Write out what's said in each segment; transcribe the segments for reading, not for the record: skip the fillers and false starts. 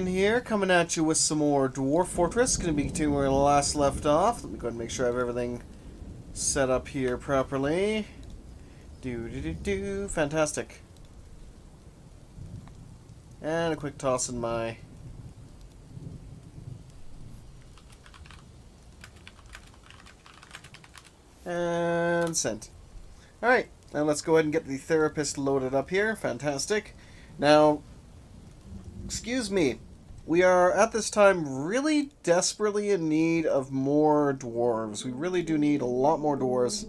Here, coming at you with some more Dwarf Fortress. Going to be continuing where the last left off. Let me go ahead and make sure I have everything set up here properly. Fantastic. And a quick toss in my... And sent. Alright, now let's go ahead and get the therapist loaded up here. Fantastic. Now, excuse me. We are, at this time, really desperately in need of more dwarves. We really do need a lot more dwarves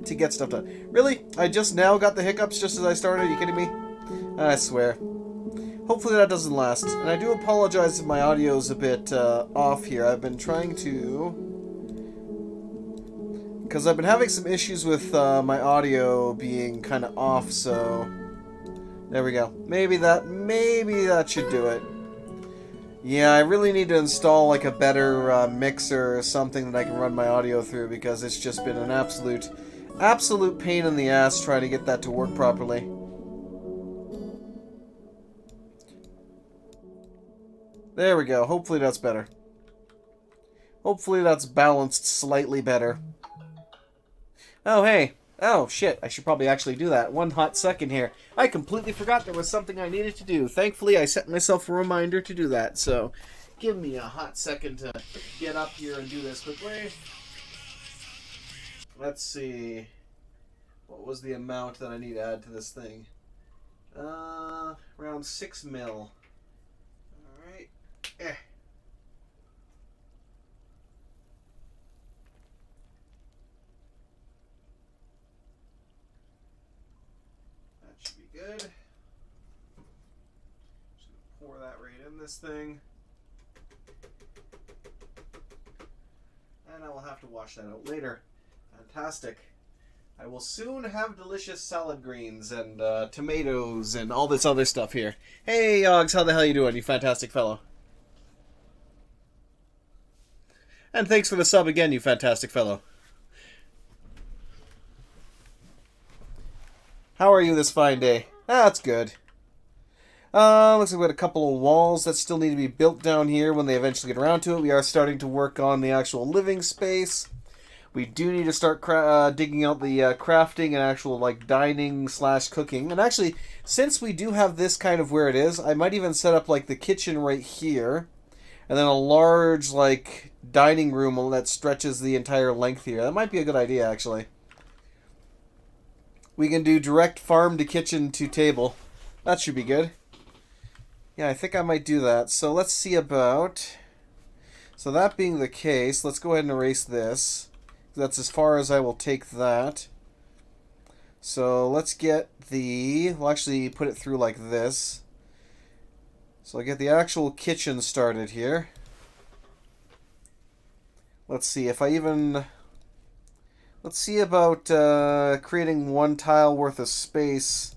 to get stuff done. Really? I just now got the hiccups just as I started? Are you kidding me? I swear. Hopefully that doesn't last. And I do apologize if my audio is a bit off here. I've been trying to... because I've been having some issues with my audio being kind of off, so... there we go. Maybe that should do it. Yeah, I really need to install like a better mixer or something that I can run my audio through, because it's just been an absolute pain in the ass trying to get that to work properly. There we go. Hopefully that's better. Hopefully that's balanced slightly better. Oh, hey. Oh, shit. I should probably actually do that. One hot second here. I completely forgot there was something I needed to do. Thankfully, I set myself a reminder to do that. So, give me a hot second to get up here and do this quickly. Let's see. What was the amount that I need to add to this thing? Around 6 mil. Alright. Good. Just gonna pour that right in this thing. And I will have to wash that out later. Fantastic. I will soon have delicious salad greens and tomatoes and all this other stuff here. Hey, Yogs, how the hell you doing, you fantastic fellow? And thanks for the sub again, you fantastic fellow. How are you this fine day? That's good. Looks like we got a couple of walls that still need to be built down here when they eventually get around to it. We are starting to work on the actual living space. We do need to start digging out the crafting and actual like dining / cooking. And actually, since we do have this kind of where it is, I might even set up like the kitchen right here. And then a large like dining room that stretches the entire length here. That might be a good idea, actually. We can do direct farm to kitchen to table. That should be good. Yeah, I think I might do that. So let's see about... so that being the case, let's go ahead and erase this. That's as far as I will take that. So let's get the... we'll actually put it through like this. So I'll get the actual kitchen started here. Let's see if I even... let's see about creating one tile worth of space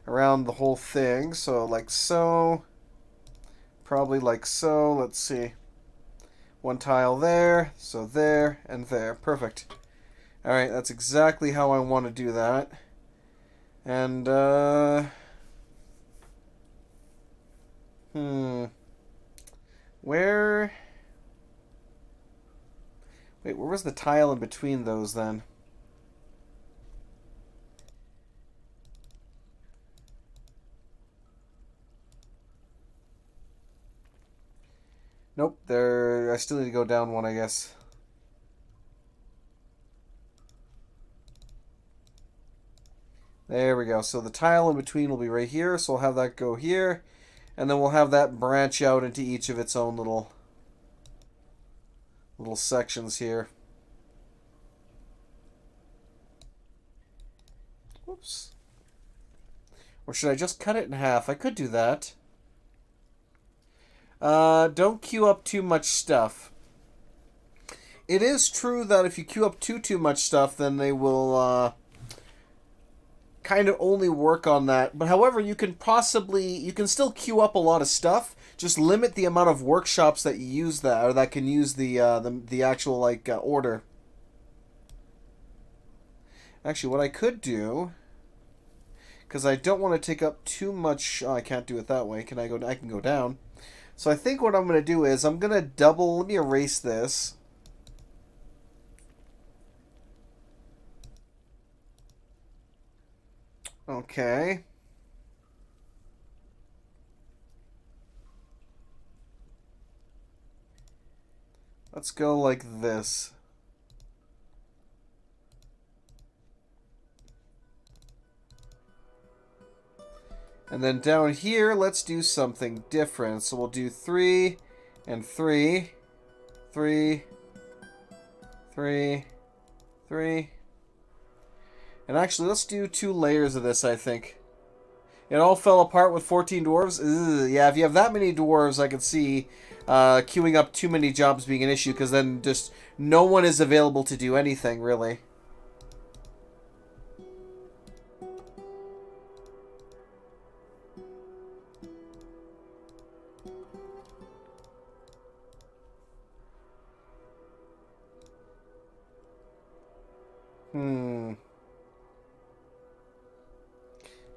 around the whole thing. So like so. Probably like so. Let's see. One tile there. So there and there. Perfect. Alright, that's exactly how I want to do that. And, where... wait, where was the tile in between those then? Nope, there. I still need to go down one, I guess. There we go. So the tile in between will be right here, so we'll have that go here. And then we'll have that branch out into each of its own little sections here. Whoops. Or should I just cut it in half? I could do that. Don't queue up too much stuff. It is true that if you queue up too much stuff, then they will kind of only work on that. But however, you can still queue up a lot of stuff. Just limit the amount of workshops that you use that, or that can use the actual like order. Actually, what I could do, because I don't want to take up too much. Oh, I can't do it that way. Can I go? I can go down. So I think what I'm going to do is I'm going to double... Let me erase this. Okay. Let's go like this. And then down here, let's do something different. So we'll do 3 and 3. 3. 3. 3. And actually, let's do 2 layers of this, I think. It all fell apart with 14 dwarves? Ugh, yeah, if you have that many dwarves, I can see queuing up too many jobs being an issue, because then just no one is available to do anything, really.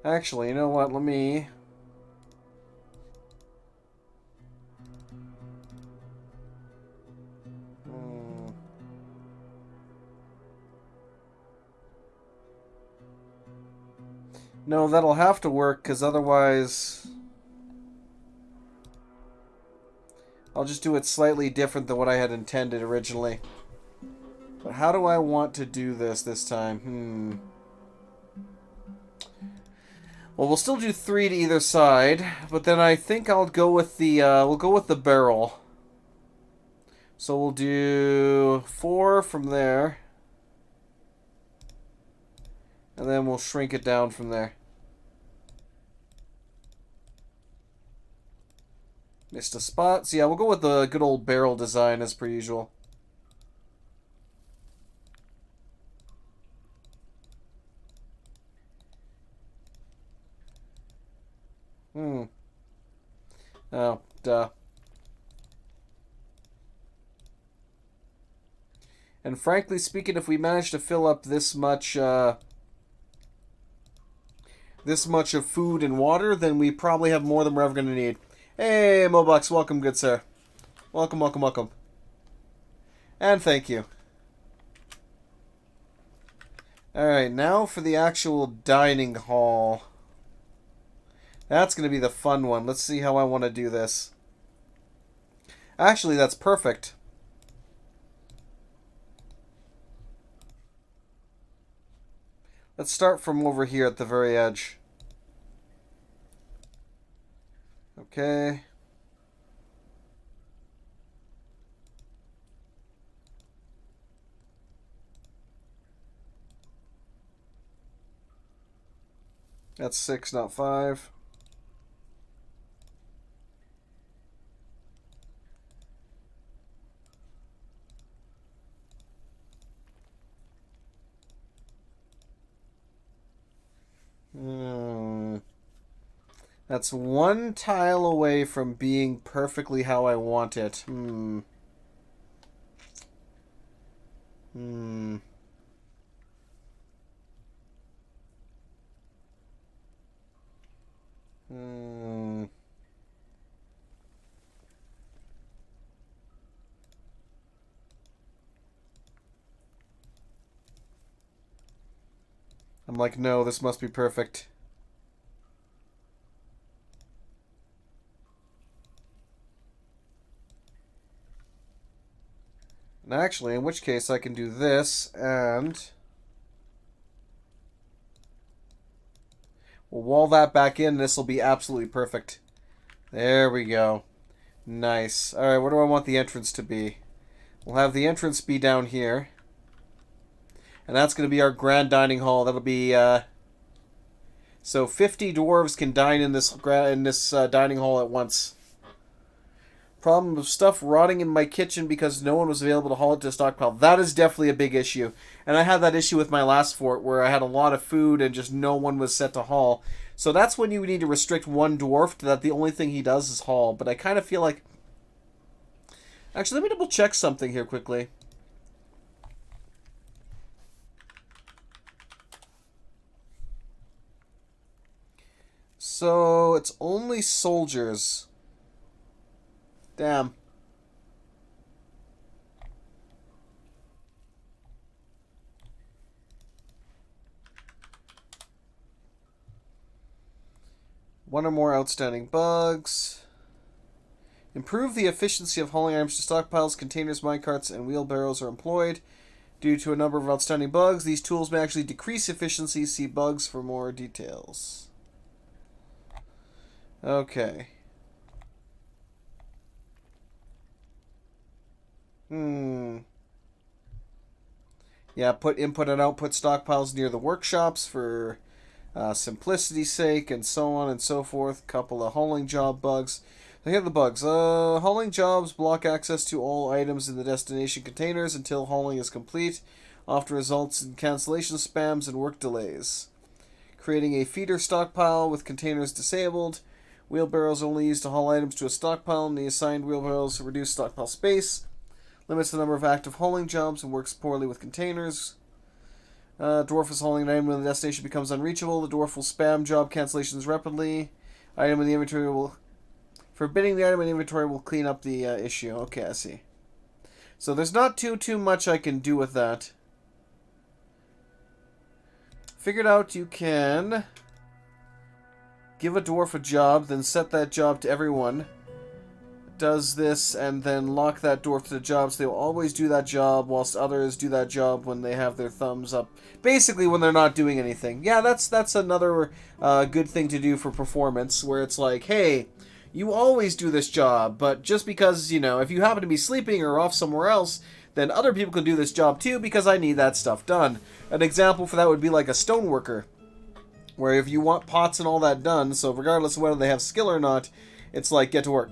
Actually, you know what? Let me... No, that'll have to work, because otherwise... I'll just do it slightly different than what I had intended originally. But how do I want to do this time? Well, we'll still do 3 to either side, but then I think I'll go with the, we'll go with the barrel. So we'll do 4 from there. And then we'll shrink it down from there. Missed a spot. So yeah, we'll go with the good old barrel design as per usual. Oh, duh. And frankly speaking, if we manage to fill up this much of food and water, then we probably have more than we're ever going to need. Hey, Mobox, welcome, good sir. Welcome, welcome, welcome. And thank you. Alright, now for the actual dining hall. That's going to be the fun one. Let's see how I want to do this. Actually, that's perfect. Let's start from over here at the very edge. Okay. That's 6, not 5. That's 1 tile away from being perfectly how I want it. I'm like, no, this must be perfect. And actually, in which case I can do this, and we'll wall that back in. This will be absolutely perfect. There we go. Nice. Alright, where do I want the entrance to be? We'll have the entrance be down here. And that's going to be our grand dining hall. That'll be, so 50 dwarves can dine in this dining hall at once. Problem of stuff rotting in my kitchen because no one was available to haul it to stockpile. That is definitely a big issue. And I had that issue with my last fort where I had a lot of food and just no one was set to haul. So that's when you need to restrict one dwarf to that the only thing he does is haul. But I kind of feel like... Actually, let me double check something here quickly. So it's only soldiers. Damn. One or more outstanding bugs. Improve the efficiency of hauling items to stockpiles, containers, minecarts, and wheelbarrows are employed. Due to a number of outstanding bugs, these tools may actually decrease efficiency. See bugs for more details. Okay. Yeah, put input and output stockpiles near the workshops for simplicity's sake, and so on and so forth. Couple of hauling job bugs. So here are the bugs. Hauling jobs block access to all items in the destination containers until hauling is complete. Often results in cancellation spams and work delays. Creating a feeder stockpile with containers disabled. Wheelbarrows only used to haul items to a stockpile, and the assigned wheelbarrows reduce stockpile space. Limits the number of active hauling jobs and works poorly with containers. Dwarf is hauling an item when the destination becomes unreachable. The dwarf will spam job cancellations rapidly. Item in the inventory will... Forbidding the item in inventory will clean up the issue. Okay, I see. So there's not too much I can do with that. Figured out you can give a dwarf a job, then set that job to everyone. Does this, and then lock that dwarf to the job, so they will always do that job, whilst others do that job when they have their thumbs up. Basically, when they're not doing anything. Yeah, that's another good thing to do for performance, where it's like, hey, you always do this job, but just because, you know, if you happen to be sleeping or off somewhere else, then other people can do this job too, because I need that stuff done. An example for that would be like a stoneworker, where if you want pots and all that done, so regardless of whether they have skill or not, it's like, get to work.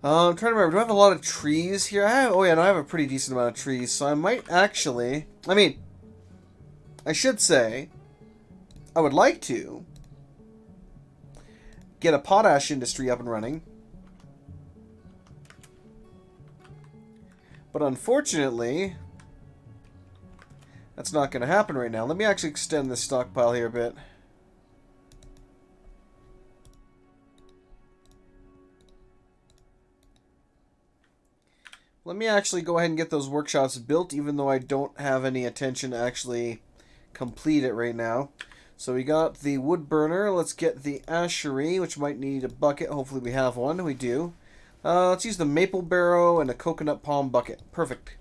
I'm trying to remember, do I have a lot of trees here? Oh yeah, no, I have a pretty decent amount of trees, so I might actually... I mean, I should say, I would like to get a potash industry up and running. But unfortunately, that's not going to happen right now. Let me actually extend this stockpile here a bit. Let me actually go ahead and get those workshops built, even though I don't have any intention to actually complete it right now. So we got the wood burner. Let's get the ashery, which might need a bucket. Hopefully we have one. We do. Let's use the maple barrow and a coconut palm bucket. Perfect.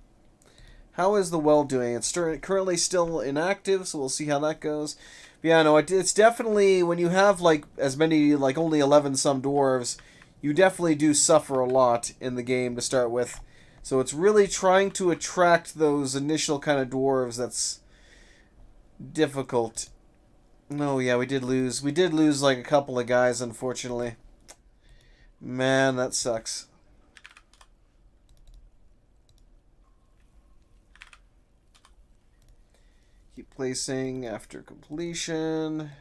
How is the well doing? It's currently still inactive, so we'll see how that goes. But yeah, no, it's definitely, when you have like as many, like only 11 some dwarves, you definitely do suffer a lot in the game to start with. So it's really trying to attract those initial kind of dwarves that's difficult. Oh yeah, we did lose. We did lose like a couple of guys, unfortunately. Man, that sucks. Keep placing after completion.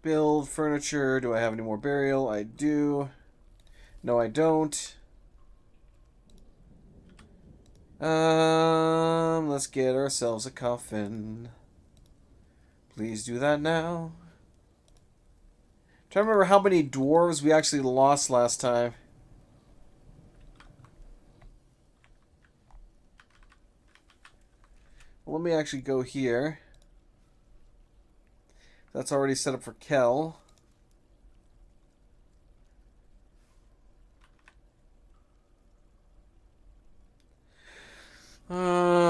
Build furniture. Do I have any more burial? I do. No, I don't. Let's get ourselves a coffin. Please do that now. Trying to remember how many dwarves we actually lost last time. Well, let me actually go here. That's already set up for Kel.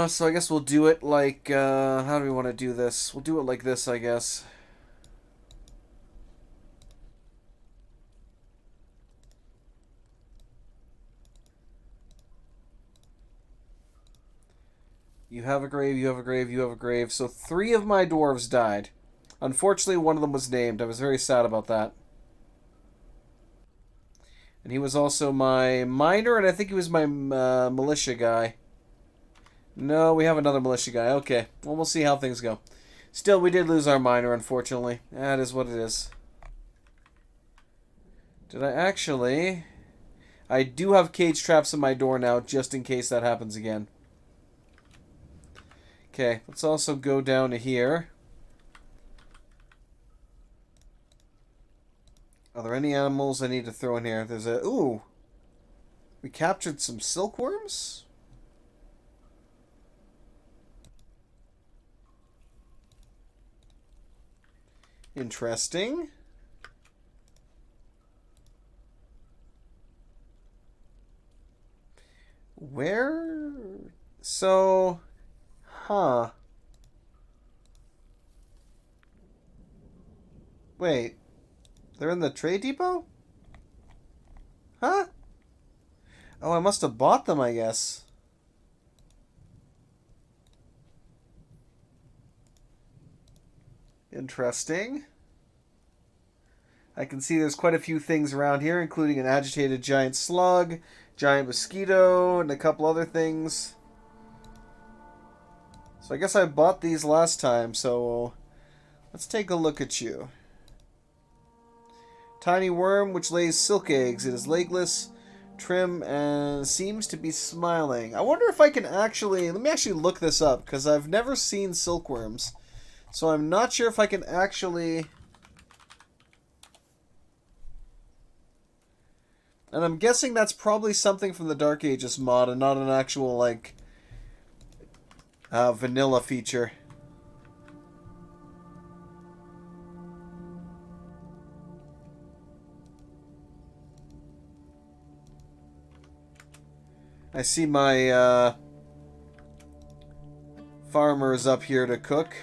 So I guess we'll do it like, how do we want to do this? We'll do it like this, I guess. You have a grave, you have a grave, you have a grave. So 3 of my dwarves died. Unfortunately, one of them was named. I was very sad about that. And he was also my miner, and I think he was my militia guy. No, we have another militia guy. Okay, well, we'll see how things go. Still, we did lose our miner, unfortunately. That is what it is. Did I actually... I do have cage traps in my door now, just in case that happens again. Okay, let's also go down to here. Are there any animals I need to throw in here? There's a... Ooh! We captured some silkworms? Interesting. Where? So... Huh. Wait. They're in the trade depot? Huh? Oh, I must have bought them, I guess. Interesting. I can see there's quite a few things around here, including an agitated giant slug, giant mosquito, and a couple other things. So I guess I bought these last time, so let's take a look at you. Tiny worm which lays silk eggs. It is legless, trim, and seems to be smiling. I wonder if I can actually... Let me actually look this up, because I've never seen silkworms. So I'm not sure if I can actually... And I'm guessing that's probably something from the Dark Ages mod and not an actual, like, vanilla feature. I see my farmers up here to cook.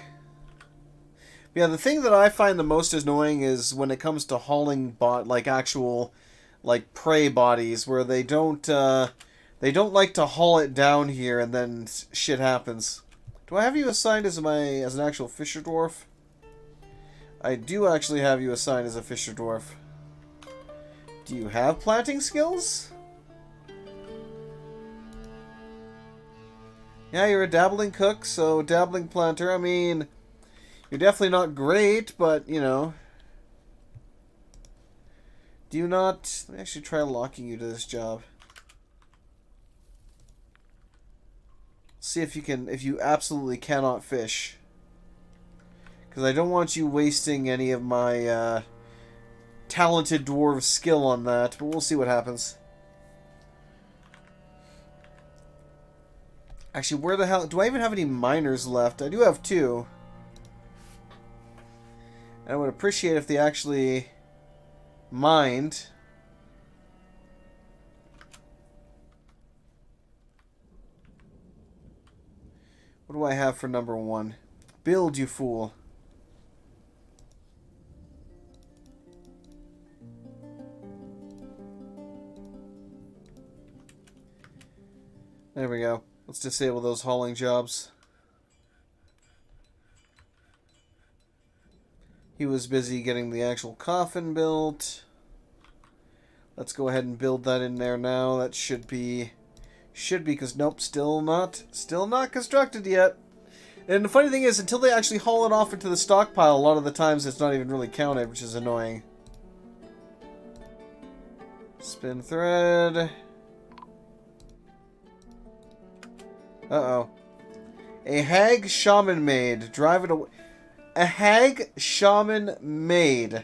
But yeah, the thing that I find the most annoying is when it comes to hauling like actual like prey bodies, where they don't like to haul it down here and then shit happens. Do I have you assigned as an actual fisher dwarf? I do actually have you assigned as a fisher dwarf. Do you have planting skills? Yeah, you're a dabbling cook, so dabbling planter. I mean, you're definitely not great, but, you know. Do you not... Let me actually try locking you to this job. See if you can... If you absolutely cannot fish. Because I don't want you wasting any of my talented dwarf skill on that, but we'll see what happens. Actually, where the hell... Do I even have any miners left? I do have 2. And I would appreciate if they actually mined. What do I have for number 1? Build, you fool. There we go. Let's disable those hauling jobs. He was busy getting the actual coffin built. Let's go ahead and build that in there now. That should be, because nope, still not constructed yet. And the funny thing is, until they actually haul it off into the stockpile, a lot of the times it's not even really counted, which is annoying. Spin thread. Uh-oh. A hag shaman maid. Drive it away. A hag shaman maid.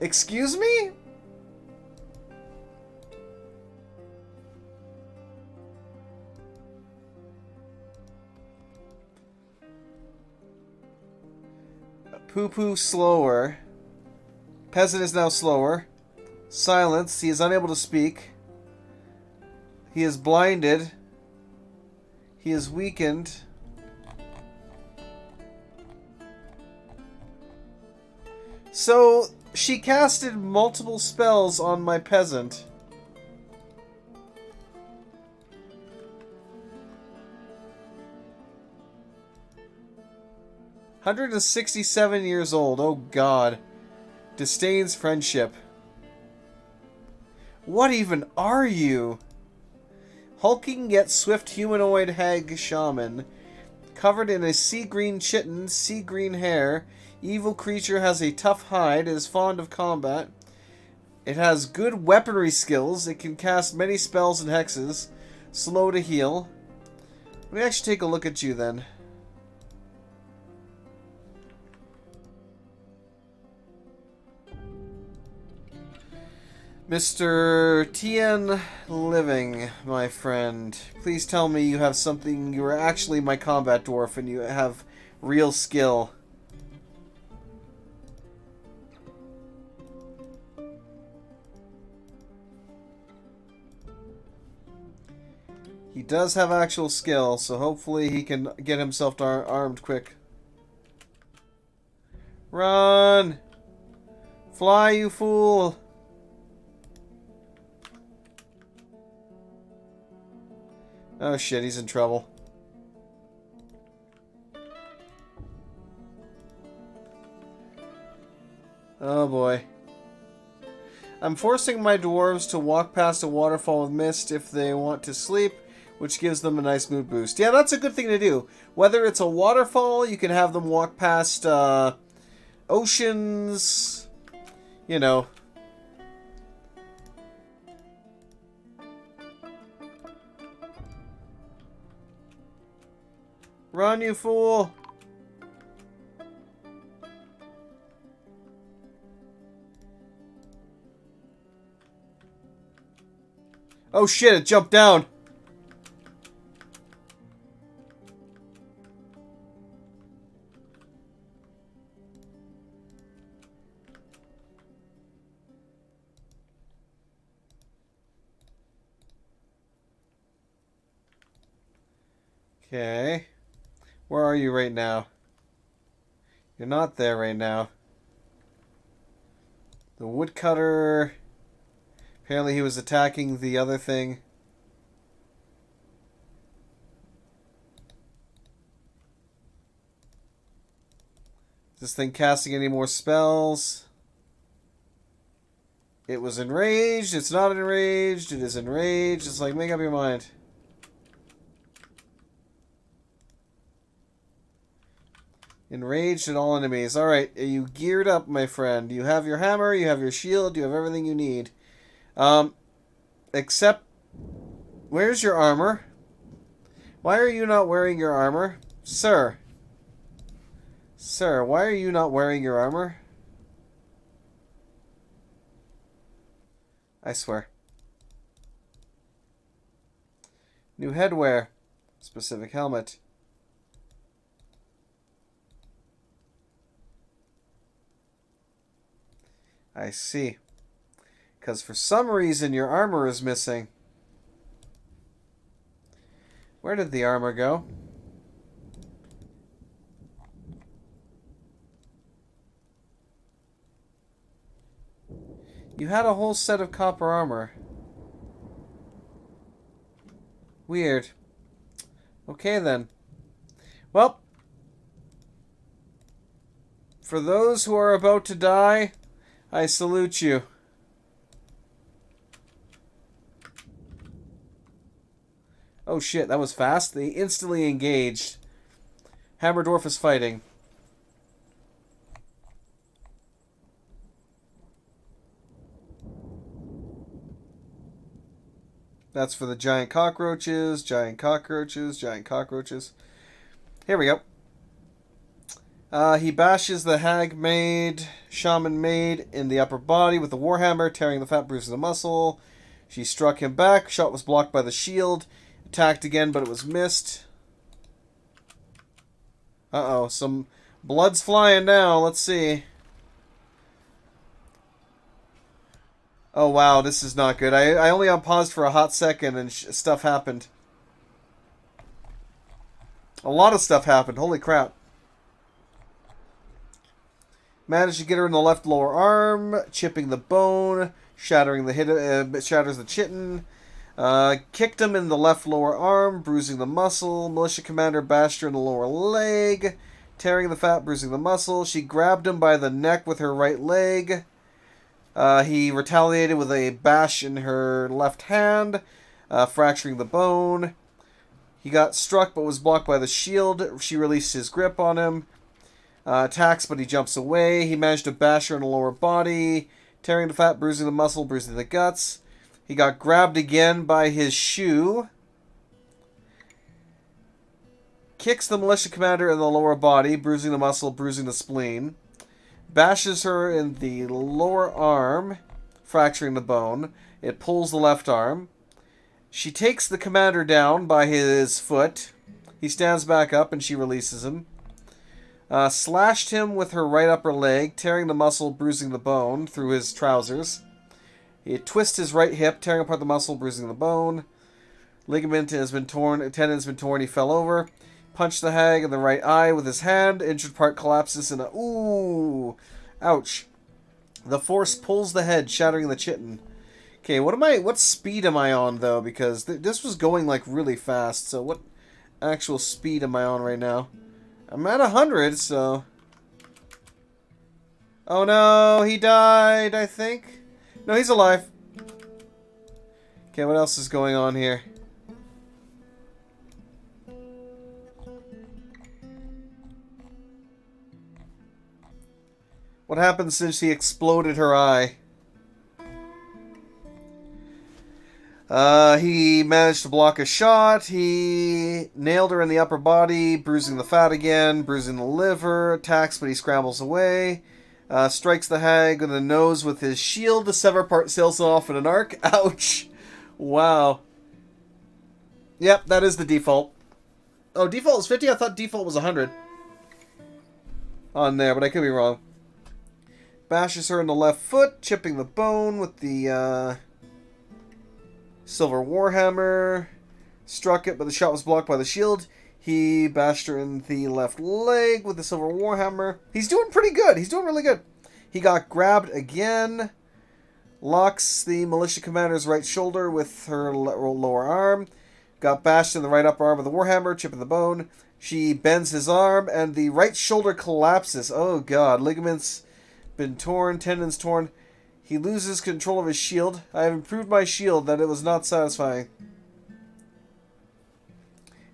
Excuse me? Poo-poo slower. Peasant is now slower. Silence. He is unable to speak. He is blinded. He is weakened. So, she casted multiple spells on my peasant. "167 years old. Oh God. Disdains friendship. What even are you? Hulking yet swift humanoid hag shaman. Covered in a sea green chitin, sea green hair. Evil creature has a tough hide, is fond of combat. It has good weaponry skills. It can cast many spells and hexes. Slow to heal. Let me actually take a look at you then. Mr. Tien Living, my friend, please tell me you have something. You are actually my combat dwarf and you have real skill. He does have actual skill, so hopefully he can get himself armed quick. Run! Fly, you fool! Oh shit, he's in trouble. Oh boy. I'm forcing my dwarves to walk past a waterfall with mist if they want to sleep, which gives them a nice mood boost. Yeah, that's a good thing to do. Whether it's a waterfall, you can have them walk past oceans, you know. Run, you fool! Oh shit, it jumped down! Okay. Where are you right now? You're not there right now. The woodcutter... Apparently he was attacking the other thing. Is this thing casting any more spells? It was enraged. It's not enraged. It is enraged. It's like, make up your mind. Enraged at all enemies. Alright, are you geared up, my friend? You have your hammer, you have your shield, you have everything you need. Except... Where's your armor? Why are you not wearing your armor? Sir. Sir, why are you not wearing your armor? I swear. New headwear. Specific helmet. I see. Because for some reason your armor is missing. Where did the armor go? You had a whole set of copper armor. Weird. Okay then. Well, for those who are about to die, I salute you. Oh shit, that was fast. They instantly engaged. Hammer Dwarf is fighting. That's for the giant cockroaches, giant cockroaches, giant cockroaches. Here we go. He bashes the hag maid, shaman maid, in the upper body with the warhammer, tearing the fat, bruising the muscle. She struck him back. Shot was blocked by the shield. Attacked again, but it was missed. Uh-oh, some blood's flying now. Let's see. Oh, wow, this is not good. I only unpaused for a hot second and stuff happened. A lot of stuff happened. Holy crap. Managed to get her in the left lower arm, chipping the bone, shattering the shatters the chitin. Kicked him in the left lower arm, bruising the muscle. Militia commander bashed her in the lower leg, tearing the fat, bruising the muscle. She grabbed him by the neck with her right leg. He retaliated with a bash in her left hand, fracturing the bone. He got struck but was blocked by the shield. She released his grip on him. Attacks, but he jumps away. He managed to bash her in the lower body, tearing the fat, bruising the muscle, bruising the guts. He got grabbed again by his shoe. Kicks the militia commander in the lower body, bruising the muscle, bruising the spleen. Bashes her in the lower arm, fracturing the bone. It pulls the left arm. She takes the commander down by his foot. He stands back up and she releases him. Slashed him with her right upper leg, tearing the muscle, bruising the bone through his trousers. It twists his right hip, tearing apart the muscle, bruising the bone. Ligament has been torn, tendon has been torn, he fell over. Punched the hag in the right eye with his hand. Injured part collapses in a... Ooh! Ouch. The force pulls the head, shattering the chitin. Okay, what speed am I on, though? Because this was going, like, really fast. So what actual speed am I on right now? I'm at 100, so... Oh no, he died, I think. No, he's alive. Okay, what else is going on here? What happened since he exploded her eye? He managed to block a shot. He nailed her in the upper body, bruising the fat again, bruising the liver. Attacks, but he scrambles away. Strikes the hag in the nose with his shield. The sever part sails off in an arc. Ouch. Wow. Yep, that is the default. Oh, default is 50? I thought default was 100. On there, but I could be wrong. Bashes her in the left foot, chipping the bone with the silver warhammer. Struck it, but the shot was blocked by the shield. He bashed her in the left leg with the silver warhammer. He's doing pretty good. He's doing really good. He got grabbed again. Locks the militia commander's right shoulder with her lower arm. Got bashed in the right upper arm with the warhammer, chipping the bone. She bends his arm, and the right shoulder collapses. Oh, God. Ligaments been torn, tendons torn. He loses control of his shield. I have improved my shield, that it was not satisfying.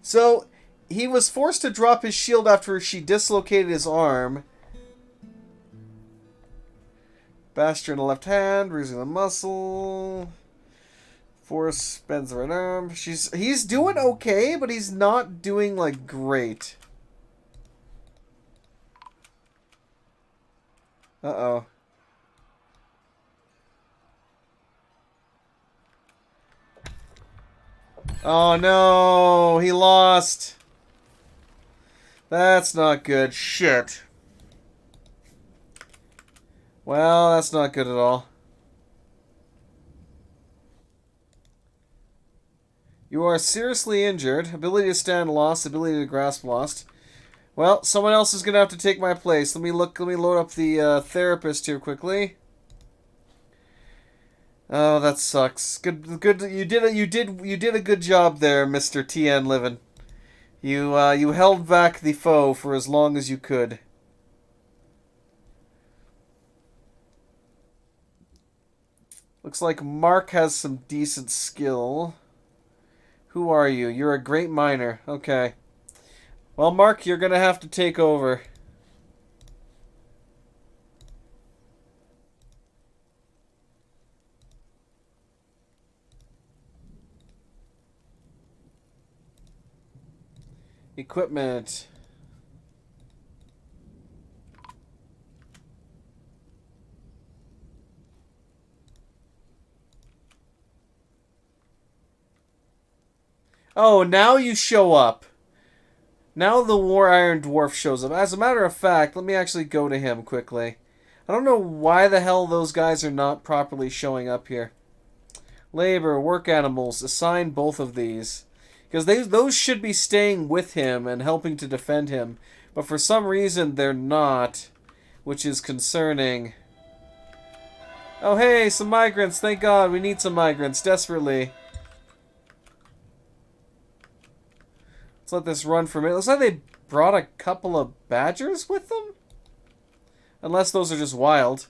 So, he was forced to drop his shield after she dislocated his arm. Bashed her in the left hand, bruising the muscle. Force bends the right arm. He's doing okay, but he's not doing, like, great. Uh-oh. Oh no, he lost. That's not good. Shit. Well, that's not good at all. You are seriously injured. Ability to stand lost. Ability to grasp lost. Well, someone else is gonna have to take my place. Let me load up the therapist here quickly. Oh, that sucks. Good. You did a good job there, Mr. TN Livin. You held back the foe for as long as you could. Looks like Mark has some decent skill. Who are you? You're a great miner. Okay. Well, Mark, you're gonna have to take over. Equipment. Oh, now you show up. Now the War Iron Dwarf shows up. As a matter of fact, let me actually go to him quickly. I don't know why the hell those guys are not properly showing up here. Labor, work animals, assign both of these. Because those should be staying with him and helping to defend him. But for some reason, they're not. Which is concerning. Oh, hey, some migrants. Thank God, we need some migrants. Desperately. Let's let this run for a minute. Looks like they brought a couple of badgers with them? Unless those are just wild.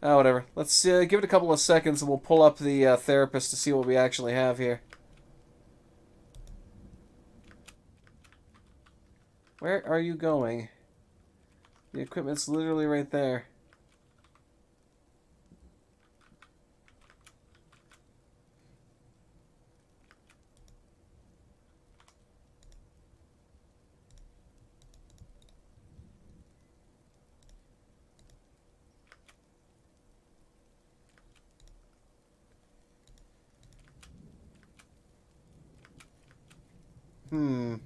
Oh, whatever. Let's give it a couple of seconds and we'll pull up the therapist to see what we actually have here. Where are you going? The equipment's literally right there. Hmm.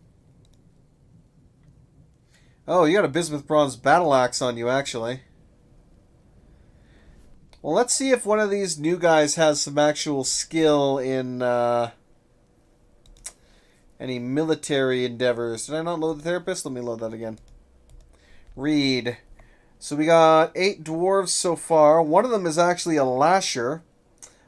Oh, you got a bismuth bronze battle axe on you, actually. Well, let's see if one of these new guys has some actual skill in any military endeavors. Did I not load the therapist? Let me load that again. Read. So we got 8 dwarves so far. One of them is actually a lasher.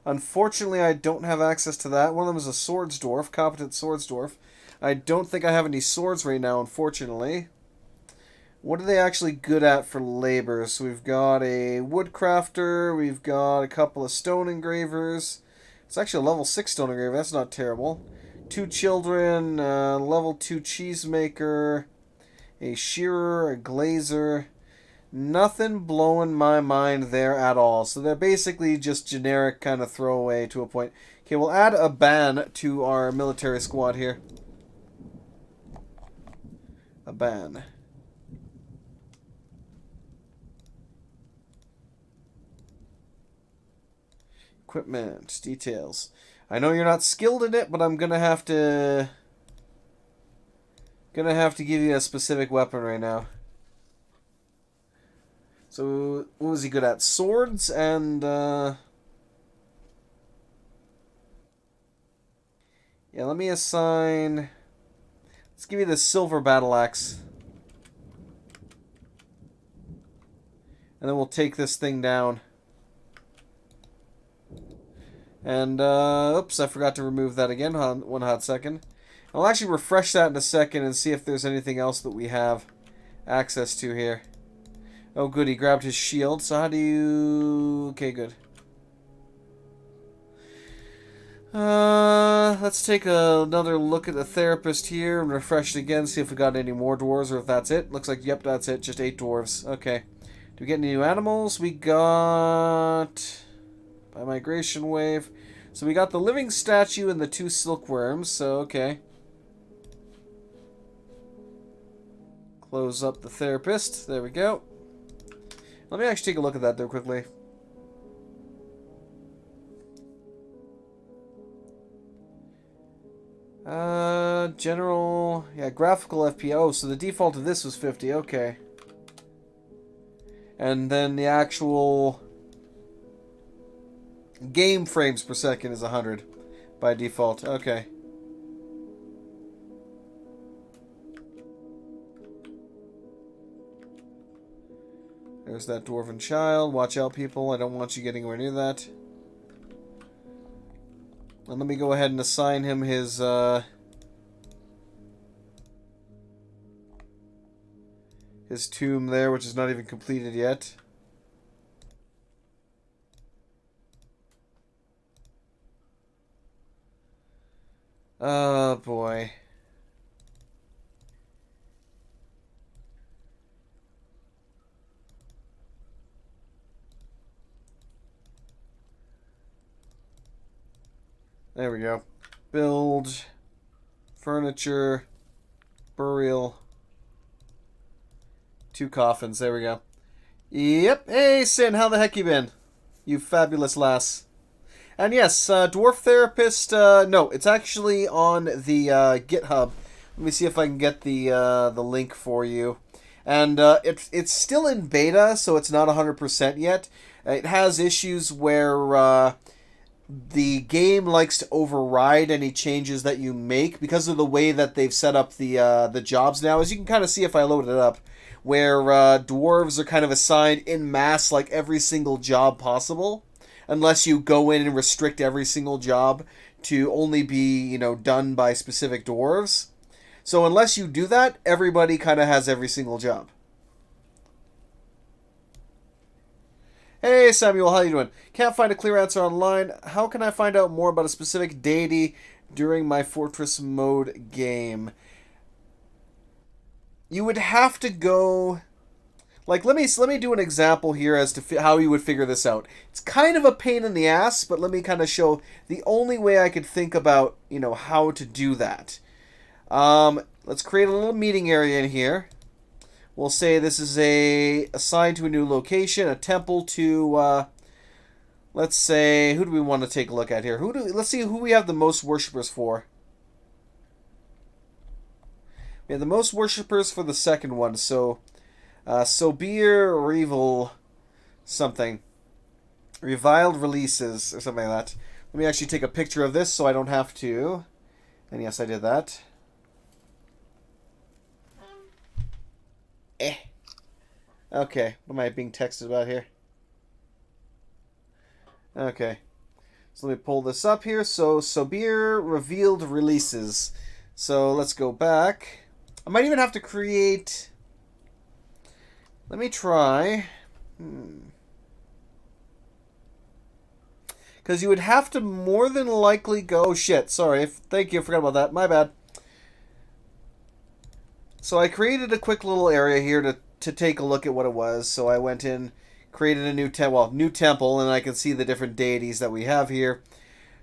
Unfortunately, I don't have access to that. One of them is a swords dwarf, competent swords dwarf. I don't think I have any swords right now, unfortunately. What are they actually good at for labor? So we've got a woodcrafter, we've got a couple of stone engravers. It's actually a level 6 stone engraver, that's not terrible. 2 children, level 2 cheesemaker, a shearer, a glazer. Nothing blowing my mind there at all. So they're basically just generic kind of throwaway to a point. Okay, we'll add a ban to our military squad here. A ban. Equipment, details. I know you're not skilled in it, but I'm gonna have to give you a specific weapon right now. So what was he good at? Swords and yeah, let me assign. Let's give you the silver battle axe. And then we'll take this thing down. And, oops, I forgot to remove that again. One hot second. I'll actually refresh that in a second and see if there's anything else that we have access to here. Oh, good, he grabbed his shield. So how do you... Okay, good. Let's take another look at the therapist here and refresh it again, see if we got any more dwarves or if that's it. Looks like, yep, that's it. Just 8 dwarves. Okay. Do we get any new animals? We got... By migration wave. So we got the living statue and the 2 silkworms, so okay. Close up the therapist. There we go. Let me actually take a look at that there quickly. General... Yeah, graphical FPO. So the default of this was 50, okay. And then the actual... game frames per second is 100 by default. Okay. There's that dwarven child. Watch out, people. I don't want you getting anywhere near that. And let me go ahead and assign him his tomb there, which is not even completed yet. Oh, boy. There we go. Build, furniture, burial, 2 coffins. There we go. Yep. Hey, Sin, how the heck you been? You fabulous lass. And yes, Dwarf Therapist, no, it's actually on the GitHub. Let me see if I can get the link for you. And it's still in beta, so it's not 100% yet. It has issues where the game likes to override any changes that you make because of the way that they've set up the jobs now. As you can kind of see if I load it up, where dwarves are kind of assigned in mass like every single job possible. Unless you go in and restrict every single job to only be, you know, done by specific dwarves. So unless you do that, everybody kind of has every single job. Hey Samuel, how you doing? Can't find a clear answer online. How can I find out more about a specific deity during my Fortress mode game? You would have to go... Like, let me do an example here as to how you would figure this out. It's kind of a pain in the ass, but let me kind of show the only way I could think about, you know, how to do that. Let's create a little meeting area in here. We'll say this is assigned to a new location, a temple to, let's say, who do we want to take a look at here? Let's see who we have the most worshippers for. We had the most worshippers for the second one, so Sobir Revel something. Reviled releases or something like that. Let me actually take a picture of this so I don't have to. And yes, I did that. Okay, what am I being texted about here? Okay. So let me pull this up here. So, Sobir revealed releases. So, let's go back. I might even have to create... Let me try. Because you would have to more than likely go... Oh, shit. Sorry. Thank you. I forgot about that. My bad. So, I created a quick little area here to take a look at what it was. So, I went in... Created a new temple, and I can see the different deities that we have here.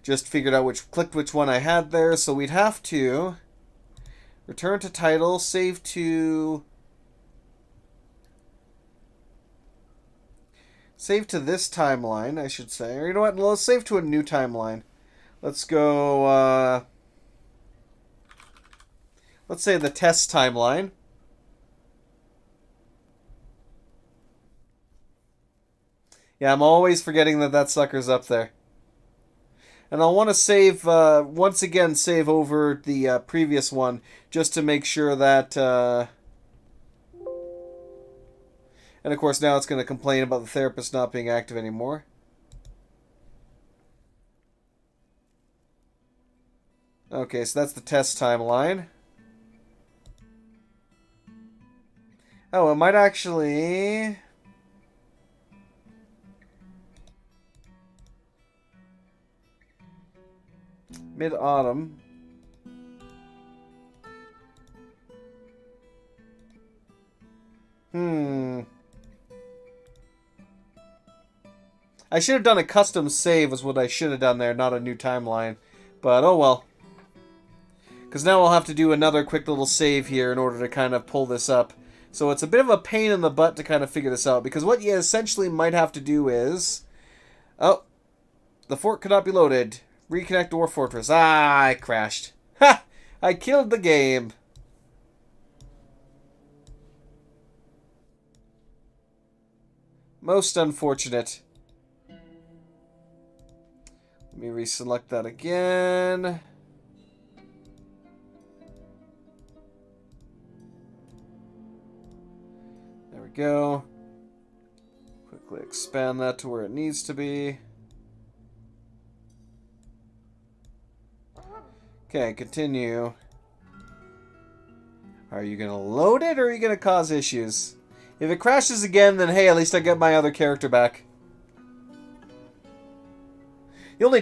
Just figured out clicked which one I had there. So we'd have to return to title, save to this timeline, I should say. Or you know what? Let's save to a new timeline. Let's go. Let's say the test timeline. Yeah, I'm always forgetting that sucker's up there. And I'll want to save, once again, save over the previous one, just to make sure that... And of course now it's going to complain about the therapist not being active anymore. Okay, so that's the test timeline. Oh, it might actually... Mid-autumn. I should have done a custom save is what I should have done there, not a new timeline. But oh well. Because now I'll have to do another quick little save here in order to kind of pull this up. So it's a bit of a pain in the butt to kind of figure this out. Because what you essentially might have to do is... Oh. The fort cannot be loaded. Reconnect Dwarf Fortress. Ah, I crashed. Ha! I killed the game. Most unfortunate. Let me reselect that again. There we go. Quickly expand that to where it needs to be. Okay, continue. Are you going to load it or are you going to cause issues? If it crashes again, then hey, at least I get my other character back. The only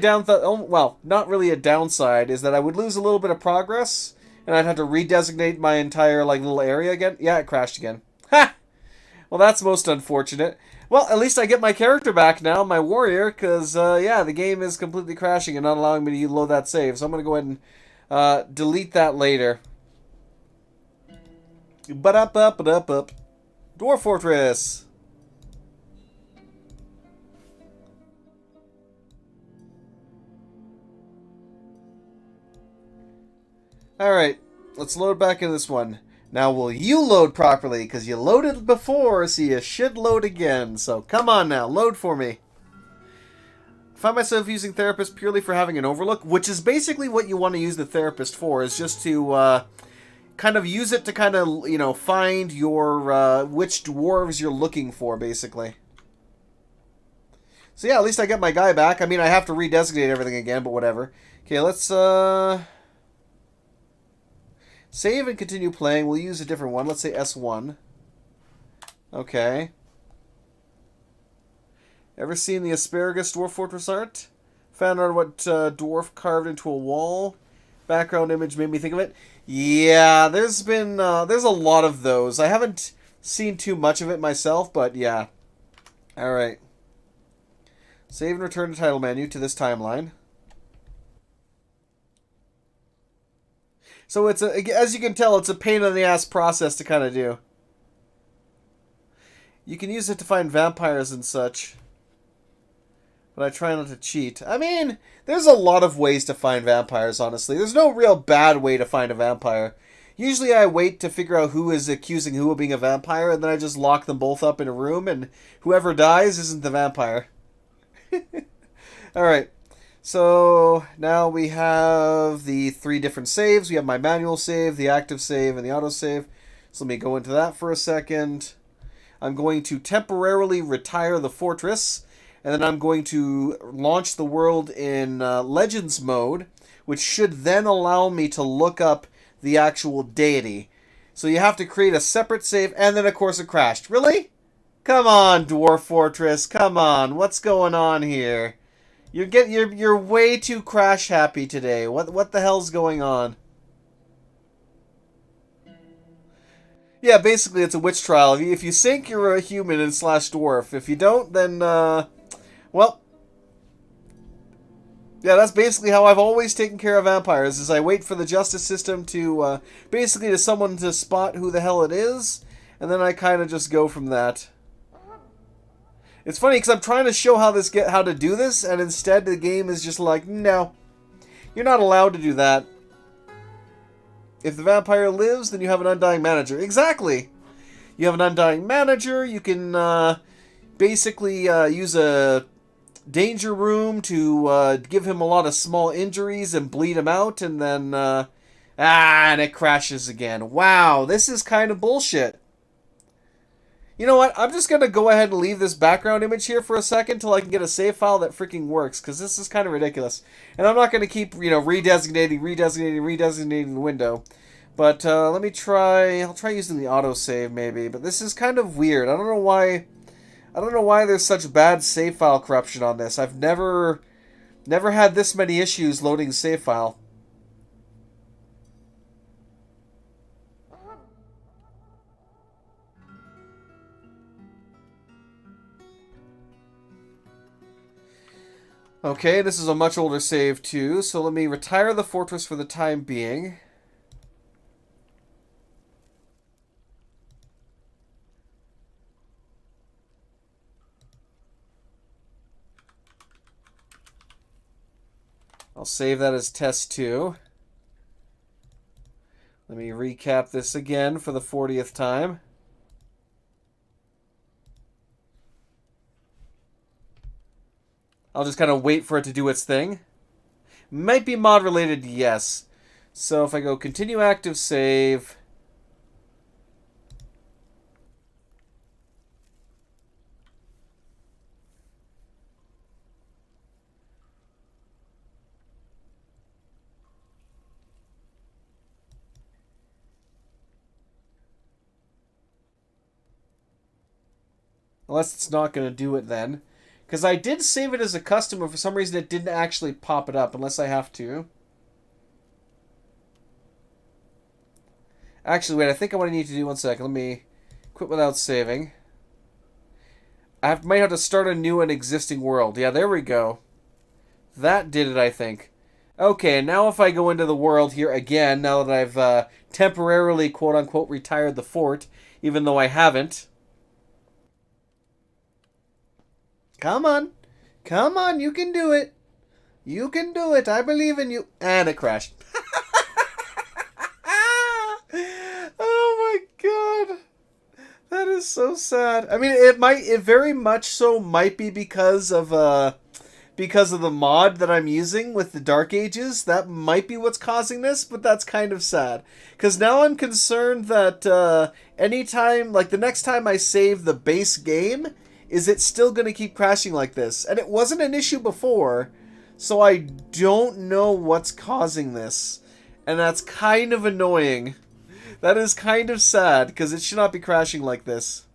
well, not really a downside, is that I would lose a little bit of progress, and I'd have to redesignate my entire little area again. Yeah, it crashed again. Ha! Well, that's most unfortunate. Well, at least I get my character back now, my warrior, because, yeah, the game is completely crashing and not allowing me to load that save. So I'm going to go ahead and delete that later. Ba-da-ba-ba-da-ba. Dwarf Fortress! Alright, let's load back in this one. Now, will you load properly? Because you loaded before, so you should load again. So, come on now, load for me. I find myself using Therapist purely for having an overlook, which is basically what you want to use the Therapist for, is just to kind of use it to kind of, you know, find your, which dwarves you're looking for, basically. So, yeah, at least I get my guy back. I mean, I have to redesignate everything again, but whatever. Okay, let's, save and continue playing. We'll use a different one. Let's say S1. Okay. Ever seen the Asparagus Dwarf Fortress art? Found out what dwarf carved into a wall. Background image made me think of it. Yeah, there's been there's a lot of those. I haven't seen too much of it myself, but yeah. All right. Save and return to title menu to this timeline. So it's as you can tell, it's a pain in the ass process to kind of do. You can use it to find vampires and such. But I try not to cheat. I mean, there's a lot of ways to find vampires, honestly. There's no real bad way to find a vampire. Usually I wait to figure out who is accusing who of being a vampire, and then I just lock them both up in a room, and whoever dies isn't the vampire. Alright, so now we have the 3 different saves. We have my manual save, the active save, and the autosave. So let me go into that for a second. I'm going to temporarily retire the fortress, and then I'm going to launch the world in Legends mode, which should then allow me to look up the actual deity. So you have to create a separate save, and then of course it crashed. Really? Come on, Dwarf Fortress. Come on. What's going on here? You're way too crash happy today. What the hell's going on? Yeah, basically it's a witch trial. If you sync, you're a human and slash dwarf. If you don't, then well, yeah, that's basically how I've always taken care of vampires. Is I wait for the justice system to basically to someone to spot who the hell it is, and then I kind of just go from that. It's funny because I'm trying to show how to do this, and instead the game is just like, no, you're not allowed to do that. If the vampire lives, then you have an undying manager. Exactly. You have an undying manager. You can basically use a danger room to give him a lot of small injuries and bleed him out, and then and it crashes again. Wow, this is kind of bullshit. You know what? I'm just going to go ahead and leave this background image here for a second till I can get a save file that freaking works, because this is kind of ridiculous. And I'm not going to keep, redesignating the window. But let me try. I'll try using the autosave maybe. But this is kind of weird. I don't know why there's such bad save file corruption on this. I've never had this many issues loading save file. Okay, this is a much older save too, so let me retire the fortress for the time being. I'll save that as test 2. Let me recap this again for the 40th time. I'll just kind of wait for it to do its thing. Might be mod related, yes. So if I go continue active save. Unless it's not going to do it then. Because I did save it as a custom, but for some reason it didn't actually pop it up, unless I have to. Actually, wait, I think what I need to do, one second, let me quit without saving. Might have to start a new and existing world. Yeah, there we go. That did it, I think. Okay, and now if I go into the world here again, now that I've temporarily, quote-unquote, retired the fort, even though I haven't. Come on. Come on, you can do it. You can do it. I believe in you. And it crashed. Oh my god. That is so sad. I mean, it very much so might be because of the mod that I'm using with the Dark Ages. That might be what's causing this, but that's kind of sad. Because now I'm concerned that anytime, like the next time I save the base game, is it still going to keep crashing like this? And it wasn't an issue before, so I don't know what's causing this. And that's kind of annoying. That is kind of sad, because it should not be crashing like this.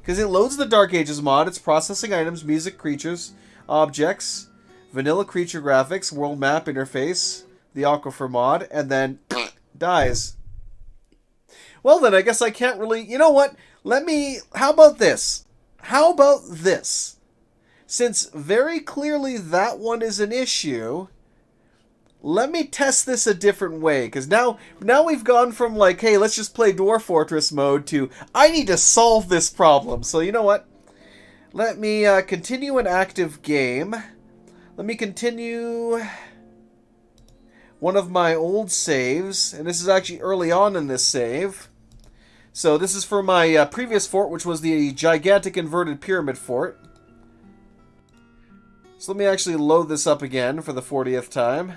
Because it loads the Dark Ages mod, it's processing items, music, creatures, objects, vanilla creature graphics, world map interface, the Aquifer mod, and then dies. Well then, I guess I can't really... You know what? How about this? How about this? Since very clearly that one is an issue, let me test this a different way. Because now we've gone from like, hey, let's just play Dwarf Fortress mode to, I need to solve this problem. So you know what? Let me continue an active game. Let me continue... one of my old saves, and this is actually early on in this save. So this is for my previous fort, which was the gigantic inverted pyramid fort. So let me actually load this up again for the 40th time.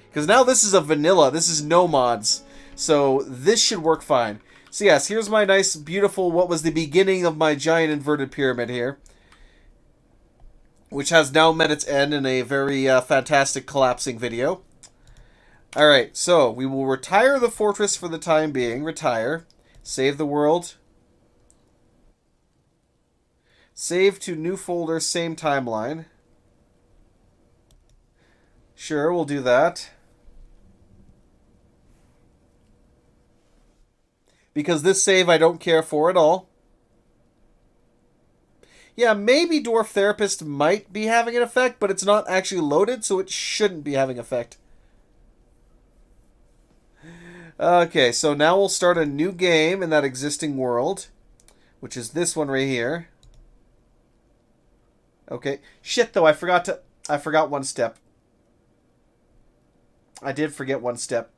Because now this is a vanilla, this is no mods. So this should work fine. So yes, here's my nice, beautiful, what was the beginning of my giant inverted pyramid here. Which has now met its end in a very fantastic collapsing video. Alright, so we will retire the fortress for the time being. Retire. Save the world. Save to new folder, same timeline. Sure, we'll do that. Because this save I don't care for at all. Yeah, maybe Dwarf Therapist might be having an effect, but it's not actually loaded, so it shouldn't be having effect. Okay, so now we'll start a new game in that existing world, which is this one right here. Okay. Shit, though, I forgot one step. I did forget one step.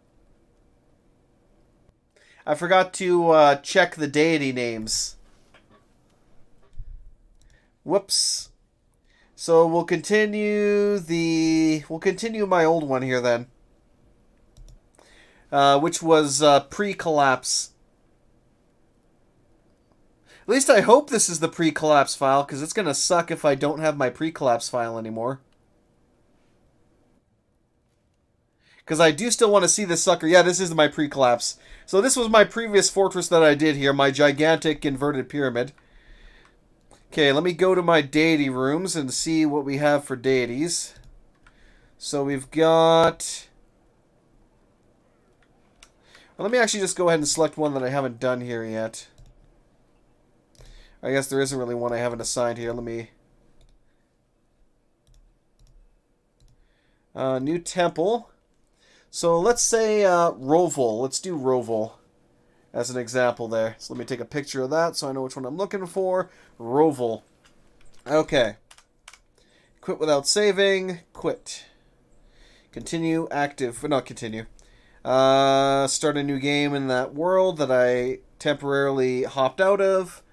I forgot to check the deity names. Whoops. So we'll continue my old one here then. Which was pre-collapse. At least I hope this is the pre-collapse file, because it's going to suck if I don't have my pre-collapse file anymore. Because I do still want to see this sucker. Yeah, this is my pre-collapse. So this was my previous fortress that I did here, my gigantic inverted pyramid. Okay, let me go to my deity rooms and see what we have for deities. So we've got... Well, let me actually just go ahead and select one that I haven't done here yet. I guess there isn't really one I haven't assigned here. Let me... new temple. So let's say Roval. Let's do Roval as an example there. So let me take a picture of that so I know which one I'm looking for. Roval. Okay. Quit without saving. Quit. Continue. Active. Not continue. Start a new game in that world that I temporarily hopped out of.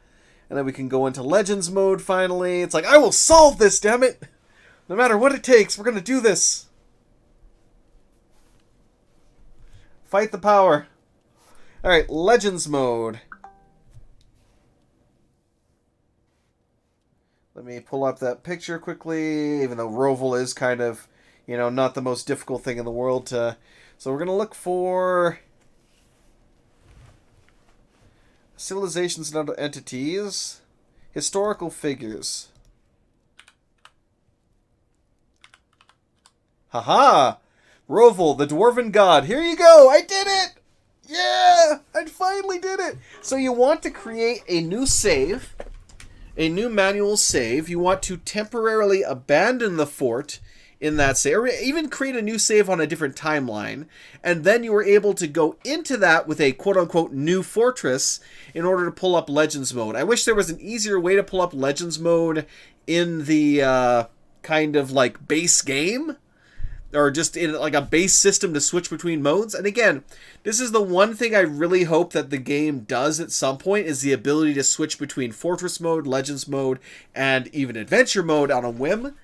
And then we can go into Legends mode finally. It's like, I will solve this, damn it! No matter what it takes, we're gonna do this. Fight the power. Alright, Legends mode. Let me pull up that picture quickly, even though Roval is kind of, you know, not the most difficult thing in the world to... So we're going to look for... Civilizations and other entities. Historical figures. Haha! Roval, the Dwarven God. Here you go! I did it! Yeah! I finally did it! So you want to create a new save, a new manual save. You want to temporarily abandon the fort in that save, or even create a new save on a different timeline, and then you were able to go into that with a quote-unquote new fortress in order to pull up Legends mode. I wish there was an easier way to pull up Legends mode in the kind of like base game, or just in like a base system to switch between modes. And again, this is the one thing I really hope that the game does at some point, is the ability to switch between Fortress mode, Legends mode, and even Adventure mode on a whim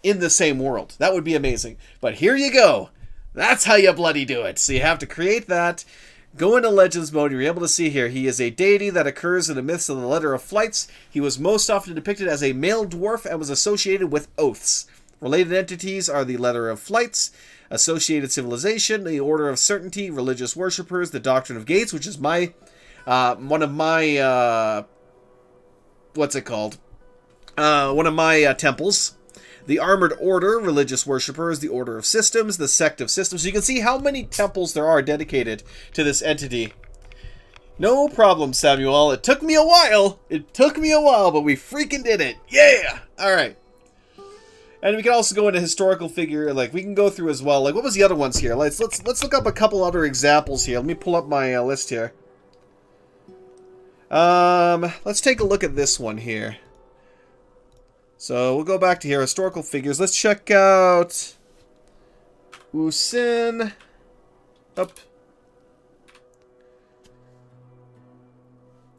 in the same world. That would be amazing. But here you go. That's how you bloody do it. So you have to create that, go into Legends mode. You're able to see here, he is a deity that occurs in the myths of the Letter of Flights. He was most often depicted as a male dwarf and was associated with oaths. Related entities are the Letter of Flights, Associated Civilization, the Order of Certainty, Religious Worshippers, the Doctrine of Gates, which is my, one of my, what's it called? One of my temples. The Armored Order, Religious Worshippers, the Order of Systems, the Sect of Systems. So you can see how many temples there are dedicated to this entity. No problem, Samuel. It took me a while. It took me a while, but we freaking did it. Yeah! Alright. And we can also go into historical figure, like, we can go through as well. Like, what was the other ones here? Let's look up a couple other examples here. Let me pull up my list here. Let's take a look at this one here. So, we'll go back to here, historical figures. Let's check out... Usin. Up.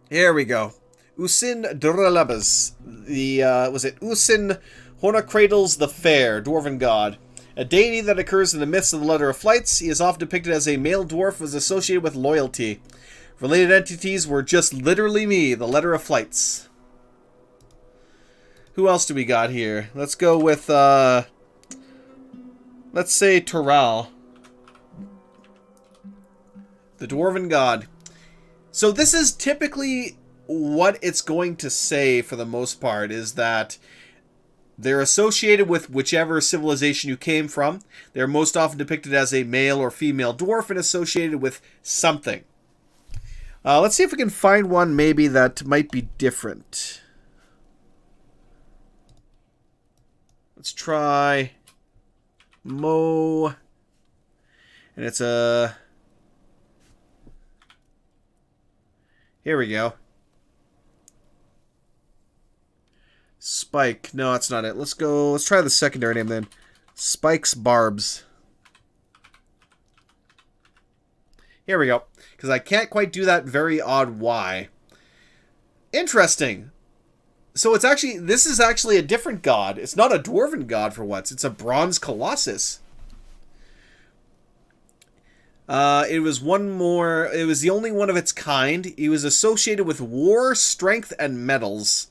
Here we go. Usin Drelebas. Was it Usin Honocradles the Fair, Dwarven God. A deity that occurs in the myths of the Letter of Flights. He is often depicted as a male dwarf, was associated with loyalty. Related entities were just literally me, the Letter of Flights. Who else do we got here? Let's go with, let's say Toral. The Dwarven God. So this is typically what it's going to say for the most part, is that they're associated with whichever civilization you came from. They're most often depicted as a male or female dwarf and associated with something. Let's see if we can find one maybe that might be different. Let's try Mo. And it's a... Here we go. Spike. No, that's not it. Let's go. Let's try the secondary name then. Spike's Barbs. Here we go. Because I can't quite do that very odd Y. Interesting. So it's actually, this is actually a different god. It's not a dwarven god for once. It's a bronze colossus. It was the only one of its kind. He was associated with war, strength, and metals.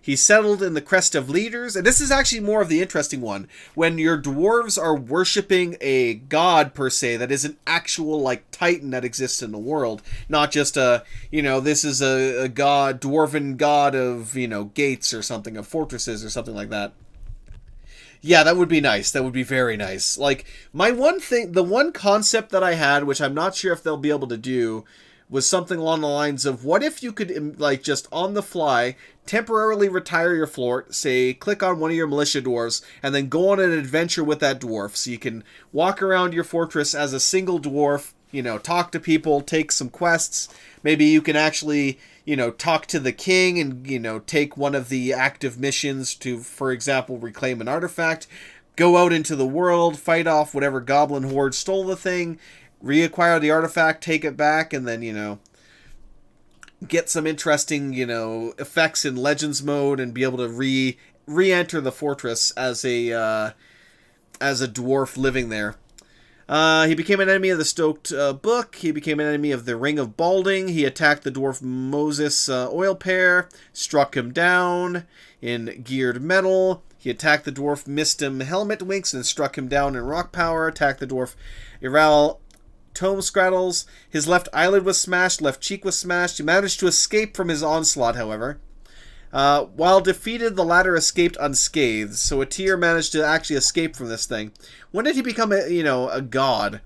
He settled in the crest of leaders, and this is actually more of the interesting one. When your dwarves are worshipping a god, per se, that is an actual, like, titan that exists in the world. Not just a, this is a god, dwarven god of, gates or something, of fortresses or something like that. Yeah, that would be nice. That would be very nice. Like, the one concept that I had, which I'm not sure if they'll be able to do, was something along the lines of, what if you could, like, just on the fly, temporarily retire your fort, say, click on one of your militia dwarves, and then go on an adventure with that dwarf. So you can walk around your fortress as a single dwarf, talk to people, take some quests. Maybe you can actually, talk to the king and, take one of the active missions to, for example, reclaim an artifact, go out into the world, fight off whatever goblin horde stole the thing, reacquire the artifact, take it back, and then, get some interesting, effects in Legends mode and be able to re-enter the fortress as a dwarf living there. He became an enemy of the Stoked Book. He became an enemy of the Ring of Balding. He attacked the dwarf Moses Oil Pair, struck him down in Geared Metal. He attacked the dwarf Mistim Helmet Winks and struck him down in Rock Power. Attacked the dwarf Iral Tome Scraddles. His left eyelid was smashed, left cheek was smashed. He managed to escape from his onslaught, however. While defeated, the latter escaped unscathed, so Atir managed to actually escape from this thing. When did he become a god?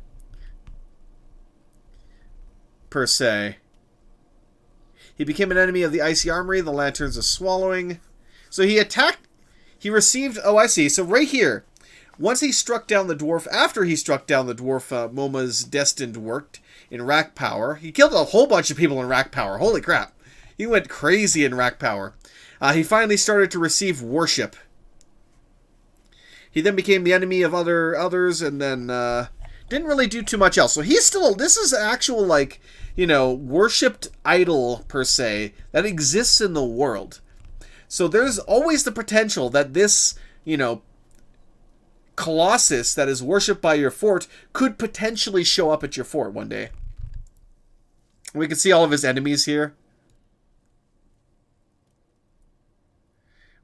Per se. He became an enemy of the Icy Armory, the Lanterns of Swallowing. So he received, oh I see, so right here, once he struck down the dwarf, after he struck down the dwarf Moma's Destined Worked in Rack Power, he killed a whole bunch of people in Rack Power, holy crap. He went crazy in Rack Power. He finally started to receive worship. He then became the enemy of others, and then didn't really do too much else. So he's still, this is actual, like, worshipped idol, per se, that exists in the world. So there's always the potential that this, Colossus that is worshipped by your fort could potentially show up at your fort one day. We can see all of his enemies here.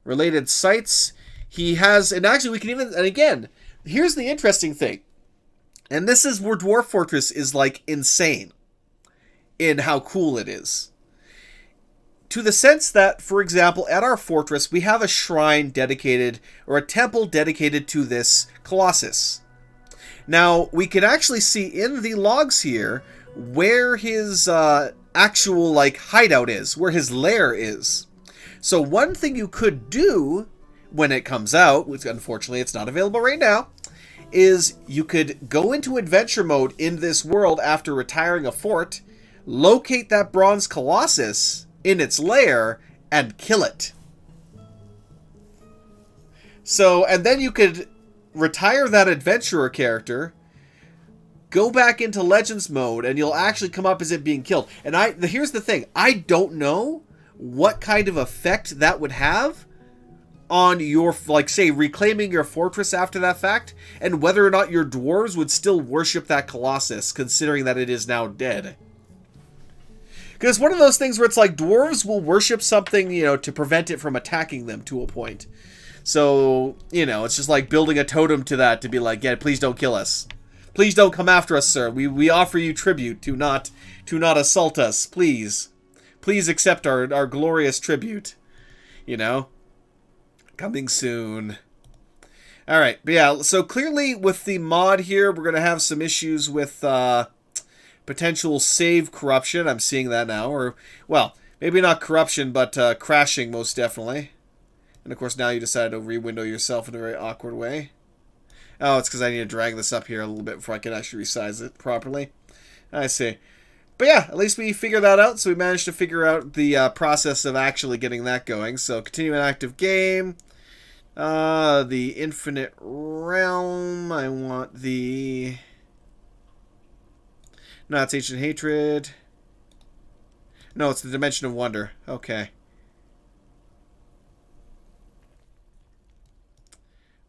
Related sites. He has, and actually we can even, and again, here's the interesting thing. And this is where Dwarf Fortress is, like, insane in how cool it is. To the sense that, for example, at our fortress, we have a shrine dedicated, or a temple dedicated to this Colossus. Now, we can actually see in the logs here where his actual, like, hideout is, where his lair is. So one thing you could do when it comes out, which unfortunately it's not available right now, is you could go into adventure mode in this world after retiring a fort, locate that bronze Colossus in its lair, and kill it. So, and then you could retire that adventurer character, go back into Legends mode, and you'll actually come up as it being killed. And here's the thing. I don't know what kind of effect that would have on your, like, say, reclaiming your fortress after that fact, and whether or not your dwarves would still worship that Colossus, considering that it is now dead. Because it's one of those things where it's like, dwarves will worship something, you know, to prevent it from attacking them to a point. So, you know, it's just like building a totem to that, to be like, yeah, please don't kill us. Please don't come after us, sir. We offer you tribute to not assault us, please. Please accept our glorious tribute. You know? Coming soon. Alright, but yeah, so clearly with the mod here, we're going to have some issues with potential save corruption. I'm seeing that now. Or, well, maybe not corruption, but crashing most definitely. And of course now you decided to re-window yourself in a very awkward way. Oh, it's because I need to drag this up here a little bit before I can actually resize it properly. I see. But yeah, at least we figured that out. So we managed to figure out the process of actually getting that going. So continue an active game. The infinite realm. I want the... No, it's ancient hatred. No, it's the dimension of wonder. Okay.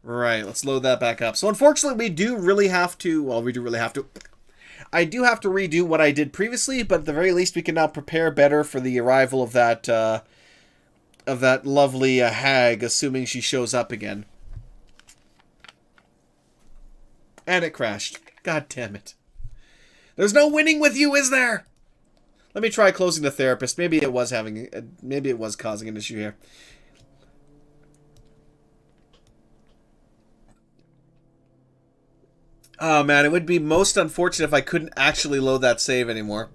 Right, let's load that back up. So unfortunately, we do really have to... Well, we do really have to... I do have to redo what I did previously, but at the very least, we can now prepare better for the arrival of that lovely hag, assuming she shows up again. And it crashed. God damn it. There's no winning with you, is there? Let me try closing the therapist. Maybe it was causing an issue here. Oh man, it would be most unfortunate if I couldn't actually load that save anymore.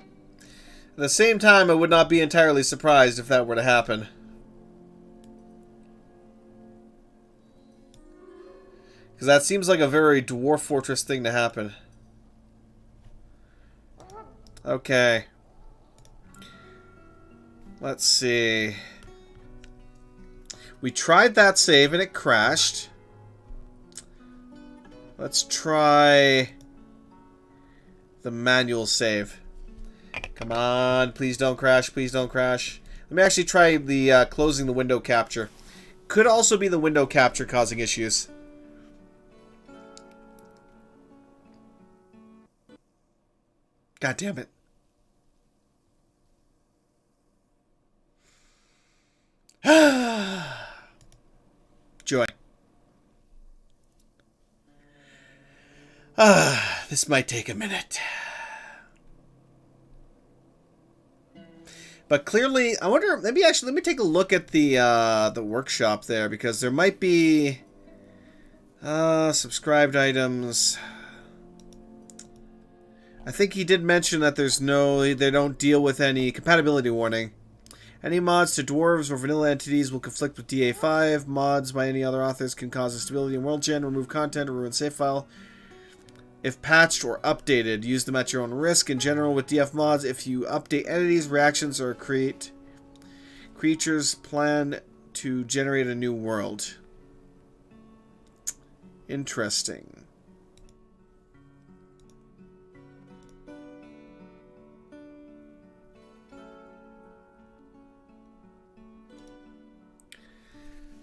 At the same time, I would not be entirely surprised if that were to happen. Because that seems like a very Dwarf Fortress thing to happen. Okay. Let's see. We tried that save and it crashed. Let's try the manual save. Come on, please don't crash, please don't crash. Let me actually try the closing the window capture. Could also be the window capture causing issues. God damn it. Joy. This might take a minute. But clearly, I wonder, maybe actually, let me take a look at the workshop there, because there might be subscribed items. I think he did mention that they don't deal with any compatibility warning. Any mods to dwarves or vanilla entities will conflict with DA5. Mods by any other authors can cause instability in world gen, remove content, or ruin save file. If patched or updated, use them at your own risk. In general, with DF mods, if you update entities, reactions, or create creatures, plan to generate a new world. Interesting.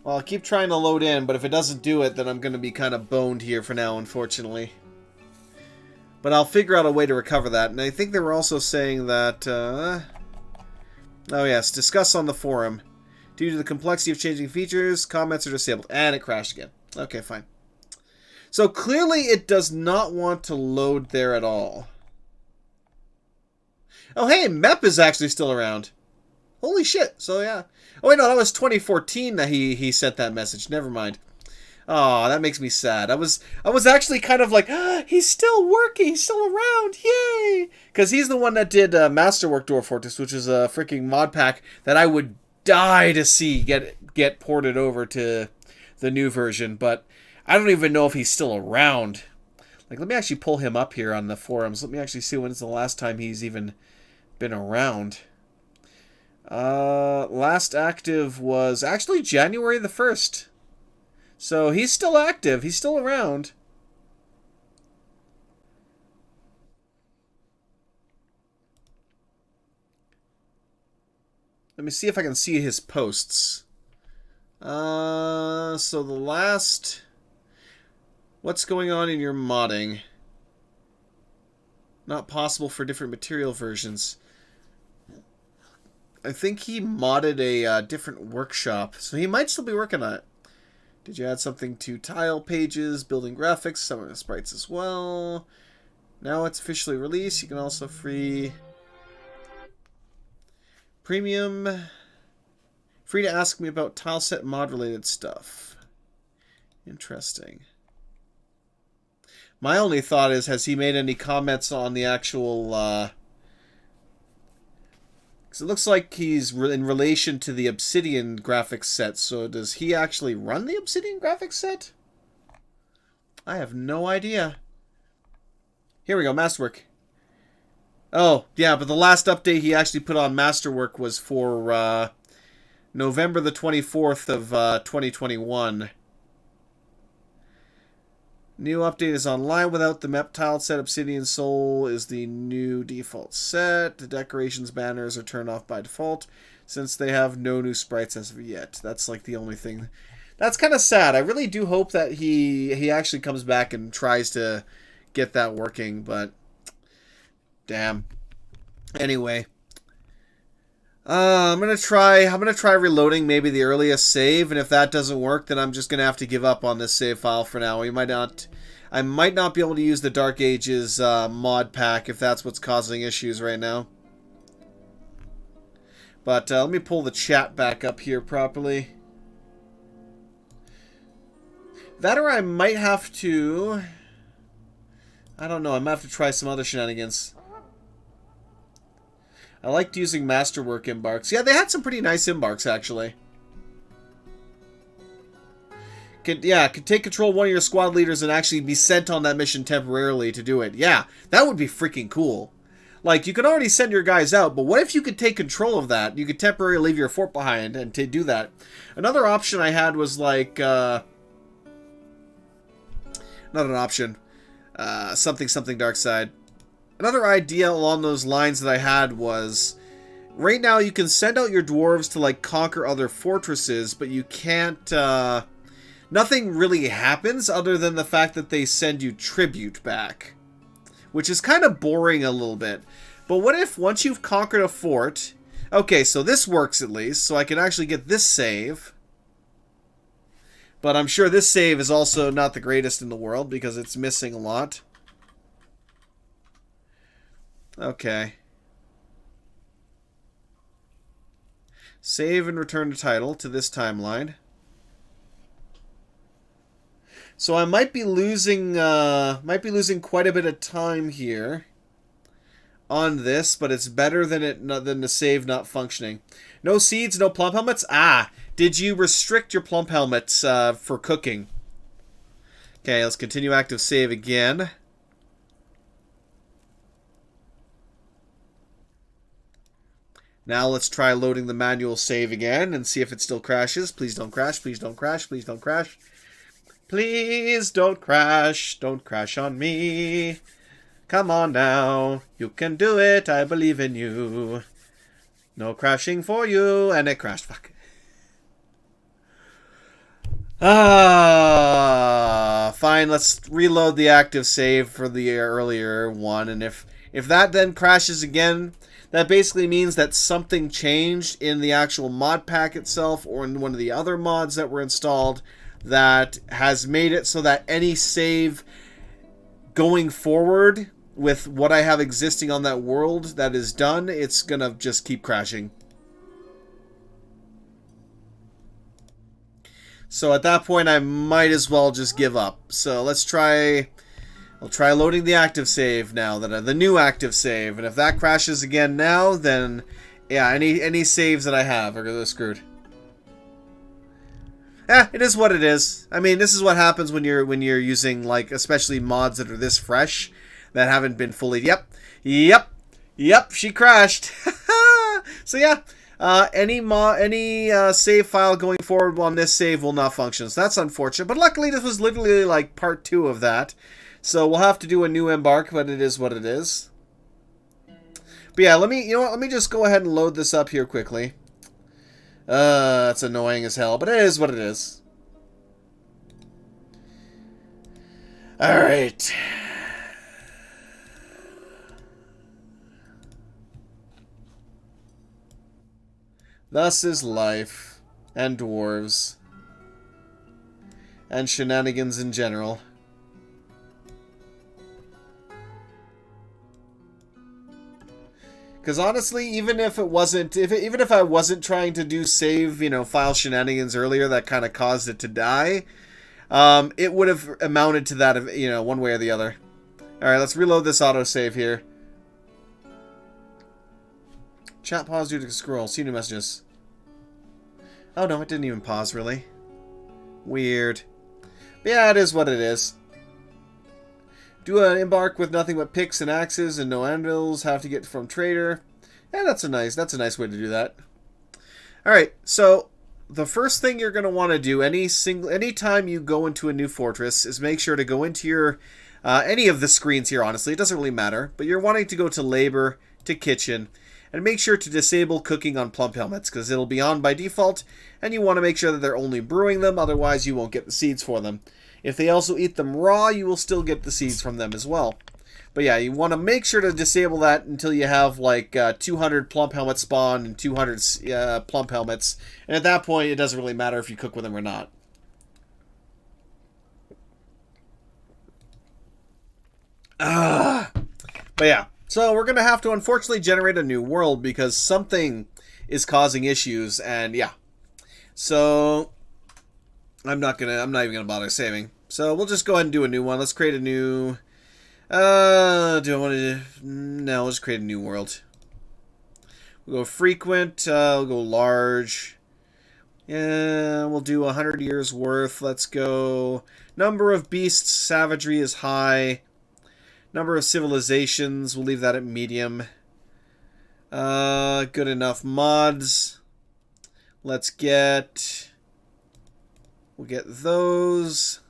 Well, I'll keep trying to load in, but if it doesn't do it, then I'm going to be kind of boned here for now, unfortunately. But I'll figure out a way to recover that. And I think they were also saying that... oh yes, discuss on the forum. Due to the complexity of changing features, comments are disabled. And it crashed again. Okay, fine. So clearly it does not want to load there at all. Oh hey, Mep is actually still around. Holy shit, so yeah. Oh wait, no, that was 2014 that he sent that message. Never mind. Oh, that makes me sad. I was actually kind of like, he's still working, he's still around, yay! Because he's the one that did Masterwork Dwarf Fortress, which is a freaking mod pack that I would die to see get ported over to the new version. But I don't even know if he's still around. Like, let me actually pull him up here on the forums. Let me actually see when's the last time he's even been around. Last active was actually January the 1st. So he's still active. He's still around. Let me see if I can see his posts. So the last... What's going on in your modding? Not possible for different material versions. I think he modded a different workshop, so he might still be working on it. Did you add something to tile pages, building graphics, some of the sprites as well? Now it's officially released. You can also free premium. Free to ask me about tileset mod related stuff. Interesting. My only thought is, has he made any comments on the actual... Because it looks like he's in relation to the Obsidian graphics set. So does he actually run the Obsidian graphics set? I have no idea. Here we go, Masterwork. Oh, yeah, but the last update he actually put on Masterwork was for November the 24th of 2021. New update is online without the map tile set. Obsidian Soul is the new default set. The decorations banners are turned off by default since they have no new sprites as of yet. That's like the only thing. That's kind of sad. I really do hope that he actually comes back and tries to get that working, but damn. Anyway, I'm gonna try reloading maybe the earliest save, and if that doesn't work, then I'm just gonna have to give up on this save file for now. I might not be able to use the Dark Ages mod pack if that's what's causing issues right now. But let me pull the chat back up here properly. That, or I might have to... I don't know, I might have to try some other shenanigans. I liked using Masterwork embarks. Yeah, they had some pretty nice embarks, actually. Could take control of one of your squad leaders and actually be sent on that mission temporarily to do it. Yeah, that would be freaking cool. Like, you could already send your guys out, but what if you could take control of that? You could temporarily leave your fort behind and to do that. Another option I had was like, not an option. Something dark side. Another idea along those lines that I had was, right now you can send out your dwarves to like conquer other fortresses, but you can't, nothing really happens other than the fact that they send you tribute back. Which is kind of boring a little bit. But what if once you've conquered a fort, okay, so this works at least, so I can actually get this save. But I'm sure this save is also not the greatest in the world because it's missing a lot. Okay. Save and return to title to this timeline. So I might be losing quite a bit of time here on this, but it's better than the save not functioning. No seeds, no plump helmets. Ah, did you restrict your plump helmets for cooking? Okay, let's continue active save again. Now let's try loading the manual save again and see if it still crashes. Please don't crash, please don't crash, please don't crash. Please don't crash. Don't crash on me. Come on now. You can do it. I believe in you. No crashing for you. And it crashed. Fuck. Fine. Let's reload the active save for the earlier one. And if that then crashes again, that basically means that something changed in the actual mod pack itself or in one of the other mods that were installed that has made it so that any save going forward with what I have existing on that world that is done, it's gonna just keep crashing. So at that point, I might as well just give up. So let's try... I'll try loading the active save now, the new active save. And if that crashes again now, then... yeah, any saves that I have are screwed. It is what it is. I mean, this is what happens when you're using, like, especially mods that are this fresh, that haven't been fully... Yep, she crashed. So yeah, any save file going forward on this save will not function. So that's unfortunate. But luckily, this was literally like part 2 of that. So we'll have to do a new embark, but it is what it is. But yeah, let me just go ahead and load this up here quickly. That's annoying as hell, but it is what it is. Alright. Thus is life, and dwarves, and shenanigans in general. Because honestly, even if it wasn't, even if I wasn't trying to do save, file shenanigans earlier that kind of caused it to die, it would have amounted to that, one way or the other. All right, let's reload this autosave here. Chat pause due to scroll. See new messages. Oh no, it didn't even pause really. Weird. But yeah, it is what it is. Do an embark with nothing but picks and axes and no anvils. Have to get from trader. Yeah, that's a nice way to do that. All right, so the first thing you're going to want to do anytime you go into a new fortress is make sure to go into your any of the screens here. Honestly, it doesn't really matter, but you're wanting to go to labor, to kitchen, and make sure to disable cooking on plump helmets because it'll be on by default, and you want to make sure that they're only brewing them. Otherwise, you won't get the seeds for them. If they also eat them raw, you will still get the seeds from them as well. But yeah, you want to make sure to disable that until you have like 200 plump helmets spawn and 200 plump helmets. And at that point, it doesn't really matter if you cook with them or not. But yeah, so we're going to have to unfortunately generate a new world because something is causing issues. And yeah, so I'm not even gonna bother saving. So we'll just go ahead and do a new one. Let's create a new. Do I want to? No, we'll just create a new world. We'll go frequent. We'll go large. Yeah, we'll do 100 years worth. Let's go. Number of beasts, savagery is high. Number of civilizations, we'll leave that at medium. Good enough. Mods. Let's get. We'll get those.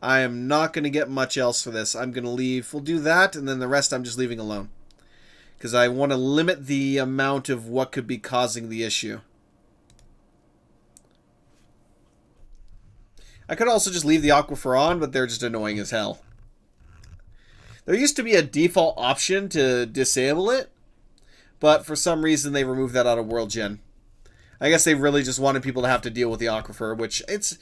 I am not going to get much else for this. I'm going to leave. We'll do that, and then the rest I'm just leaving alone. Because I want to limit the amount of what could be causing the issue. I could also just leave the aquifer on, but they're just annoying as hell. There used to be a default option to disable it, but for some reason they removed that out of World Gen. I guess they really just wanted people to have to deal with the aquifer, which it's...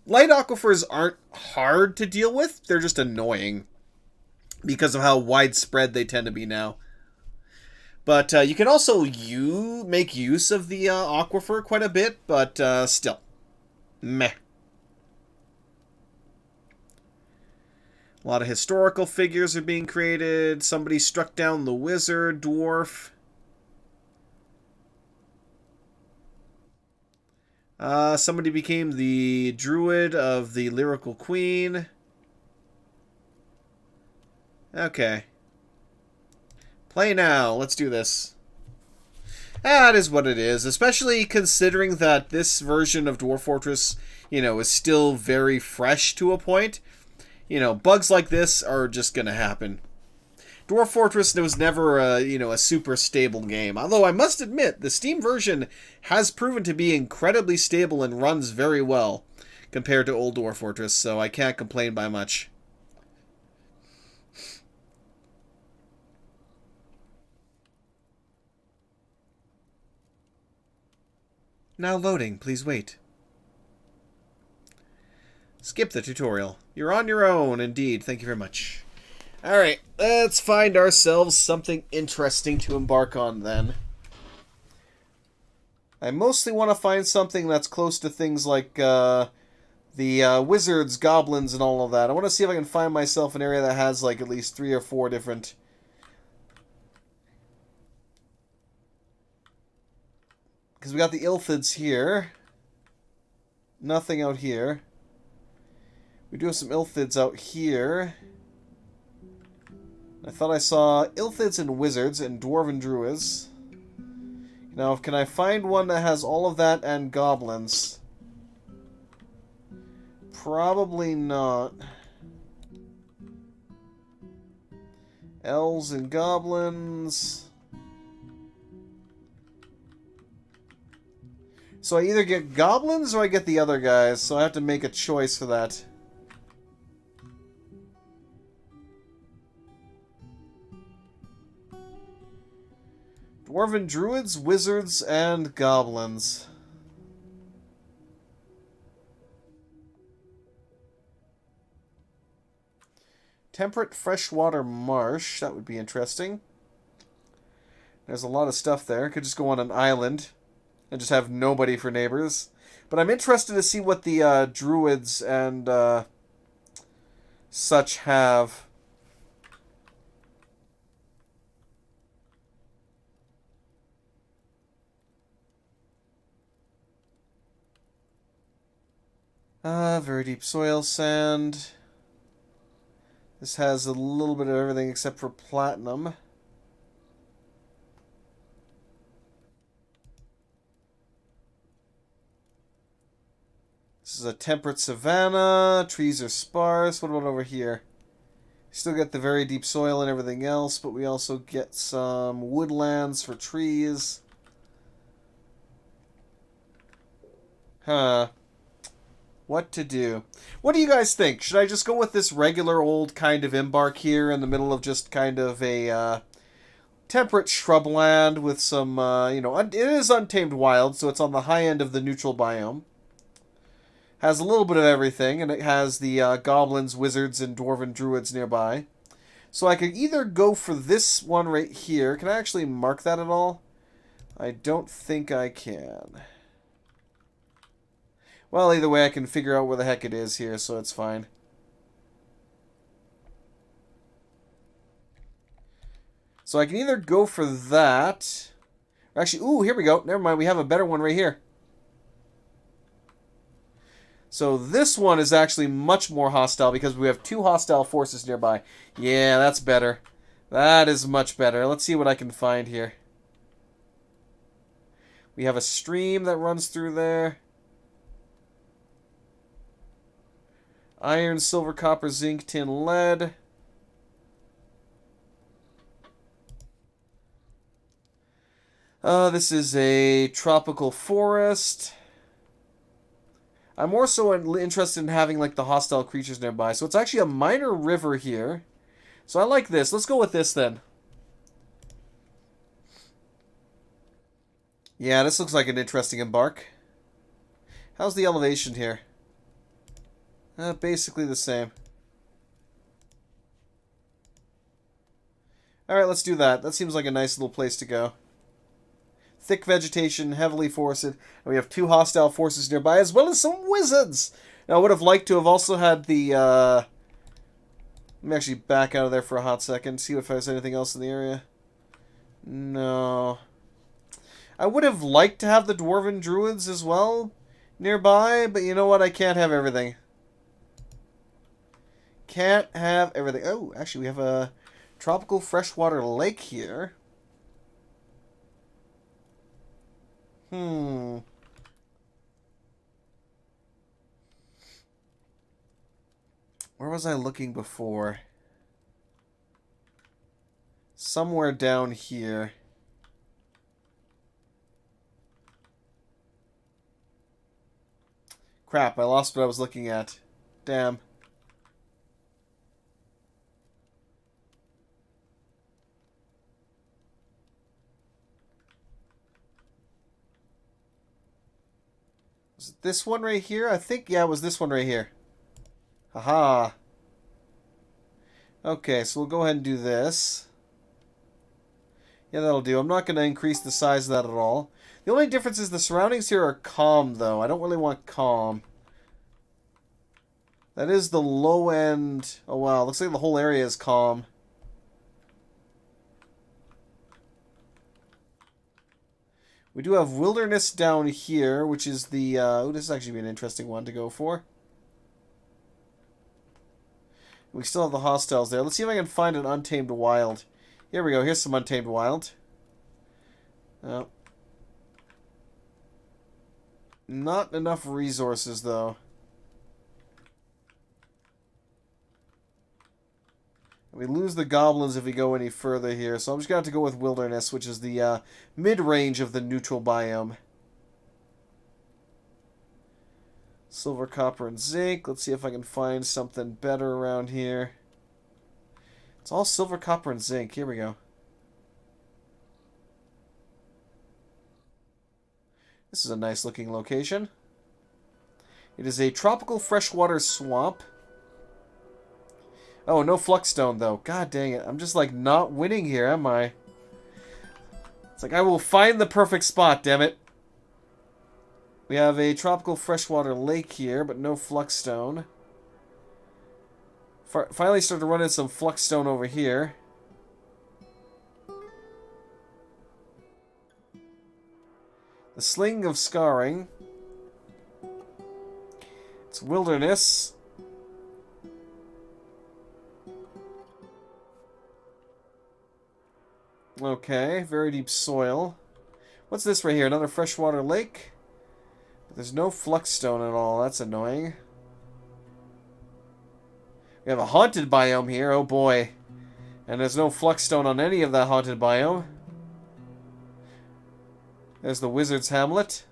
Light aquifers aren't hard to deal with, they're just annoying because of how widespread they tend to be now. But you can also make use of the aquifer quite a bit, but still. Meh. A lot of historical figures are being created. Somebody struck down the wizard, dwarf. Somebody became the druid of the lyrical queen. Okay. Play now. Let's do this. That is what it is, especially considering that this version of Dwarf Fortress, is still very fresh to a point. Bugs like this are just going to happen. Dwarf Fortress was never a super stable game. Although I must admit, the Steam version has proven to be incredibly stable and runs very well compared to old Dwarf Fortress, so I can't complain by much. Now loading, please wait. Skip the tutorial. You're on your own, indeed. Thank you very much. Alright, let's find ourselves something interesting to embark on then. I mostly want to find something that's close to things like the wizards, goblins, and all of that. I want to see if I can find myself an area that has like at least 3 or 4 different... Because we got the Ilthids here. Nothing out here. We do have some Ilthids out here. I thought I saw Ilthids and wizards and dwarven druids. Now, can I find one that has all of that and goblins? Probably not. Elves and goblins. So I either get goblins or I get the other guys, so I have to make a choice for that. Dwarven druids, wizards, and goblins. Temperate freshwater marsh. That would be interesting. There's a lot of stuff there. Could just go on an island and just have nobody for neighbors. But I'm interested to see what the druids and such have. Very deep soil sand. This has a little bit of everything except for platinum. This is a temperate savanna. Trees are sparse. What about over here? Still get the very deep soil and everything else, but we also get some woodlands for trees. Huh. What to do? What do you guys think? Should I just go with this regular old kind of embark here in the middle of just kind of a temperate shrubland with some, it is untamed wild, so it's on the high end of the neutral biome. Has a little bit of everything, and it has the goblins, wizards, and dwarven druids nearby. So I could either go for this one right here. Can I actually mark that at all? I don't think I can. Well, either way, I can figure out where the heck it is here, so it's fine. So I can either go for that. Actually, ooh, here we go. Never mind, we have a better one right here. So this one is actually much more hostile because we have two hostile forces nearby. Yeah, that's better. That is much better. Let's see what I can find here. We have a stream that runs through there. Iron, silver, copper, zinc, tin, lead. This is a tropical forest. I'm more so interested in having like the hostile creatures nearby. So it's actually a minor river here. So I like this. Let's go with this then. Yeah, this looks like an interesting embark. How's the elevation here? Basically the same. Alright, let's do that. That seems like a nice little place to go. Thick vegetation, heavily forested. And we have two hostile forces nearby, as well as some wizards! Now, I would have liked to have also had the, Let me actually back out of there for a hot second, see if there's anything else in the area. No. I would have liked to have the dwarven druids as well nearby, but you know what? I can't have everything. Can't have everything. Oh, actually, we have a tropical freshwater lake here. Where was I looking before? Somewhere down here. Crap, I lost what I was looking at. Damn. Was it this one right here? I think, yeah, it was this one right here. Haha. Okay, so we'll go ahead and do this. Yeah, that'll do. I'm not going to increase the size of that at all. The only difference is the surroundings here are calm, though. I don't really want calm. That is the low end. Oh, wow. Looks like the whole area is calm. We do have wilderness down here, which is the... oh, this is actually an interesting one to go for. We still have the hostiles there. Let's see if I can find an untamed wild. Here we go. Here's some untamed wild. Oh. Not enough resources, though. We lose the goblins if we go any further here, so I'm just going to have to go with wilderness, which is the mid-range of the neutral biome. Silver, copper, and zinc. Let's see if I can find something better around here. It's all silver, copper, and zinc. Here we go. This is a nice looking location. It is a tropical freshwater swamp. Oh, no fluxstone though. God dang it. I'm just like not winning here, am I? It's like I will find the perfect spot, damn it. We have a tropical freshwater lake here, but no fluxstone. Finally started to run in some fluxstone over here. The Sling of Scarring. It's wilderness. Okay, very deep soil. What's this right here? Another freshwater lake? But there's no fluxstone at all. That's annoying. We have a haunted biome here. Oh boy. And there's no fluxstone on any of that haunted biome. There's the Wizard's Hamlet.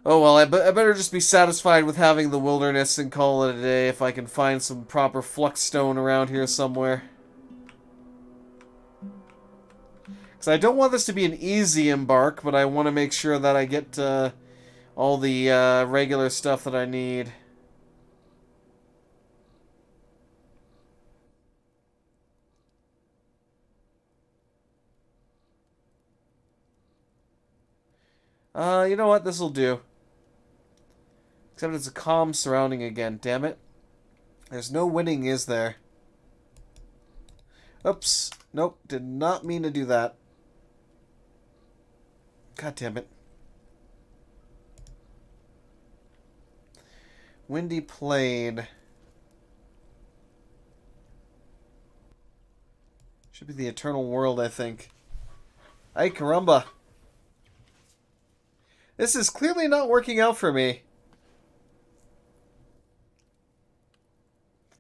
Oh well, I better just be satisfied with having the wilderness and call it a day if I can find some proper fluxstone around here somewhere. Because I don't want this to be an easy embark, but I want to make sure that I get all the regular stuff that I need. You know what? This'll do. Except it's a calm surrounding again, damn it. There's no winning, is there? Oops. Nope, did not mean to do that. God damn it. Windy Plain. Should be the Eternal World, I think. Ay, caramba. This is clearly not working out for me.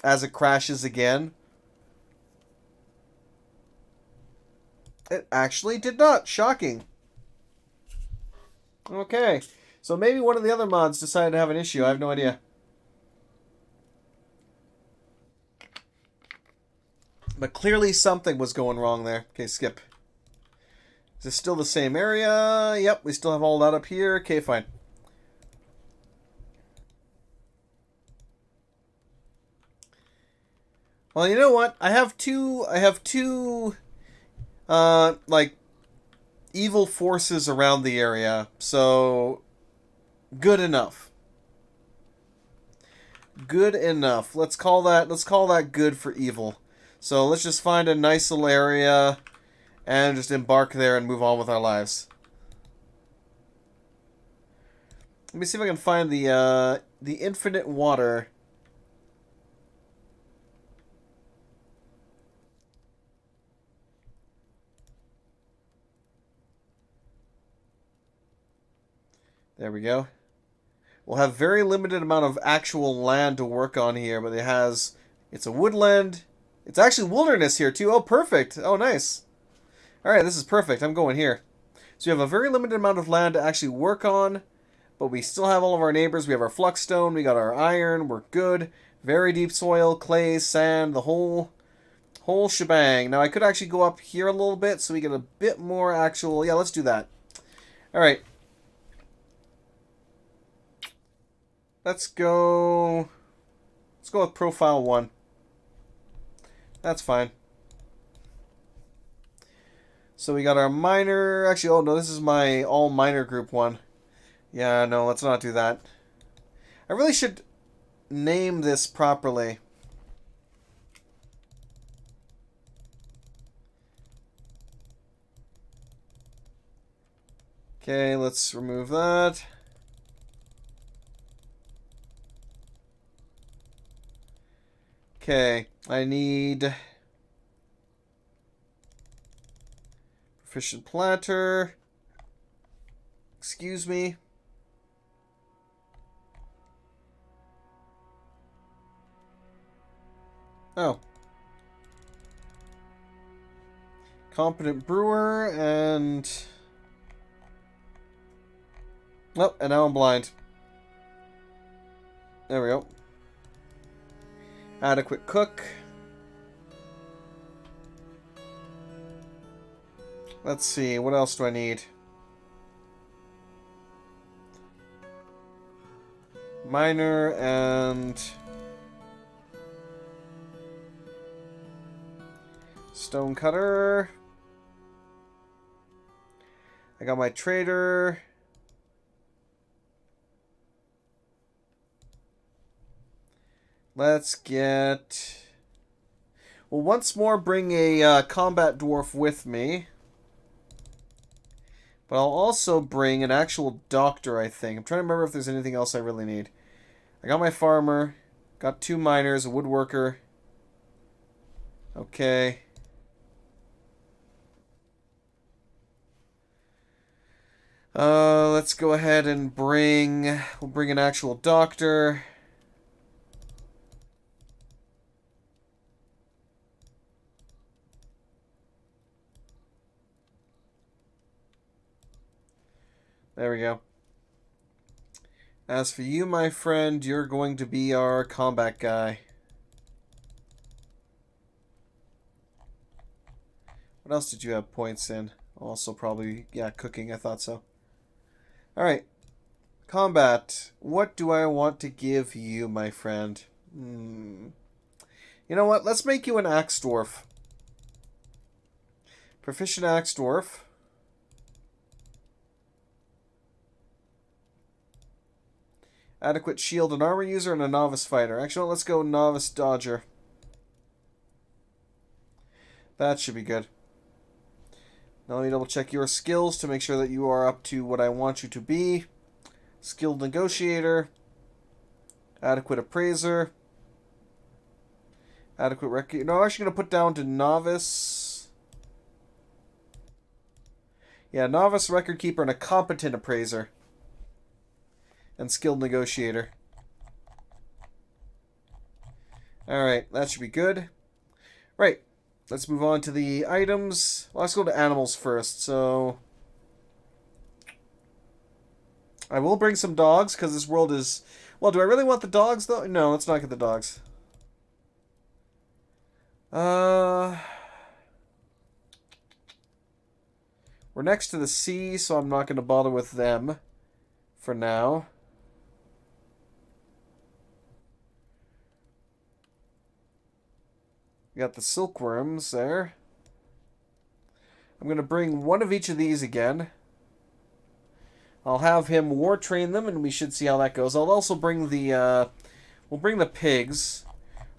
As it crashes again. It actually did not. Shocking. Okay. So maybe one of the other mods decided to have an issue. I have no idea. But clearly something was going wrong there. Okay, skip. Is this still the same area? Yep, we still have all that up here. Okay, fine. Well, you know what? I have two like evil forces around the area. So good enough. Good enough. Let's call that good for evil. So let's just find a nice little area and just embark there and move on with our lives. Let me see if I can find the infinite water. There we go. We'll have very limited amount of actual land to work on here, but it's a woodland. It's actually wilderness here too. Oh, perfect. Oh, nice. All right, this is perfect. I'm going here. So you have a very limited amount of land to actually work on, but we still have all of our neighbors. We have our fluxstone. We got our iron. We're good. Very deep soil, clay, sand, the whole shebang. Now I could actually go up here a little bit so we get a bit more actual. Yeah, let's do that. All right. Let's go with profile 1. That's fine. So we got our miner. Actually, oh no, this is my all miner group one. Yeah, no, let's not do that. I really should name this properly. Okay, let's remove that. Okay, I need proficient planter. Excuse me. Oh. Competent brewer and Oh, and now I'm blind. There we go. Adequate cook. Let's see, what else do I need? Miner and stone cutter. I got my trader. Let's get... Well, once more bring a combat dwarf with me. But I'll also bring an actual doctor, I think. I'm trying to remember if there's anything else I really need. I got my farmer. Got 2 miners, a woodworker. Okay. Let's go ahead and bring... We'll bring an actual doctor. There we go. As for you, my friend, you're going to be our combat guy. What else did you have points in? Also probably, yeah, cooking, I thought so. Alright. Combat. What do I want to give you, my friend? You know what? Let's make you an axe dwarf. Proficient axe dwarf. Adequate shield and armor user and a novice fighter. Actually, let's go novice dodger. That should be good. Now let me double check your skills to make sure that you are up to what I want you to be. Skilled negotiator. Adequate appraiser. Adequate record. No, I'm actually going to put down to novice. Yeah, novice record keeper and a competent appraiser. And skilled negotiator. Alright, that should be good. Right, let's move on to the items. Well, let's go to animals first, so... I will bring some dogs, because this world is... Well, do I really want the dogs, though? No, let's not get the dogs. We're next to the sea, so I'm not going to bother with them for now. We got the silkworms there. I'm going to bring one of each of these again. I'll have him war train them, and we should see how that goes. I'll also bring the, we'll bring the pigs.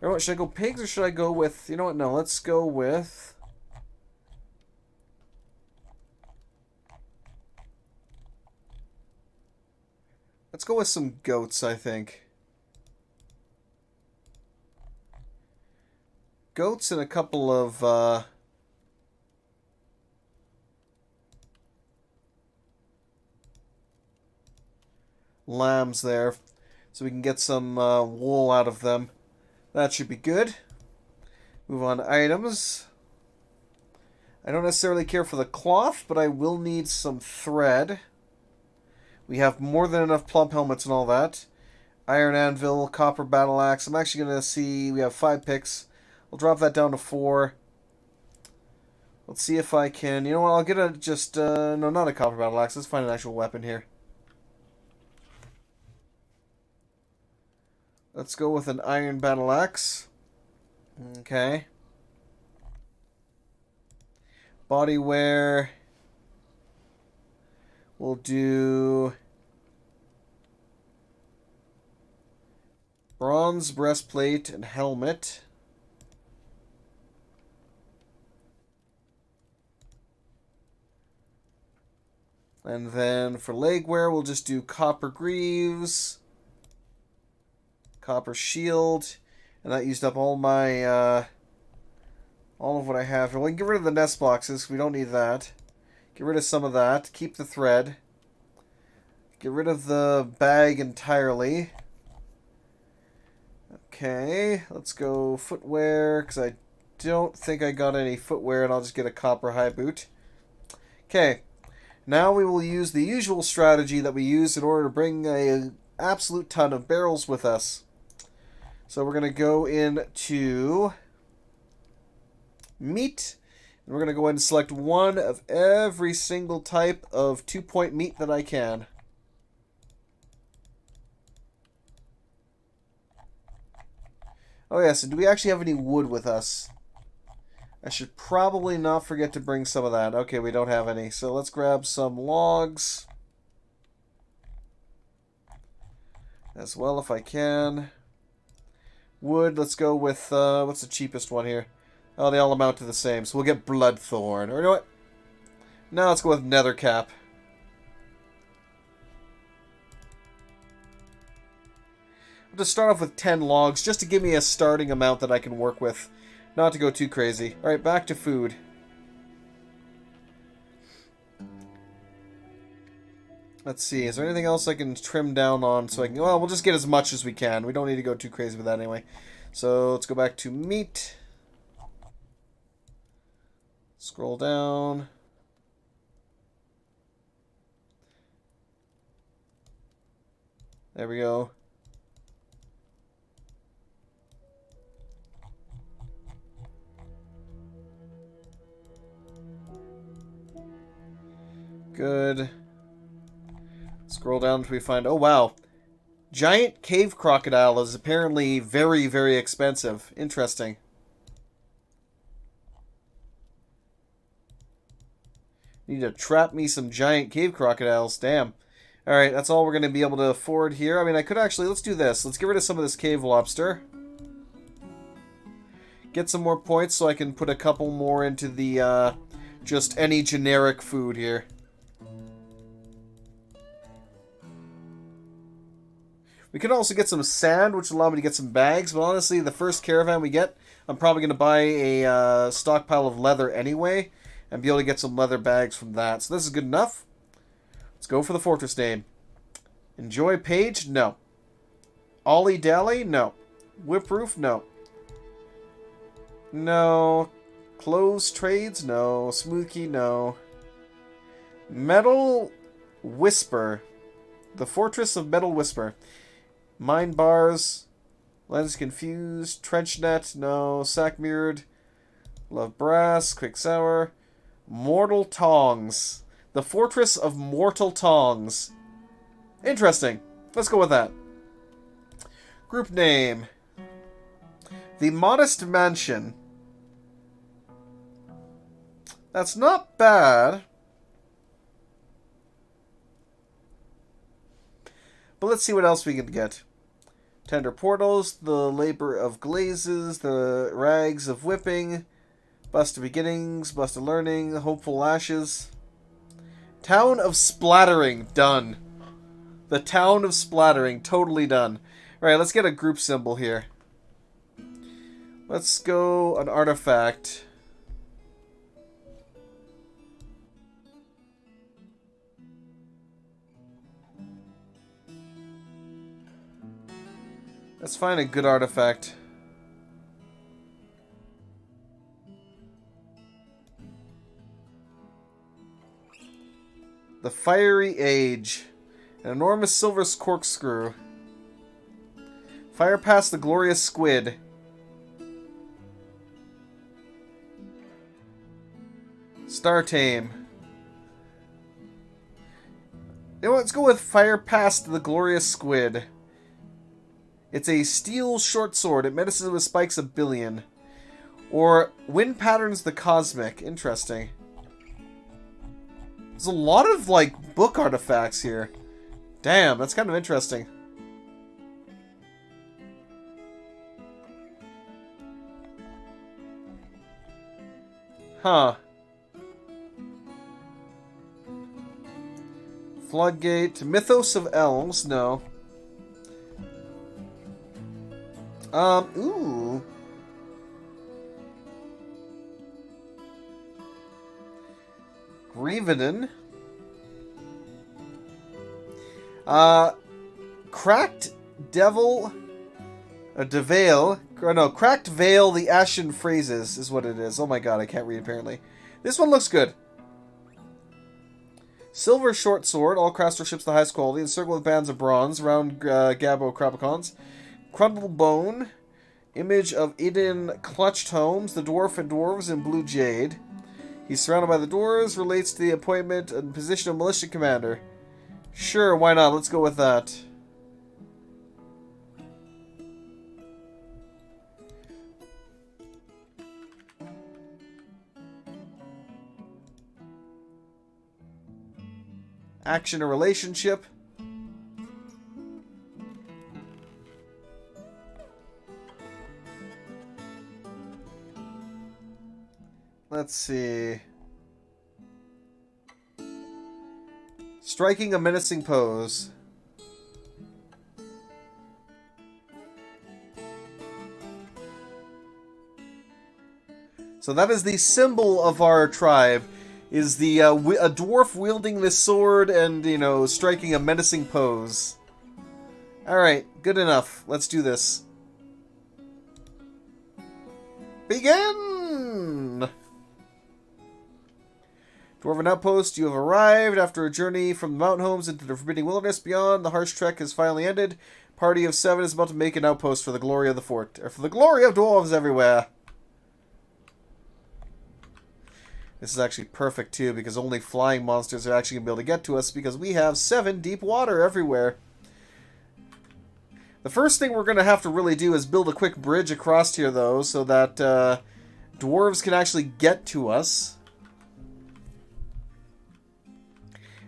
Or what, should I go pigs, or should I go with, you know what, no, let's go with... Let's go with some goats, I think. Goats and a couple of, lambs there, so we can get some wool out of them. That should be good. Move on to items. I don't necessarily care for the cloth, but I will need some thread. We have more than enough plump helmets and all that. Iron anvil, copper battle axe. I'm actually going to see, we have 5 picks. I'll drop that down to 4. Let's see if I can, you know what, I'll get a just, no, not a copper battle axe. Let's find an actual weapon here. Let's go with an iron battle axe. Okay. Body wear. We'll do bronze breastplate and helmet. And then for leg wear, we'll just do copper greaves, copper shield, and that used up all my, all of what I have. We can get rid of the nest boxes, we don't need that. Get rid of some of that, keep the thread. Get rid of the bag entirely. Okay, let's go footwear, because I don't think I got any footwear, and I'll just get a copper high boot. Okay. Now we will use the usual strategy that we used in order to bring a absolute ton of barrels with us. So we're going to go into meat. And we're going to go ahead and select one of every single type of 2-point meat that I can. Oh yes, and do we actually have any wood with us? I should probably not forget to bring some of that. Okay, we don't have any. So let's grab some logs. As well, if I can. Wood, let's go with, what's the cheapest one here? Oh, they all amount to the same. So we'll get Bloodthorn. Or you know what? Now let's go with Nethercap. I'll just start off with 10 logs, just to give me a starting amount that I can work with. Not to go too crazy. Alright, back to food. Let's see, is there anything else I can trim down on so I can... Well, we'll just get as much as we can. We don't need to go too crazy with that anyway. So, let's go back to meat. Scroll down. There we go. Good. Scroll down until we find... Oh, wow. Giant cave crocodile is apparently very, very expensive. Interesting. Need to trap me some giant cave crocodiles. Damn. Alright, that's all we're going to be able to afford here. I mean, I could actually... Let's do this. Let's get rid of some of this cave lobster. Get some more points so I can put a couple more into the, just any generic food here. We could also get some sand, which will allow me to get some bags. But honestly, the first caravan we get, I'm probably going to buy a stockpile of leather anyway. And be able to get some leather bags from that. So this is good enough. Let's go for the fortress name. Enjoy Page? No. Ollie Dally? No. Whiproof? No. No. Close Trades? No. Smooth Key? No. Metal Whisper. The Fortress of Metal Whisper. Mine Bars. Lens Confused. Trench Net? No. Sack Mirrored. Love Brass. Quick Sour. Mortal Tongs. The Fortress of Mortal Tongs. Interesting. Let's go with that. Group name. The Modest Mansion. That's not bad. But let's see what else we can get. Tender Portals, the Labor of Glazes, the Rags of Whipping, Bust of Beginnings, Bust of Learning, Hopeful Ashes. Town of Splattering, done. The Town of Splattering, totally done. Alright, let's get a group symbol here. Let's go an artifact. Let's find a good artifact. The Fiery Age. An enormous silver corkscrew. Fire past the glorious squid. Star Tame. You know what, let's go with Fire past the glorious squid. It's a steel short sword. It menaces with spikes 1,000,000,000. Or Wind Patterns the Cosmic. Interesting. There's a lot of, like, book artifacts here. Damn, that's kind of interesting. Huh. Floodgate. Mythos of Elves. No. Ooh. Grievenin. Cracked Devil. Devale. No, Cracked Veil, the Ashen Phrases is what it is. Oh my god, I can't read apparently. This one looks good. Silver short sword. All crafts or ships the highest quality. Encircled with bands of bronze. Round Gabo Krabicons. Crumbled bone. Image of Eden clutched homes. The dwarf and dwarves in blue jade. He's surrounded by the dwarves. Relates to the appointment and position of militia commander. Sure, why not? Let's go with that. Action or relationship. Let's see. Striking a menacing pose. So that is the symbol of our tribe. Is the a dwarf wielding this sword and, you know, striking a menacing pose. Alright, good enough. Let's do this. Begin! Dwarven Outpost, you have arrived. After a journey from the mountain homes into the forbidding wilderness beyond, the harsh trek has finally ended. Party of 7 is about to make an outpost for the glory of the fort. Or for the glory of dwarves everywhere. This is actually perfect, too, because only flying monsters are actually going to be able to get to us, because we have 7 deep water everywhere. The first thing we're going to have to really do is build a quick bridge across here, though, so that dwarves can actually get to us.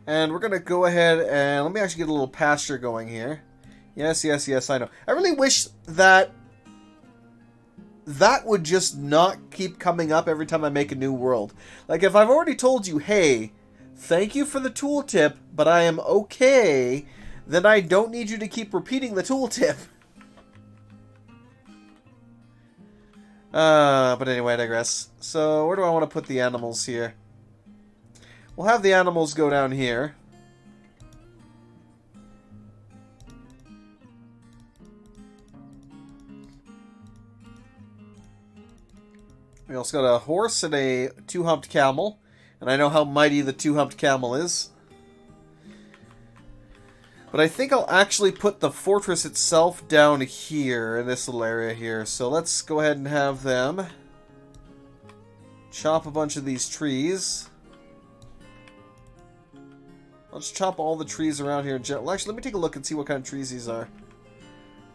And we're going to go ahead and... let me actually get a little pasture going here. Yes, yes, yes, I know. I really wish that would just not keep coming up every time I make a new world. Like, if I've already told you, hey, thank you for the tooltip, but I am okay, then I don't need you to keep repeating the tooltip. But anyway, I digress. So, where do I want to put the animals here? We'll have the animals go down here. We also got a horse and a two-humped camel. And I know how mighty the two-humped camel is. But I think I'll actually put the fortress itself down here, in this little area here. So let's go ahead and have them chop a bunch of these trees. Let's chop all the trees around here. Well, actually, let me take a look and see what kind of trees these are.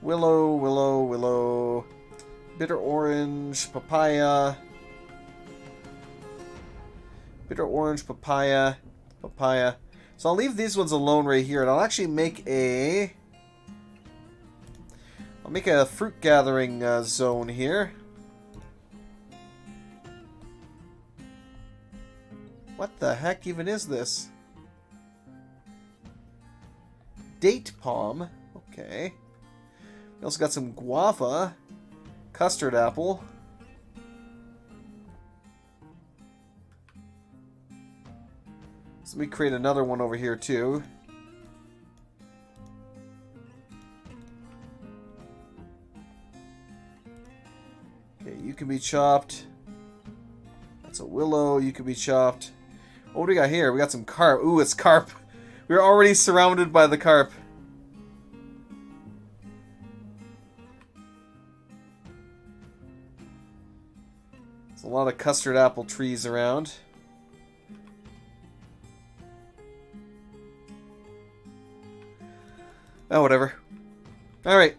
Willow, willow, willow. Bitter orange, papaya. Bitter orange, papaya, papaya. So I'll leave these ones alone right here, and I'll actually make a... I'll make a fruit gathering zone here. What the heck even is this? Date palm. Okay. We also got some guava. Custard apple. So let me create another one over here too. Okay, you can be chopped. That's a willow. You can be chopped. What do we got here? We got some carp. Ooh, it's carp. We're already surrounded by the carp. There's a lot of custard apple trees around. Oh, whatever. Alright.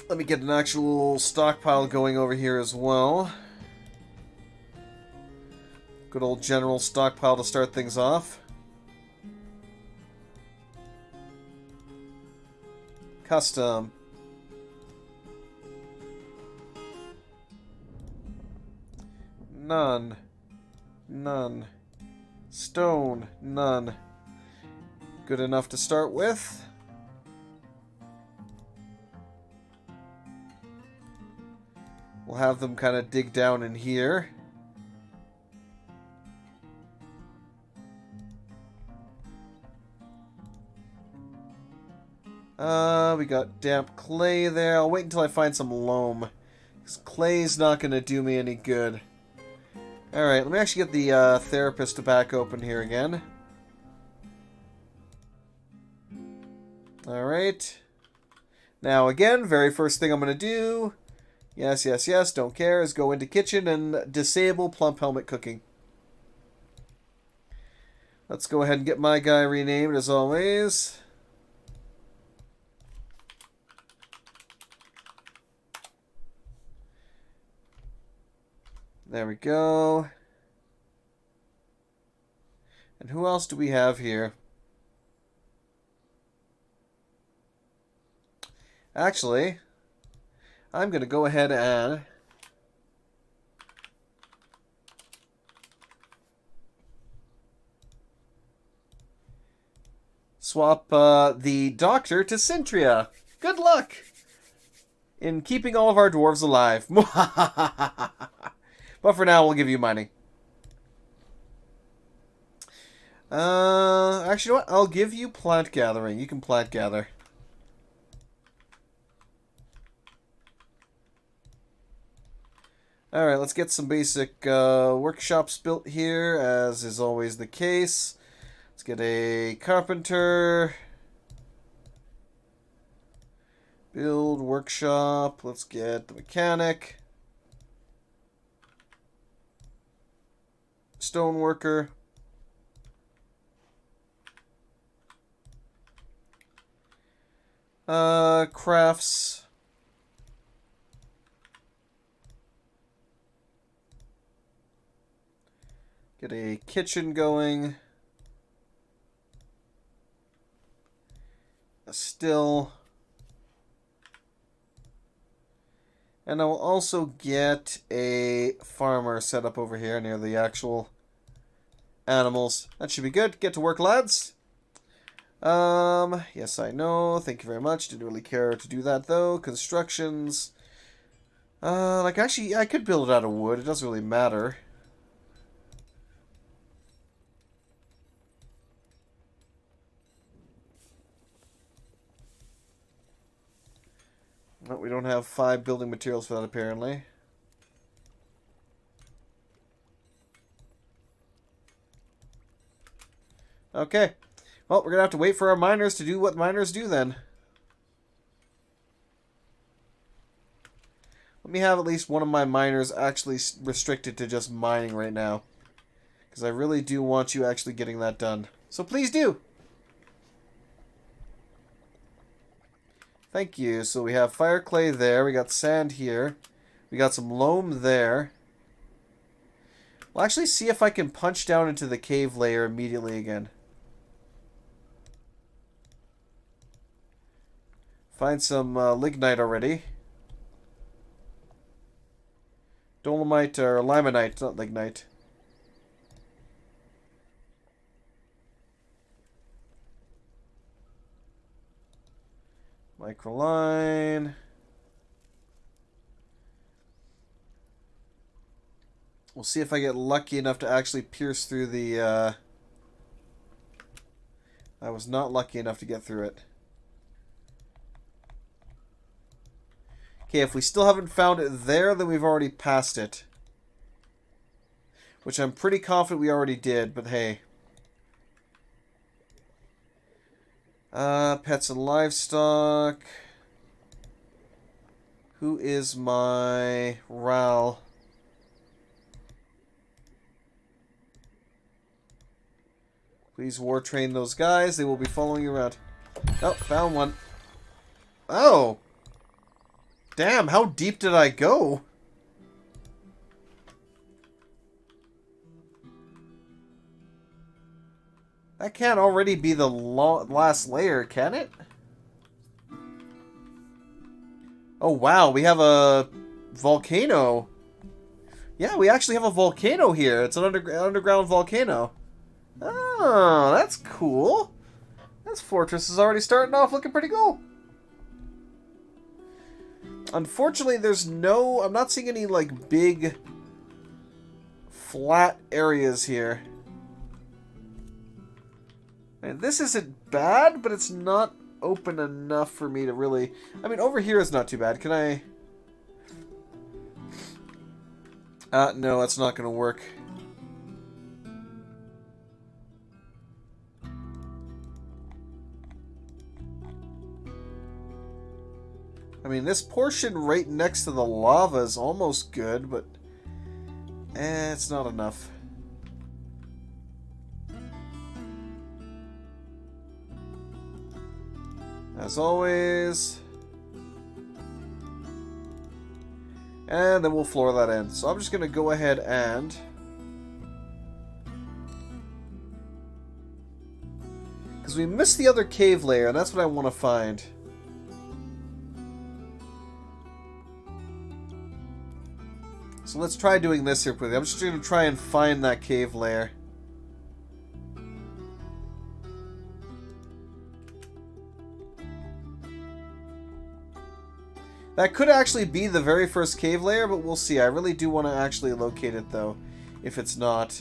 Let me get an actual stockpile going over here as well. Good old general stockpile to start things off. Custom. None. None. Stone. None. Good enough to start with. We'll have them kind of dig down in here. We got damp clay there. I'll wait until I find some loam, because clay's not going to do me any good. Alright, let me actually get the therapist to back open here again. Alright. Now again, very first thing I'm going to do, yes, yes, yes, don't care, is go into kitchen and disable plump helmet cooking. Let's go ahead and get my guy renamed as always. There we go. And who else do we have here? Actually, I'm going to go ahead and swap the doctor to Cintria. Good luck in keeping all of our dwarves alive. But for now, we'll give you money. Actually, you know what? I'll give you plant gathering. You can plant gather. Alright, let's get some basic workshops built here, as is always the case. Let's get a carpenter. Build workshop. Let's get the mechanic. Stoneworker. Crafts. Get a kitchen going. A still. And I will also get a farmer set up over here near the actual animals. That should be good. Get to work, lads. Yes, I know. Thank you very much. Didn't really care to do that, though. Constructions. Like, actually, I could build it out of wood. It doesn't really matter. No, we don't have 5 building materials for that, apparently. Okay. Well, we're going to have to wait for our miners to do what miners do, then. Let me have at least one of my miners actually restricted to just mining right now. Because I really do want you actually getting that done. So please do! Thank you. So we have fire clay there. We got sand here. We got some loam there. We'll actually see if I can punch down into the cave layer immediately again. Find some lignite already. Dolomite or limonite, not lignite. Microline. We'll see if I get lucky enough to actually pierce through the... I was not lucky enough to get through it. Okay, if we still haven't found it there, then we've already passed it. Which I'm pretty confident we already did, but hey. Pets and livestock. Who is my Ral? Please war train those guys. They will be following you around. Oh, found one. Oh! Damn, how deep did I go? That can't already be the last layer, can it? Oh, wow, we have a volcano. Yeah, we actually have a volcano here. It's an underground volcano. Oh, that's cool. This fortress is already starting off looking pretty cool. Unfortunately, there's no... I'm not seeing any, like, big flat areas here. And this isn't bad, but it's not open enough for me to really... I mean, over here is not too bad. Can I... no, that's not going to work. mean, this portion right next to the lava is almost good, but it's not enough. As always. And then we'll floor that in. So I'm just going to go ahead and... because we missed the other cave layer, and that's what I want to find. So let's try doing this here quickly. I'm just going to try and find that cave layer. That could actually be the very first cave layer, but we'll see. I really do want to actually locate it, though, if it's not.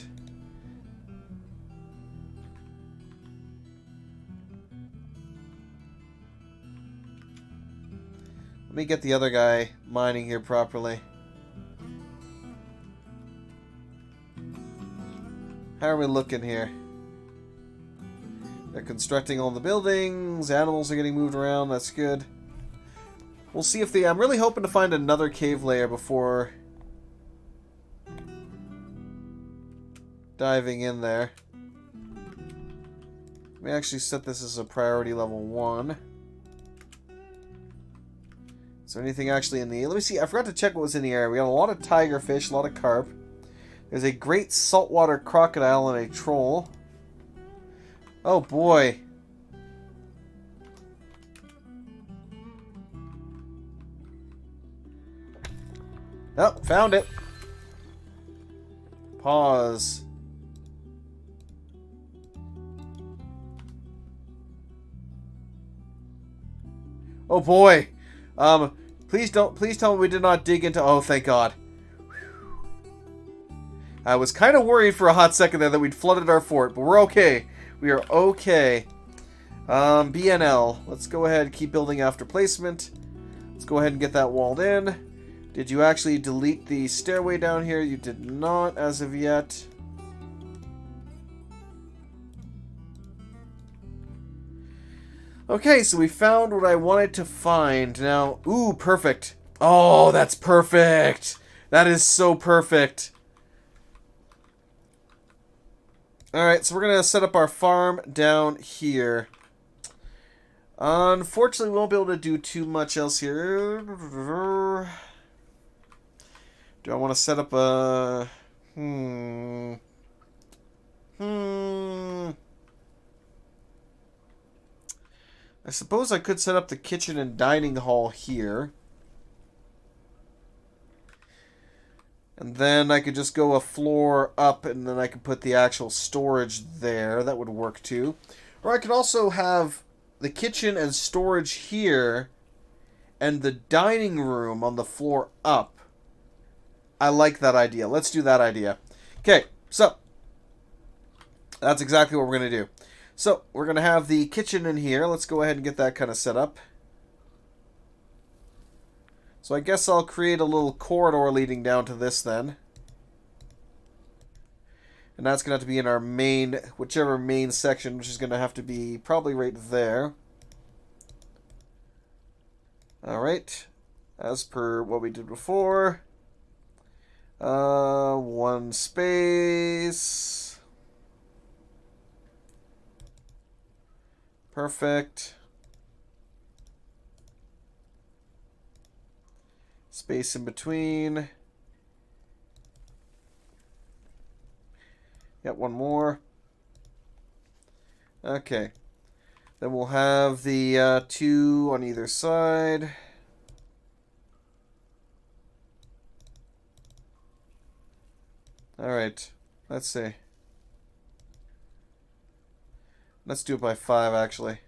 Let me get the other guy mining here properly. How are we looking here? They're constructing all the buildings. Animals are getting moved around. That's good. We'll see if I'm really hoping to find another cave layer before diving in there. Let me actually set this as a priority level 1. Is there anything actually in the... let me see. I forgot to check what was in the area. We got a lot of tigerfish, a lot of carp. There's a great saltwater crocodile and a troll. Oh boy. Oh, found it. Pause. Oh boy. Please tell me we did not dig into... oh, thank God. I was kind of worried for a hot second there that we'd flooded our fort, but we're okay. We are okay. BNL. Let's go ahead and keep building after placement. Let's go ahead and get that walled in. Did you actually delete the stairway down here? You did not as of yet. Okay, so we found what I wanted to find. Now, ooh, perfect. Oh, that's perfect. That is so perfect. Alright, so we're going to set up our farm down here. Unfortunately, we won't be able to do too much else here. Do I want to set up a... I suppose I could set up the kitchen and dining hall here. And then I could just go a floor up, and then I could put the actual storage there. That would work too. Or I could also have the kitchen and storage here, and the dining room on the floor up. I like that idea. Let's do that idea. Okay, so that's exactly what we're going to do. So we're going to have the kitchen in here. Let's go ahead and get that kind of set up. So I guess I'll create a little corridor leading down to this then. And that's going to have to be in our main, whichever main section, which is going to have to be probably right there. Alright. As per what we did before. One space. Perfect. Space in between. Got one more. Okay. Then we'll have the 2 on either side. Alright. Let's see. Let's do it by 5, actually.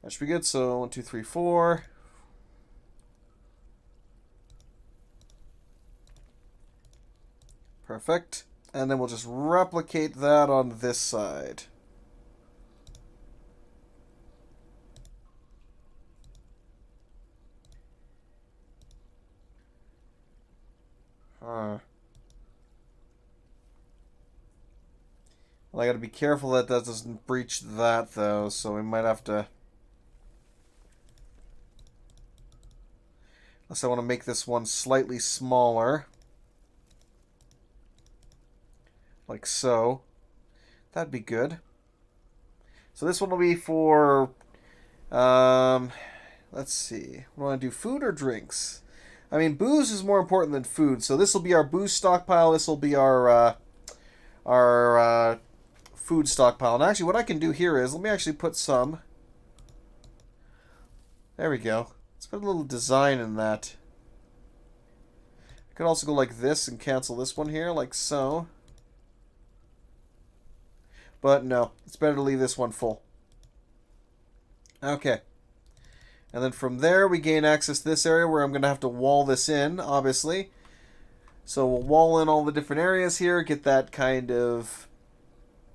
That should be good. So 1, 2, 3, 4. Perfect. And then we'll just replicate that on this side. Well, I gotta be careful that that doesn't breach that, though, so we might have to... Unless I want to make this one slightly smaller. Like so. That'd be good. So this one will be for... let's see. What do I want to do? Food or drinks? I mean, booze is more important than food, so this will be our booze stockpile. This will be our food stockpile. And actually, what I can do here is, let me actually put some... There we go. Let's put a little design in that. I could also go like this and cancel this one here, like so. But no, it's better to leave this one full. Okay. And then from there, we gain access to this area where I'm going to have to wall this in, obviously. So we'll wall in all the different areas here, get that kind of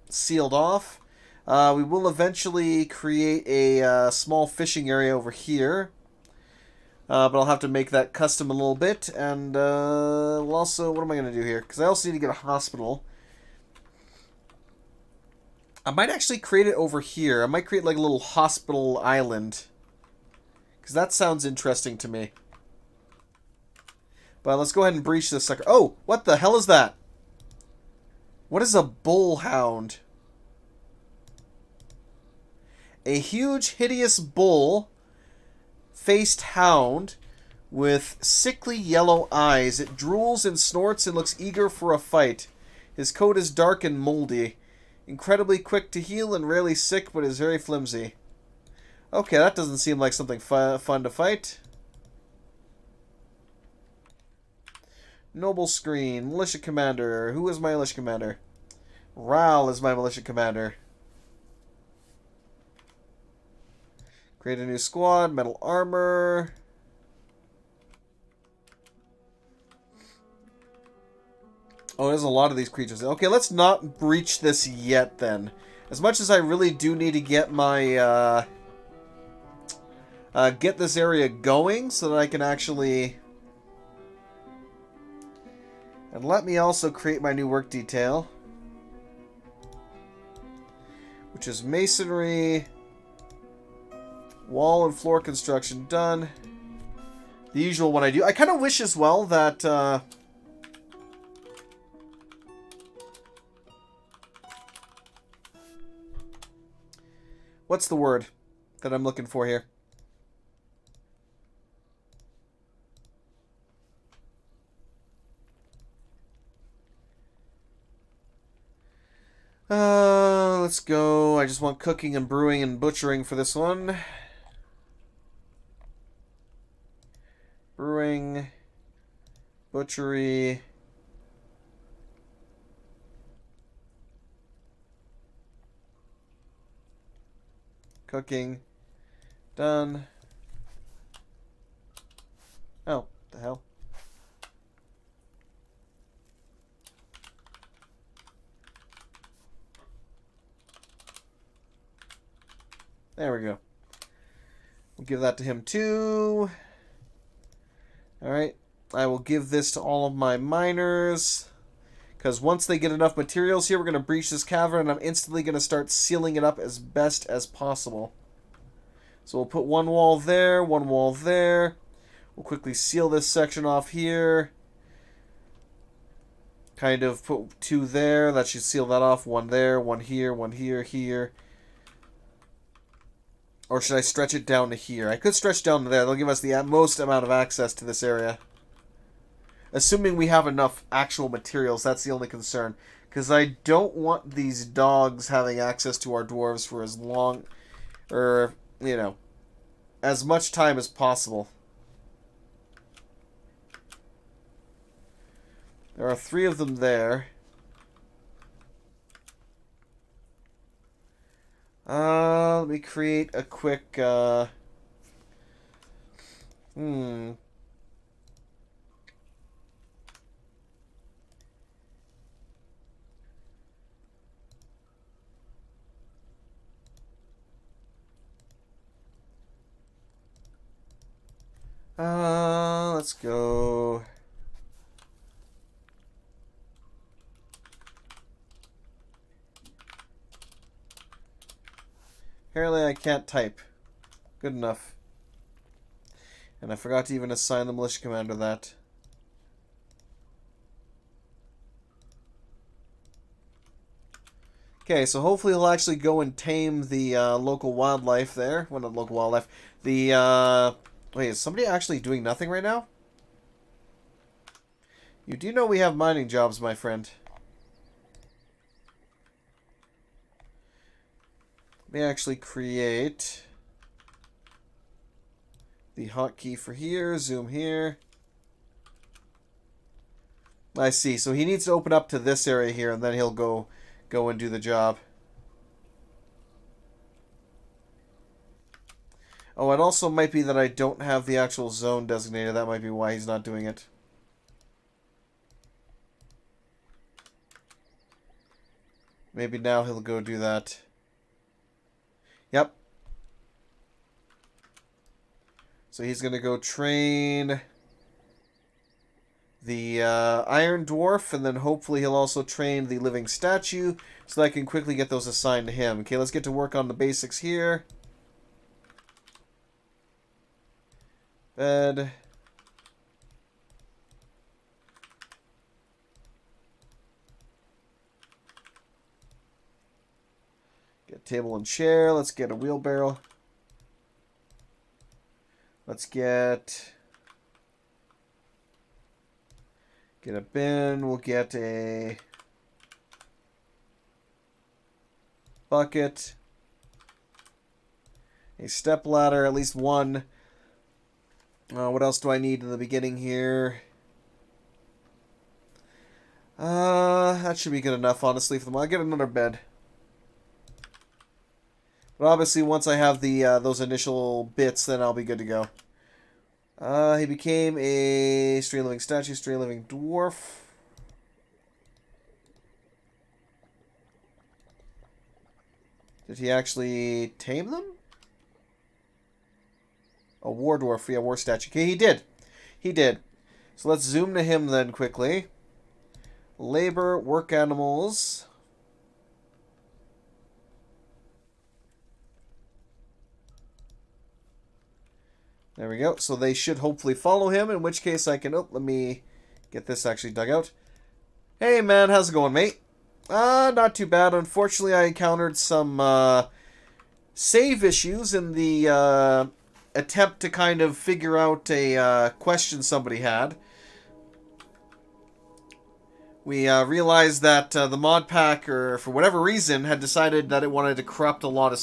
sealed off. We will eventually create a small fishing area over here. But I'll have to make that custom a little bit. And we'll also... What am I going to do here? Because I also need to get a hospital. I might actually create it over here. I might create like a little hospital island. Because that sounds interesting to me. But let's go ahead and breach this sucker. Oh! What the hell is that? What is a bullhound? A huge, hideous bull-faced hound with sickly yellow eyes. It drools and snorts and looks eager for a fight. His coat is dark and moldy. Incredibly quick to heal and rarely sick, but is very flimsy. Okay, that doesn't seem like something fun to fight. Noble screen. Militia commander. Who is my militia commander? Ral is my militia commander. Create a new squad. Metal armor. Oh, there's a lot of these creatures. Okay, let's not breach this yet, then. As much as I really do need to get my, get this area going so that I can actually... And let me also create my new work detail. Which is masonry, wall and floor construction done. The usual one I do. I kind of wish as well that... What's the word that I'm looking for here? Let's go. I just want cooking and brewing and butchering for this one. Brewing, butchery. Cooking. Done. Oh, the hell. There we go. We'll give that to him too. Alright. I will give this to all of my miners. Because once they get enough materials here, we're going to breach this cavern, and I'm instantly going to start sealing it up as best as possible. So we'll put one wall there, one wall there. We'll quickly seal this section off here. Kind of put two there. That should seal that off. One there, one here, here. Or should I stretch it down to here? I could stretch down to there. They'll give us the most amount of access to this area. Assuming we have enough actual materials, that's the only concern. Because I don't want these dogs having access to our dwarves for as long, or, you know, as much time as possible. There are 3 of them there. Let me create a quick, let's go. Apparently I can't type. Good enough. And I forgot to even assign the militia commander that. Okay, so hopefully he'll actually go and tame the local wildlife there. Well, not local wildlife. The, wait, is somebody actually doing nothing right now? You do know we have mining jobs, my friend. Let me actually create the hotkey for here. Zoom here. I see. So he needs to open up to this area here, and then he'll go and do the job. Oh, it also might be that I don't have the actual zone designated. That might be why he's not doing it. Maybe now he'll go do that. Yep. So he's going to go train the Iron Dwarf, and then hopefully he'll also train the Living Statue, so that I can quickly get those assigned to him. Okay, let's get to work on the basics here. Bed. Get table and chair. Let's get a wheelbarrow. Let's get a bin. We'll get a bucket. A step ladder, at least one. What else do I need in the beginning here? That should be good enough, honestly, for them. I'll get another bed. But obviously, once I have the those initial bits, then I'll be good to go. He became a stray living statue, stray living dwarf. Did he actually tame them? A war dwarf, yeah, war statue. Okay, he did. He did. So let's zoom to him then quickly. Labor, work animals. There we go. So they should hopefully follow him, in which case I can... Oh, let me get this actually dug out. Hey, man, how's it going, mate? Not too bad. Unfortunately, I encountered some save issues in the attempt to kind of figure out a question somebody had. We realized that the mod packer, for whatever reason, had decided that it wanted to corrupt a lot of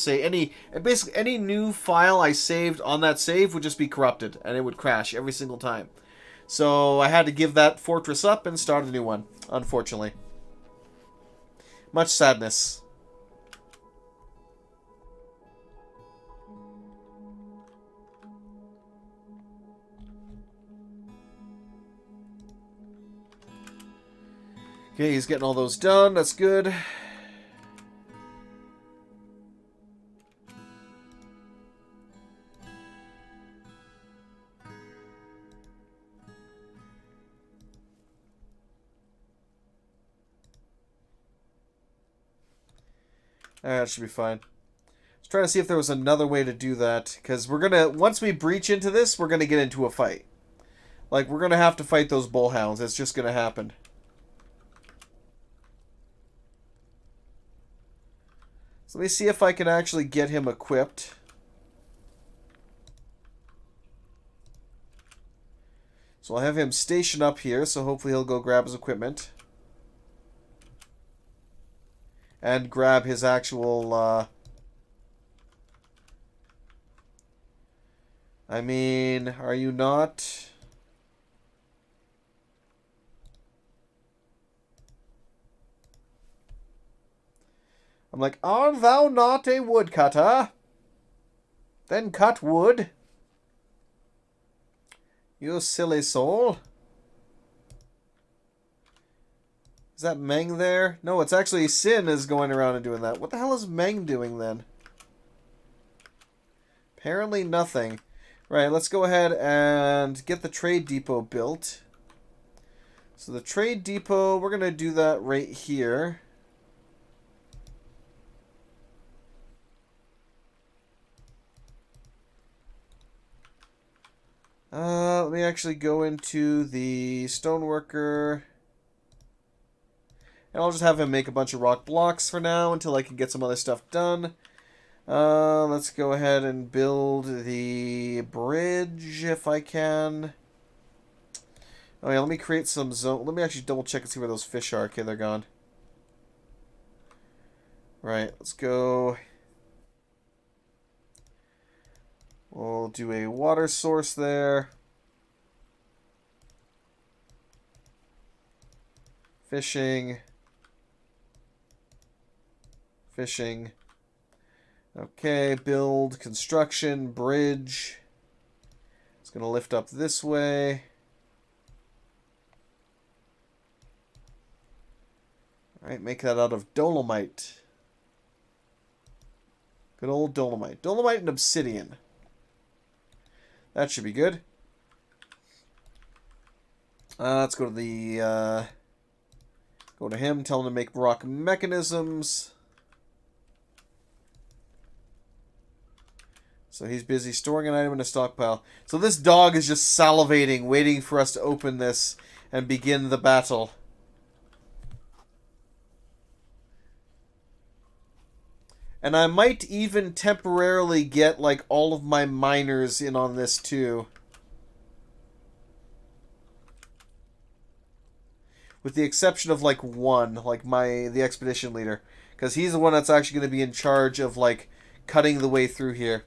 basically any new file I saved on that save would just be corrupted, and it would crash every single time. So I had to give that fortress up and start a new one, unfortunately. Much sadness. Okay, he's getting all those done. That's good. That should be fine. Let's try to see if there was another way to do that. Because we're going to... Once we breach into this, we're going to get into a fight. Like, we're going to have to fight those bullhounds. It's just going to happen. So let me see if I can actually get him equipped. So I'll have him stationed up here, so hopefully he'll go grab his equipment. And grab his actual, I mean, are you not... I'm like, art thou not a woodcutter? Then cut wood. You silly soul. Is that Meng there? No, it's actually Sin is going around and doing that. What the hell is Meng doing then? Apparently nothing. Right, let's go ahead and get the trade depot built. So the trade depot, we're going to do that right here. Let me actually go into the stoneworker. And I'll just have him make a bunch of rock blocks for now until I can get some other stuff done. Let's go ahead and build the bridge if I can. Oh yeah, let me create some zone. Let me actually double check and see where those fish are. Okay, they're gone. Right, let's go. We'll do a water source there. Fishing. Fishing. Okay, build, construction, bridge. It's going to lift up this way. Alright, make that out of dolomite. Good old dolomite. Dolomite and obsidian. That should be good. Let's go to the... go to him, tell him to make rock mechanisms. So he's busy storing an item in a stockpile. So this dog is just salivating, waiting for us to open this and begin the battle. And I might even temporarily get, like, all of my miners in on this, too. With the exception of, like, one, like the expedition leader. Because he's the one that's actually going to be in charge of, like, cutting the way through here.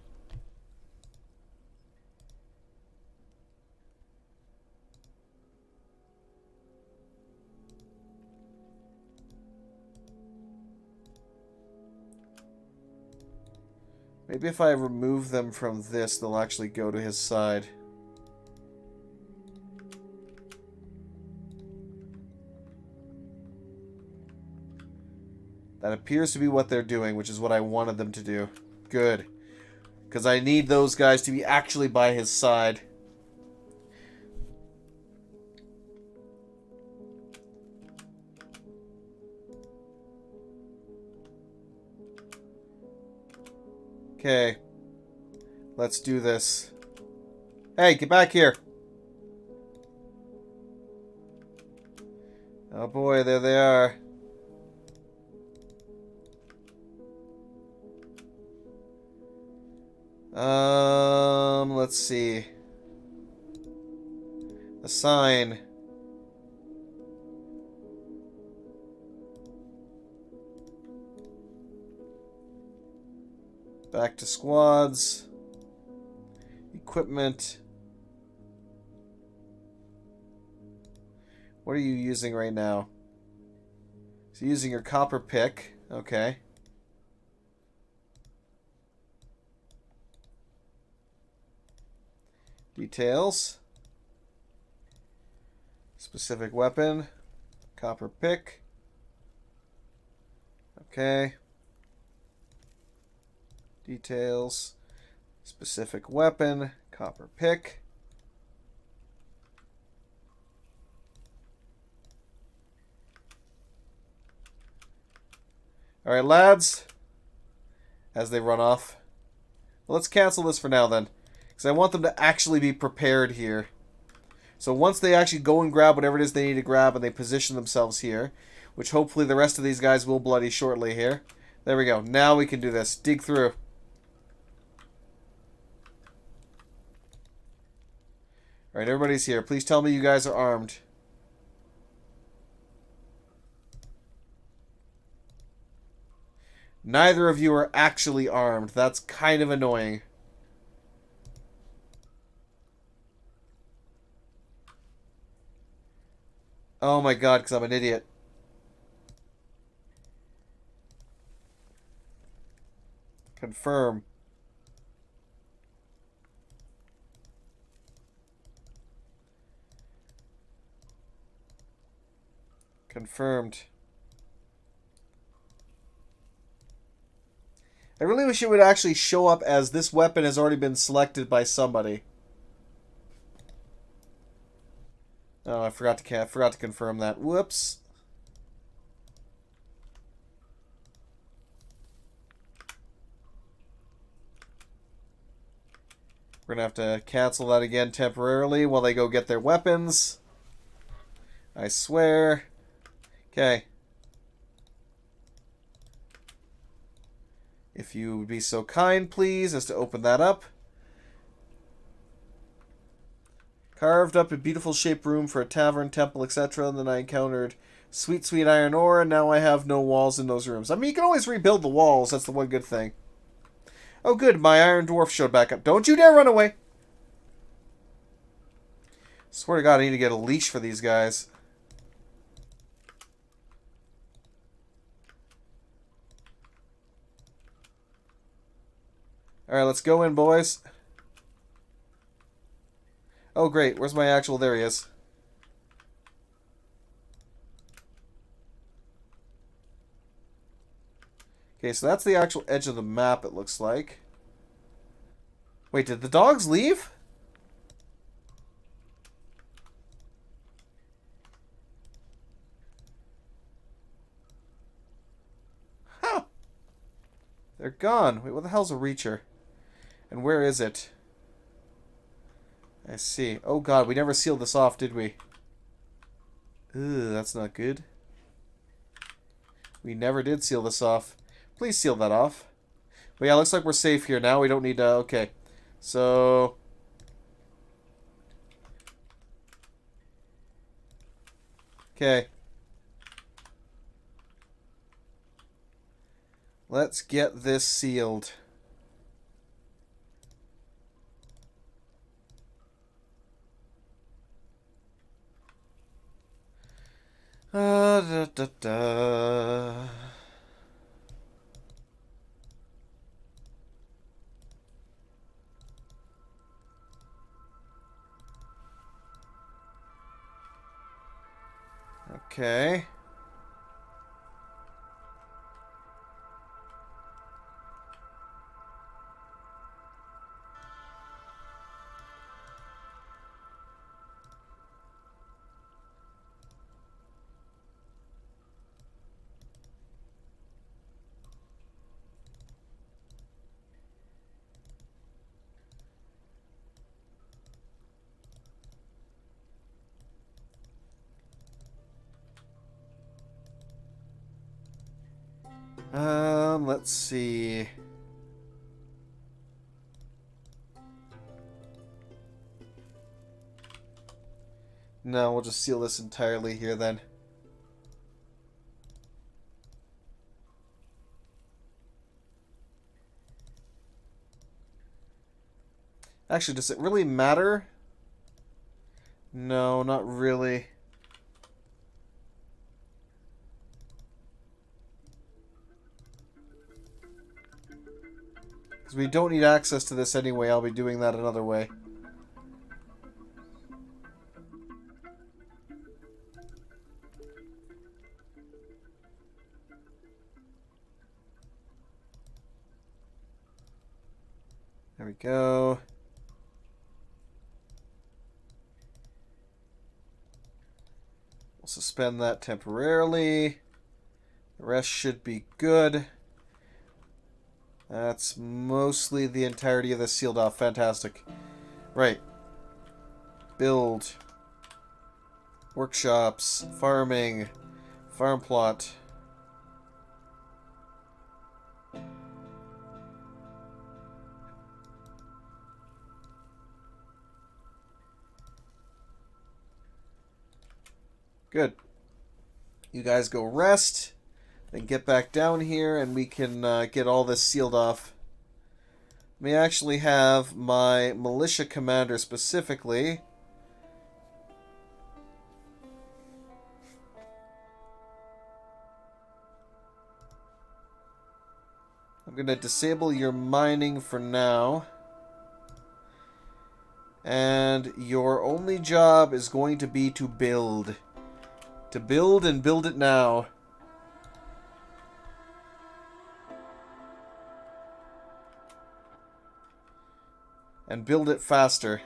Maybe if I remove them from this, they'll actually go to his side. That appears to be what they're doing, which is what I wanted them to do. Good. Because I need those guys to be actually by his side. Okay. Let's do this. Hey, get back here. Oh boy, there they are. Let's see. Assign. Back to squads. Equipment. What are you using right now? So using your copper pick. Okay. Details. Specific weapon. Copper pick. Okay. Details. Specific weapon. Copper pick. Alright, lads. As they run off. Well, let's cancel this for now then. Because I want them to actually be prepared here. So once they actually go and grab whatever it is they need to grab and they position themselves here, which hopefully the rest of these guys will bloody shortly here. There we go. Now we can do this. Dig through. Alright, everybody's here. Please tell me you guys are armed. Neither of you are actually armed. That's kind of annoying. Oh my god, because I'm an idiot. Confirm. Confirmed. I really wish it would actually show up as this weapon has already been selected by somebody. Oh, I forgot to confirm that. Whoops. We're going to have to cancel that again temporarily while they go get their weapons. I swear. Okay. If you would be so kind, please, as to open that up. Carved up a beautiful shaped room for a tavern, temple, etc. And then I encountered sweet, sweet iron ore, and now I have no walls in those rooms. I mean, you can always rebuild the walls. That's the one good thing. Oh, good. My iron dwarf showed back up. Don't you dare run away. Swear to God, I need to get a leash for these guys. Alright, let's go in, boys. Oh, great. Where's my actual... There he is. Okay, so that's the actual edge of the map, it looks like. Wait, did the dogs leave? Huh. They're gone. Wait, what the hell's a reacher? And where is it? I see. Oh god, we never sealed this off, did we? Ugh, that's not good. We never did seal this off. Please seal that off. But yeah, looks like we're safe here now. We don't need to... Okay. So... Okay. Let's get this sealed. Da, da, da. Okay. Let's see. No, we'll just seal this entirely here then. Actually, does it really matter? No, not really. Because we don't need access to this anyway, I'll be doing that another way. There we go. We'll suspend that temporarily. The rest should be good. That's mostly the entirety of this sealed off. Fantastic. Right. Build. Workshops. Farming. Farm plot. Good. You guys go rest. Then get back down here and we can get all this sealed off. We actually have my militia commander specifically. I'm going to disable your mining for now. And your only job is going to be to build. To build and build it now. And build it faster.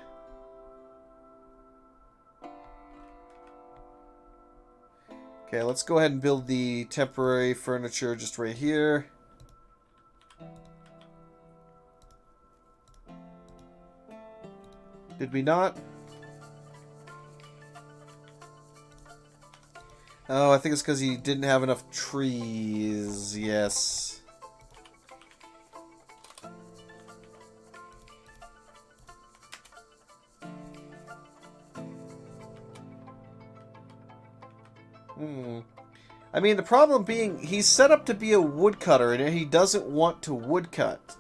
Okay, let's go ahead and build the temporary furniture just right here. Did we not? Oh, I think it's because he didn't have enough trees. Yes. I mean, the problem being, he's set up to be a woodcutter, and he doesn't want to woodcut.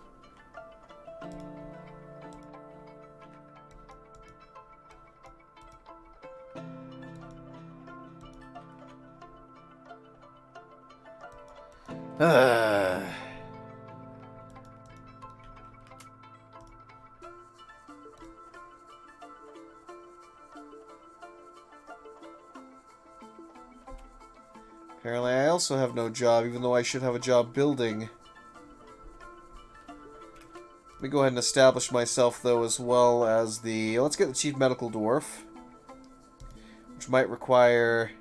Apparently I also have no job, even though I should have a job building. Let me go ahead and establish myself, though, as well as the... Let's get the Chief Medical Dwarf. Which might require...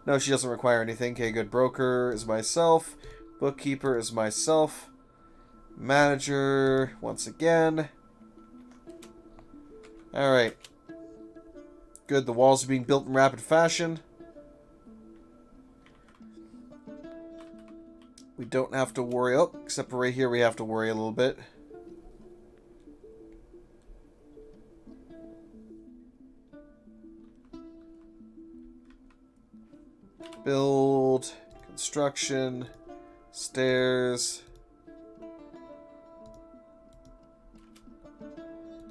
No, she doesn't require anything. Okay, good. Broker is myself. Bookkeeper is myself. Manager, once again. Alright. Good, the walls are being built in rapid fashion. We don't have to worry. Oh, except for right here we have to worry a little bit. Build, construction, stairs.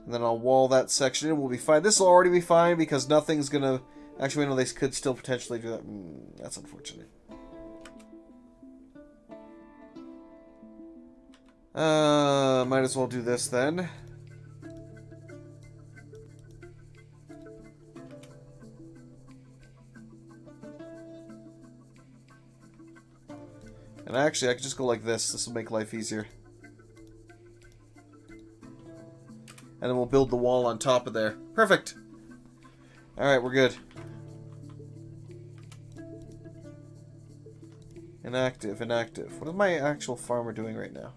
And then I'll wall that section in. We'll be fine. This will already be fine because nothing's gonna... Actually, no, they could still potentially do that. That's unfortunate. Might as well do this then. And actually, I could just go like this. This will make life easier. And then we'll build the wall on top of there. Perfect! Alright, we're good. Inactive, inactive. What is my actual farmer doing right now?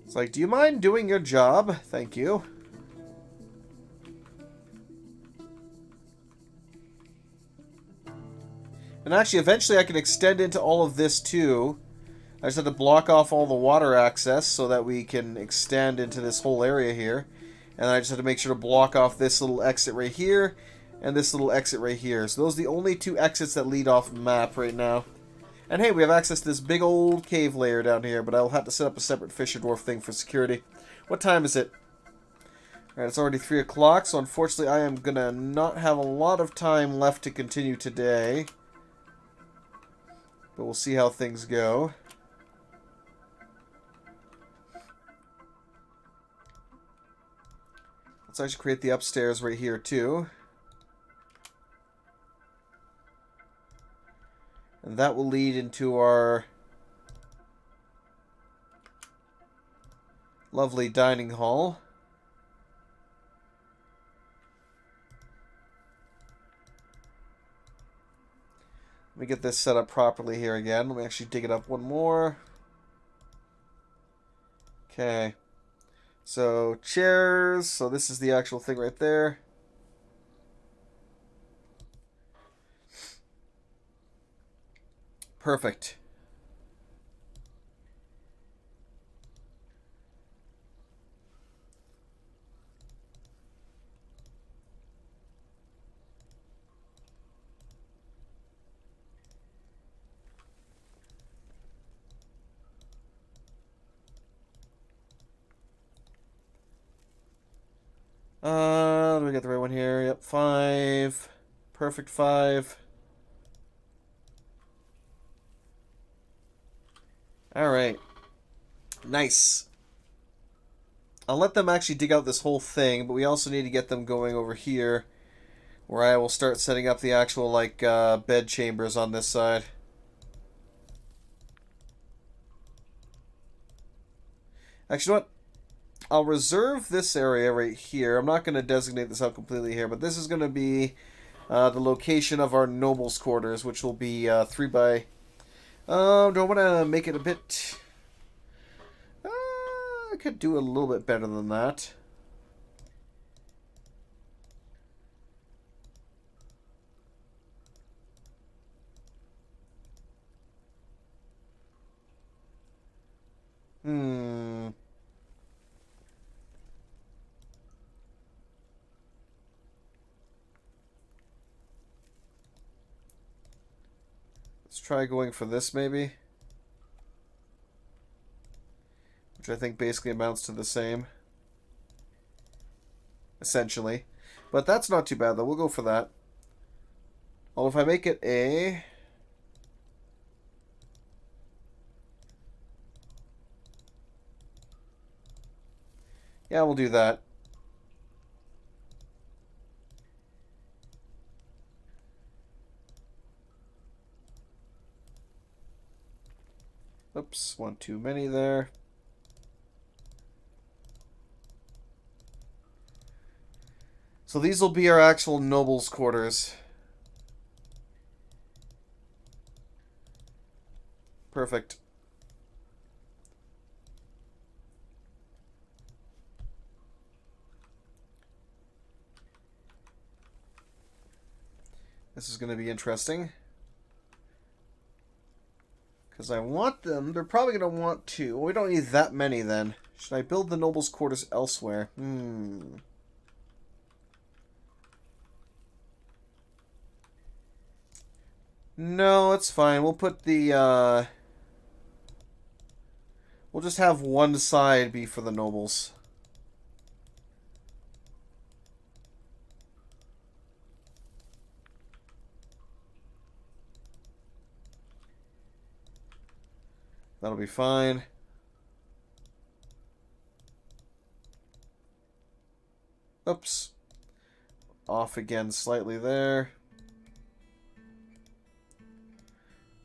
It's like, do you mind doing your job? Thank you. And actually, eventually I can extend into all of this too. I just have to block off all the water access so that we can extend into this whole area here. And I just have to make sure to block off this little exit right here and this little exit right here. So those are the only two exits that lead off the map right now. And hey, we have access to this big old cave layer down here, but I'll have to set up a separate Fisher Dwarf thing for security. What time is it? Alright, it's already 3 o'clock, so unfortunately I am gonna not have a lot of time left to continue today. But we'll see how things go. Let's actually create the upstairs right here too. And that will lead into our lovely dining hall. Let me get this set up properly here again. Let me actually dig it up one more. Okay. So, chairs. So this is the actual thing right there. Perfect. Do we get the right one here? Yep, 5. Perfect 5. Alright. Nice. I'll let them actually dig out this whole thing, but we also need to get them going over here, where I will start setting up the actual, like, bed chambers on this side. Actually, you know what? I'll reserve this area right here. I'm not going to designate this out completely here, but this is going to be the location of our nobles' quarters, which will be 3 by Do I want to make it a bit... I could do a little bit better than that. Let's try going for this, maybe. Which I think basically amounts to the same. Essentially. But that's not too bad, though. We'll go for that. Well, if I make it a... Yeah, we'll do that. Oops, one too many there. So these will be our actual nobles' quarters. Perfect. This is going to be interesting. Because I want them. They're probably going to want two. Well, we don't need that many then. Should I build the nobles' quarters elsewhere? No, it's fine. We'll put the, we'll just have one side be for the nobles. That'll be fine. Oops. Off again slightly there.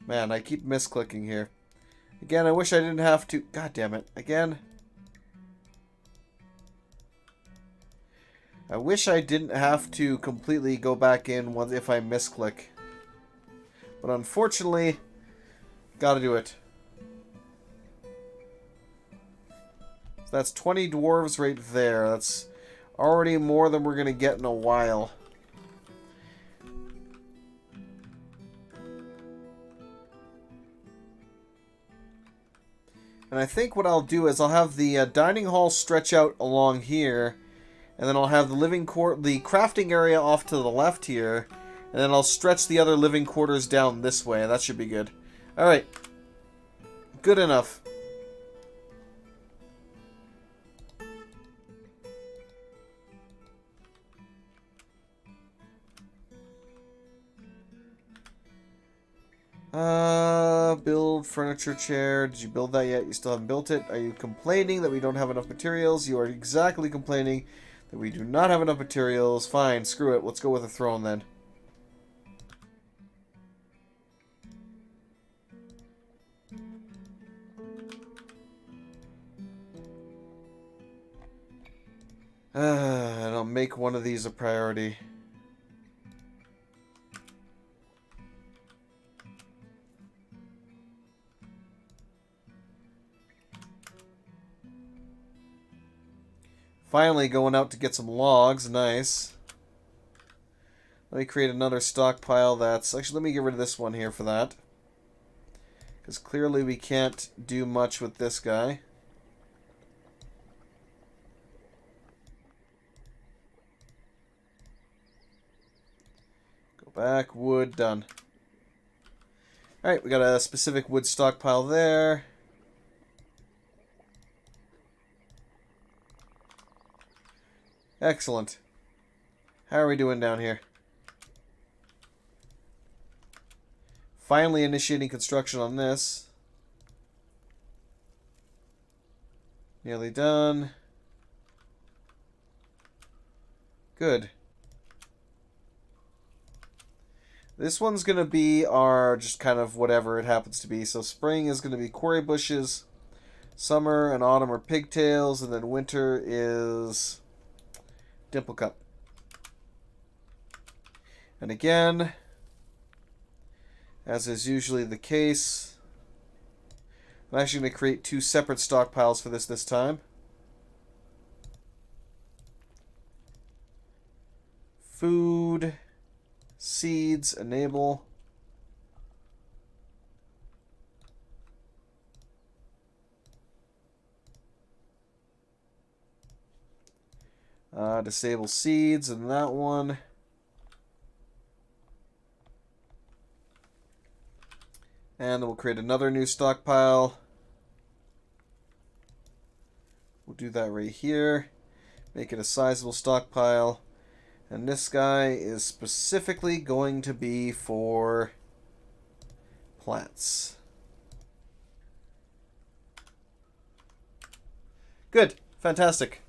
Man, I keep misclicking here. Again, I wish I didn't have to... God damn it. Again. I wish I didn't have to completely go back in if I misclick. But unfortunately, gotta do it. So that's 20 dwarves right there. That's already more than we're gonna get in a while. And I think what I'll do is I'll have the dining hall stretch out along here, and then I'll have the the crafting area off to the left here, and then I'll stretch the other living quarters down this way. That should be good. All right, good enough. Build furniture chair. Did you build that yet? You still haven't built it. Are you complaining that we don't have enough materials? You are exactly complaining that we do not have enough materials. Fine, screw it. Let's go with a throne then. And I'll make one of these a priority. Finally going out to get some logs. Nice. Let me create another stockpile that's... Actually, let me get rid of this one here for that. Because clearly we can't do much with this guy. Go back. Wood. Done. Alright, we got a specific wood stockpile there. Excellent. How are we doing down here? Finally initiating construction on this. Nearly done. Good. This one's going to be our just kind of whatever it happens to be. So spring is going to be quarry bushes. Summer and autumn are pigtails. And then winter is... dimple cup. And again, as is usually the case, I'm actually going to create 2 separate stockpiles for this time. Food, seeds, enable. Disable seeds in that one. And then we'll create another new stockpile. We'll do that right here. Make it a sizable stockpile. And this guy is specifically going to be for plants. Good. Fantastic.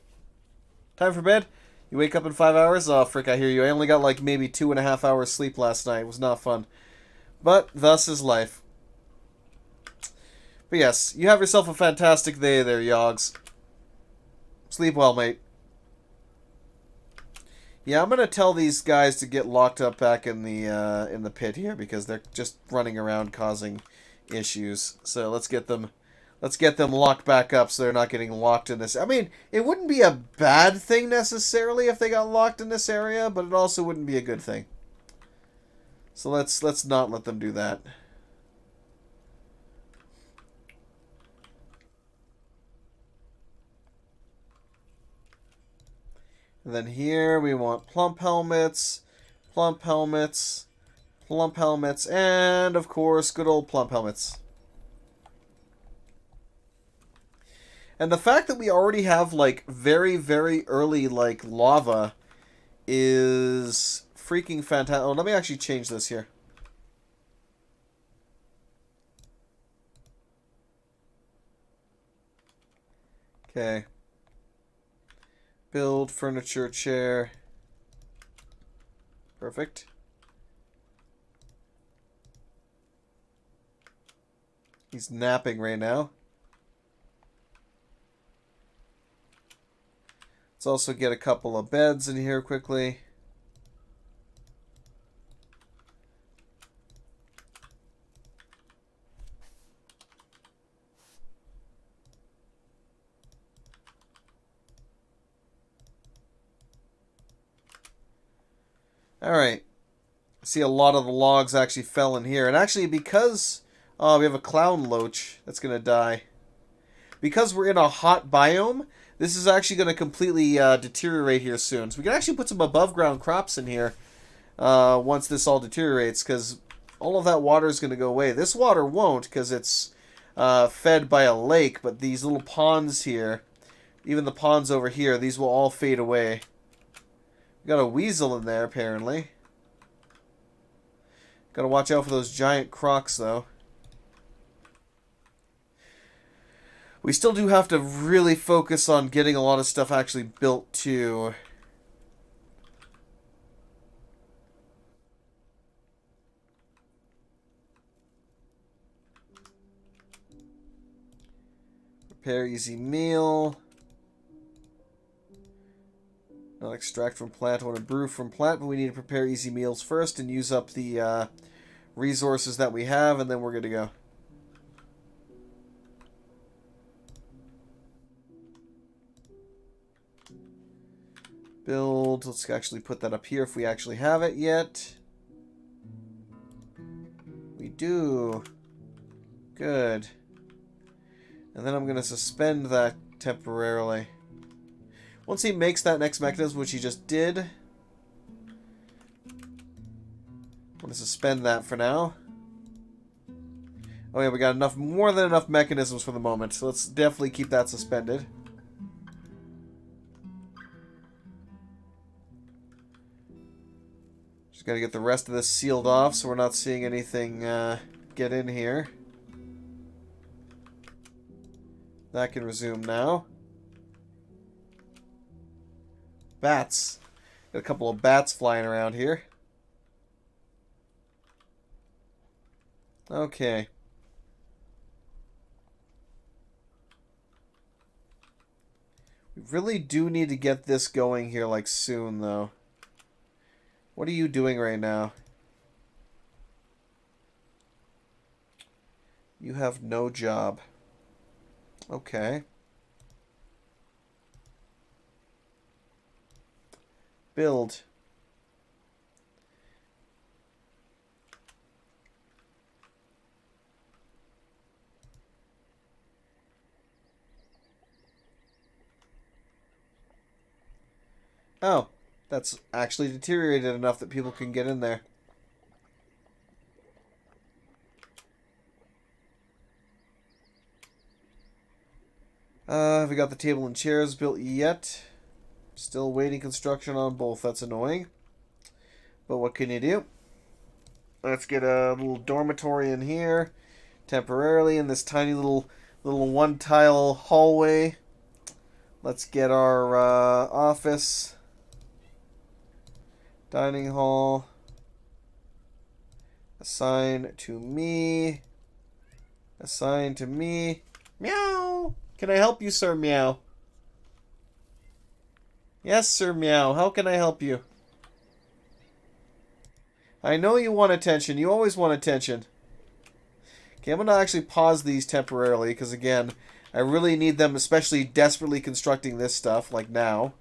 Time for bed? You wake up in 5 hours? Oh, frick, I hear you. I only got like maybe 2.5 hours sleep last night. It was not fun. But thus is life. But yes, you have yourself a fantastic day there, Yogs. Sleep well, mate. Yeah, I'm gonna tell these guys to get locked up back in the pit here because they're just running around causing issues. So let's get them locked back up so they're not getting locked in this. I mean, it wouldn't be a bad thing necessarily if they got locked in this area, but it also wouldn't be a good thing. So let's not let them do that. And then here we want plump helmets, plump helmets, plump helmets, and of course good old plump helmets. And the fact that we already have like very, very early like lava is freaking fantastic. Oh, let me actually change this here. Okay. Build furniture chair. Perfect. He's napping right now. Let's also get a couple of beds in here quickly. Alright. See, a lot of the logs actually fell in here. And actually, because we have a clown loach that's going to die. Because we're in a hot biome, this is actually going to completely deteriorate here soon. So we can actually put some above ground crops in here once this all deteriorates. Because all of that water is going to go away. This water won't because it's fed by a lake. But these little ponds here, even the ponds over here, these will all fade away. We got a weasel in there, apparently. Gotta watch out for those giant crocs, though. We still do have to really focus on getting a lot of stuff actually built, too. Prepare easy meal. Not extract from plant. I want to brew from plant, but we need to prepare easy meals first and use up the resources that we have, and then we're good to go. Build. Let's actually put that up here if we actually have it yet. We do. Good. And then I'm going to suspend that temporarily. Once he makes that next mechanism, which he just did, I'm going to suspend that for now. Oh yeah, we got enough, more than enough mechanisms for the moment, so let's definitely keep that suspended. Just got to get the rest of this sealed off so we're not seeing anything get in here. That can resume now. Bats. Got a couple of bats flying around here. Okay. We really do need to get this going here, like, soon, though. What are you doing right now? You have no job. Okay. Build. Oh, that's actually deteriorated enough that people can get in there. Have we got the table and chairs built yet? Still waiting construction on both. That's annoying. But what can you do? Let's get a little dormitory in here temporarily in this tiny little one tile hallway. Let's get our office, dining hall, assign to me, assign to me. Meow. Can I help you, sir? Meow. Yes, sir. Meow. How can I help you? I know you want attention. You always want attention. Okay, I'm going to actually pause these temporarily because, again, I really need them, especially desperately constructing this stuff, like now.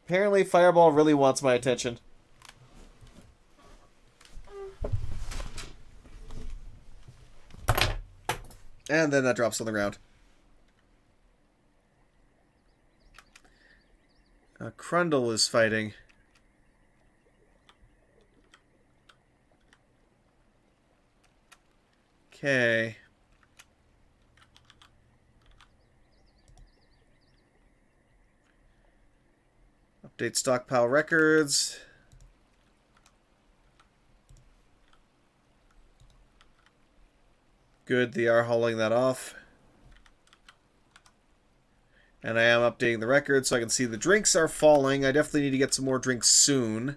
Apparently, Fireball really wants my attention. And then that drops on the ground. Crundle is fighting. Okay. Update stockpile records. Good, they are hauling that off. And I am updating the record so I can see the drinks are falling. I definitely need to get some more drinks soon.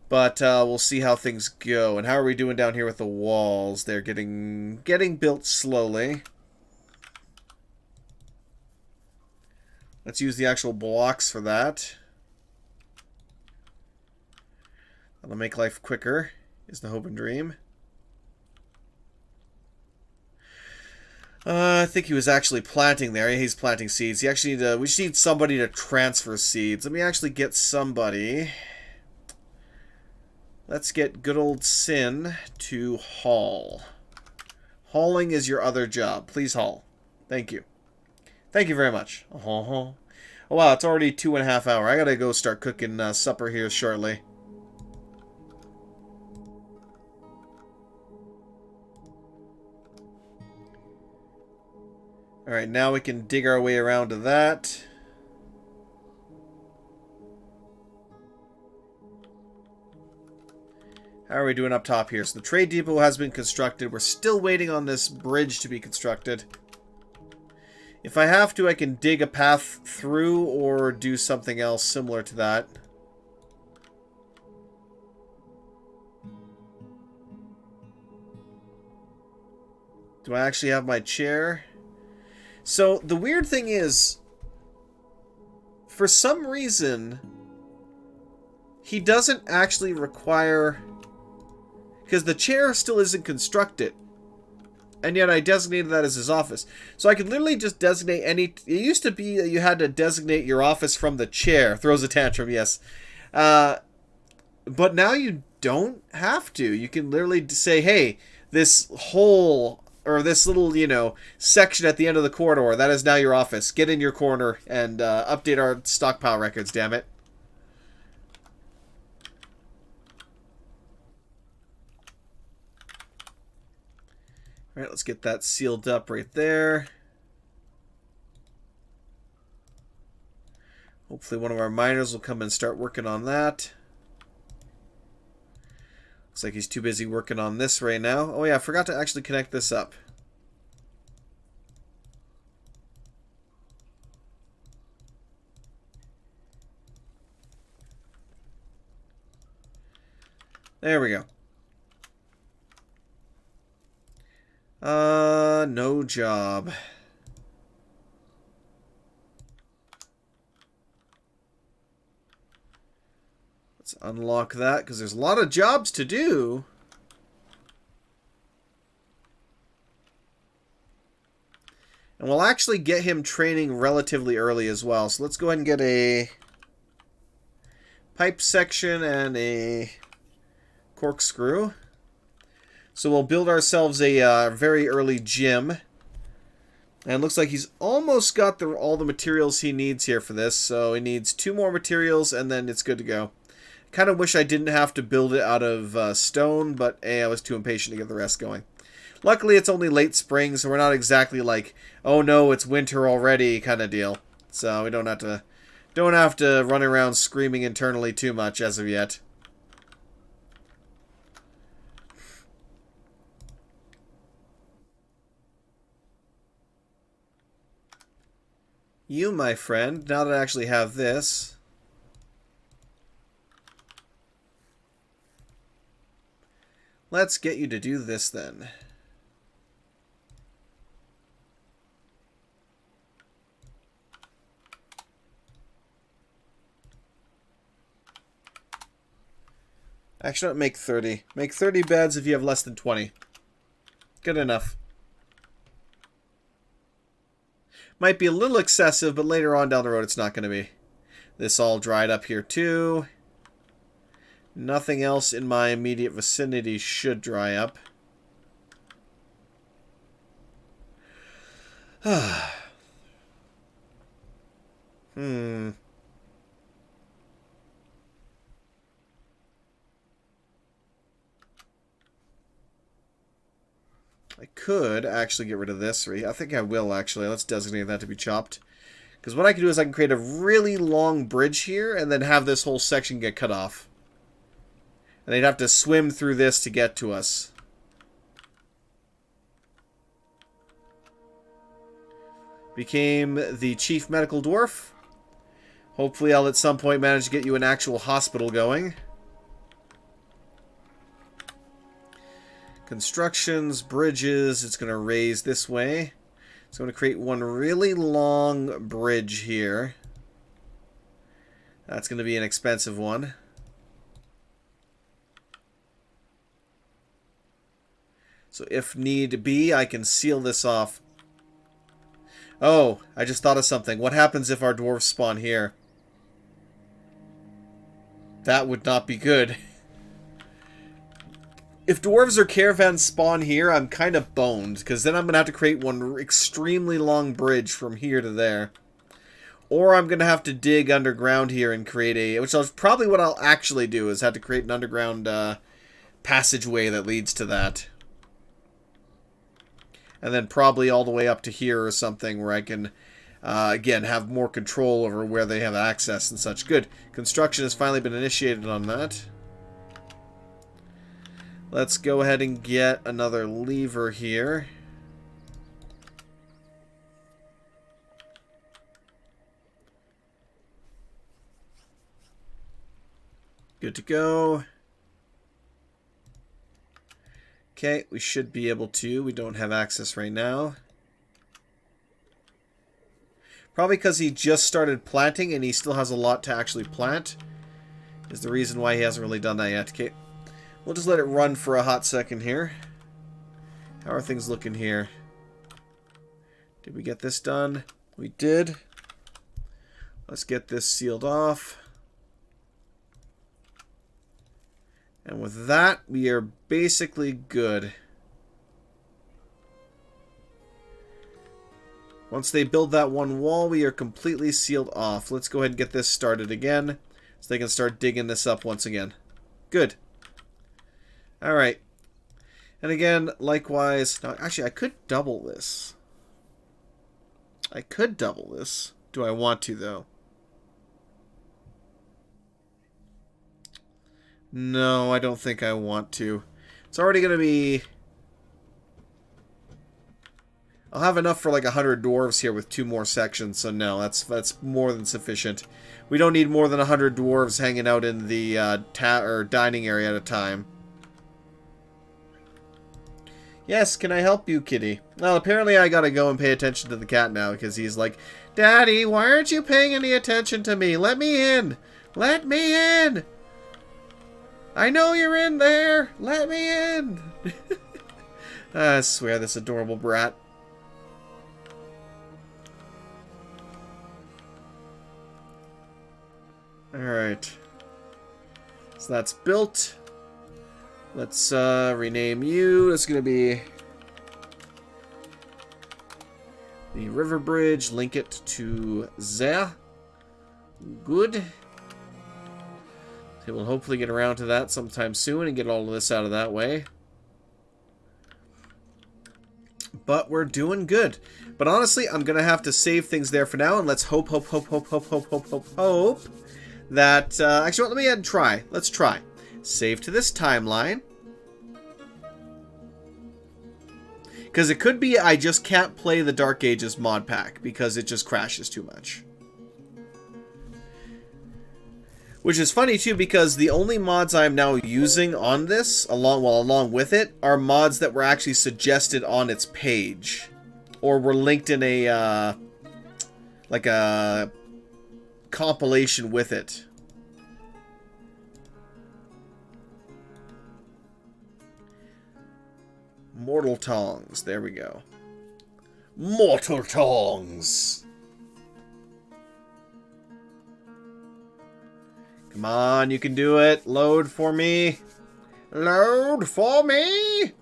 But we'll see how things go. And how are we doing down here with the walls? They're getting built slowly. Let's use the actual blocks for that. That'll make life quicker, is the hope and dream. I think he was actually planting there. He's planting seeds. We just need somebody to transfer seeds. Let me actually get somebody. Let's get good old Sin to haul. Hauling is your other job. Please haul. Thank you. Thank you very much. Oh wow, it's already 2.5 hours. I gotta go start cooking supper here shortly. Alright, now we can dig our way around to that. How are we doing up top here? So the trade depot has been constructed. We're still waiting on this bridge to be constructed. If I have to, I can dig a path through or do something else similar to that. Do I actually have my chair? So, the weird thing is, for some reason, he doesn't actually require... Because the chair still isn't constructed. And yet I designated that as his office. So I could literally just designate any... It used to be that you had to designate your office from the chair. Throws a tantrum, yes. But now you don't have to. You can literally say, hey, this whole... Or this little, you know, section at the end of the corridor, that is now your office. Get in your corner and update our stockpile records, damn it. Alright, let's get that sealed up right there. Hopefully one of our miners will come and start working on that. Looks like he's too busy working on this right now. Oh yeah, I forgot to actually connect this up. There we go. No job. Let's unlock that, because there's a lot of jobs to do. And we'll actually get him training relatively early as well. So let's go ahead and get a pipe section and a corkscrew. So we'll build ourselves a very early gym. And it looks like he's almost got all the materials he needs here for this. So he needs 2 more materials and then it's good to go. Kind of wish I didn't have to build it out of stone, but I was too impatient to get the rest going. Luckily, it's only late spring, so we're not exactly like, oh no, it's winter already kind of deal. So we don't have to run around screaming internally too much as of yet. You, my friend, now that I actually have this, let's get you to do this then. Actually, don't make 30. Make 30 beds if you have less than 20. Good enough. Might be a little excessive, but later on down the road it's not going to be. This all dried up here too. Nothing else in my immediate vicinity should dry up. I could actually get rid of this. I think I will, actually. Let's designate that to be chopped. Because what I can do is I can create a really long bridge here and then have this whole section get cut off. And they'd have to swim through this to get to us. Became the chief medical dwarf. Hopefully I'll at some point manage to get you an actual hospital going. Constructions, bridges, it's going to raise this way. It's going to create one really long bridge here. That's going to be an expensive one. So if need be, I can seal this off. Oh, I just thought of something. What happens if our dwarves spawn here? That would not be good. If dwarves or caravans spawn here, I'm kind of boned, because then I'm going to have to create one extremely long bridge from here to there. Or I'm going to have to dig underground here and create a... Which is probably what I'll actually do, is have to create an underground passageway that leads to that. And then probably all the way up to here or something where I can, again, have more control over where they have access and such. Good. Construction has finally been initiated on that. Let's go ahead and get another lever here. Good to go. Okay, we should be able to. We don't have access right now. Probably because he just started planting and he still has a lot to actually plant. Is the reason why he hasn't really done that yet. Okay. We'll just let it run for a hot second here. How are things looking here? Did we get this done? We did. Let's get this sealed off. And with that, we are basically good. Once they build that one wall, we are completely sealed off. Let's go ahead and get this started again, so they can start digging this up once again. Good. Alright. And again, likewise... Now, actually, I could double this. I could double this. Do I want to, though? No, I don't think I want to. It's already going to be... I'll have enough for like 100 dwarves here with 2 more sections, so no, that's more than sufficient. We don't need more than 100 dwarves hanging out in the dining area at a time. Yes, can I help you, kitty? Well, apparently I gotta go and pay attention to the cat now, because he's like, Daddy, why aren't you paying any attention to me? Let me in! Let me in! I know you're in there! Let me in! I swear, this adorable brat. Alright. So that's built. Let's rename you. It's going to be the river bridge. Link it to there. Good. So we'll hopefully get around to that sometime soon and get all of this out of that way. But we're doing good. But honestly, I'm going to have to save things there for now. And let's hope that... actually, let me ahead and try. Let's try. Save to this timeline. Because it could be I just can't play the Dark Ages mod pack because it just crashes too much. Which is funny too because the only mods I'm now using on this, along with it, are mods that were actually suggested on its page. Or were linked in a, like a compilation with it. Mortal Tongs. There we go. Mortal Tongs. Come on, you can do it. Load for me. Load for me.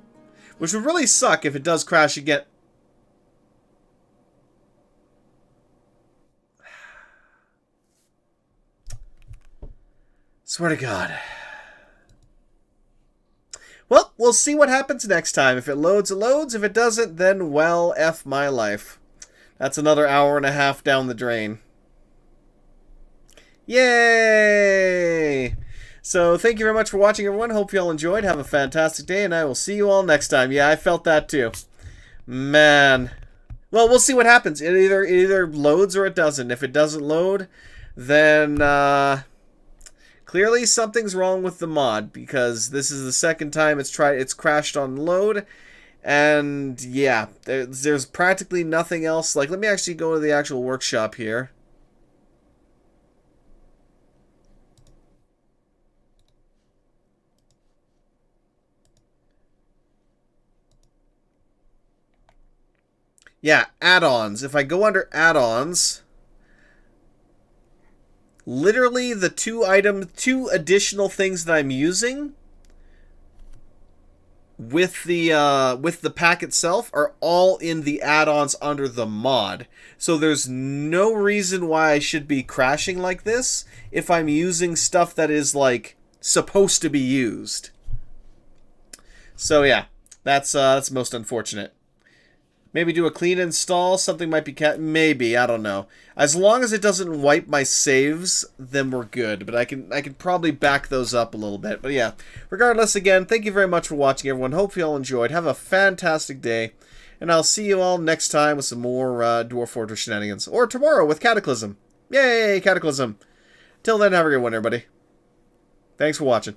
Which would really suck if it does crash again. Swear to God. Well, we'll see what happens next time. If it loads, it loads. If it doesn't, then, well, F my life. That's another hour and a half down the drain. Yay! So, thank you very much for watching, everyone. Hope you all enjoyed. Have a fantastic day, and I will see you all next time. Yeah, I felt that too. Man. Well, we'll see what happens. It either loads or it doesn't. If it doesn't load, then, clearly something's wrong with the mod, because this is the second time it's crashed on load, and yeah, there's practically nothing else. Like, let me actually go to the actual workshop here. Yeah, add-ons. If I go under add-ons, literally the two additional things that I'm using with the pack itself are all in the add-ons under the mod. So there's no reason why I should be crashing like this if I'm using stuff that is like supposed to be used. So yeah, that's most unfortunate. Maybe do a clean install. Something might be maybe, I don't know. As long as it doesn't wipe my saves, then we're good. But I can probably back those up a little bit. But yeah, regardless, again, thank you very much for watching, everyone. Hope you all enjoyed. Have a fantastic day, and I'll see you all next time with some more Dwarf Fortress shenanigans, or tomorrow with Cataclysm. Yay, Cataclysm! Till then, have a good one, everybody. Thanks for watching.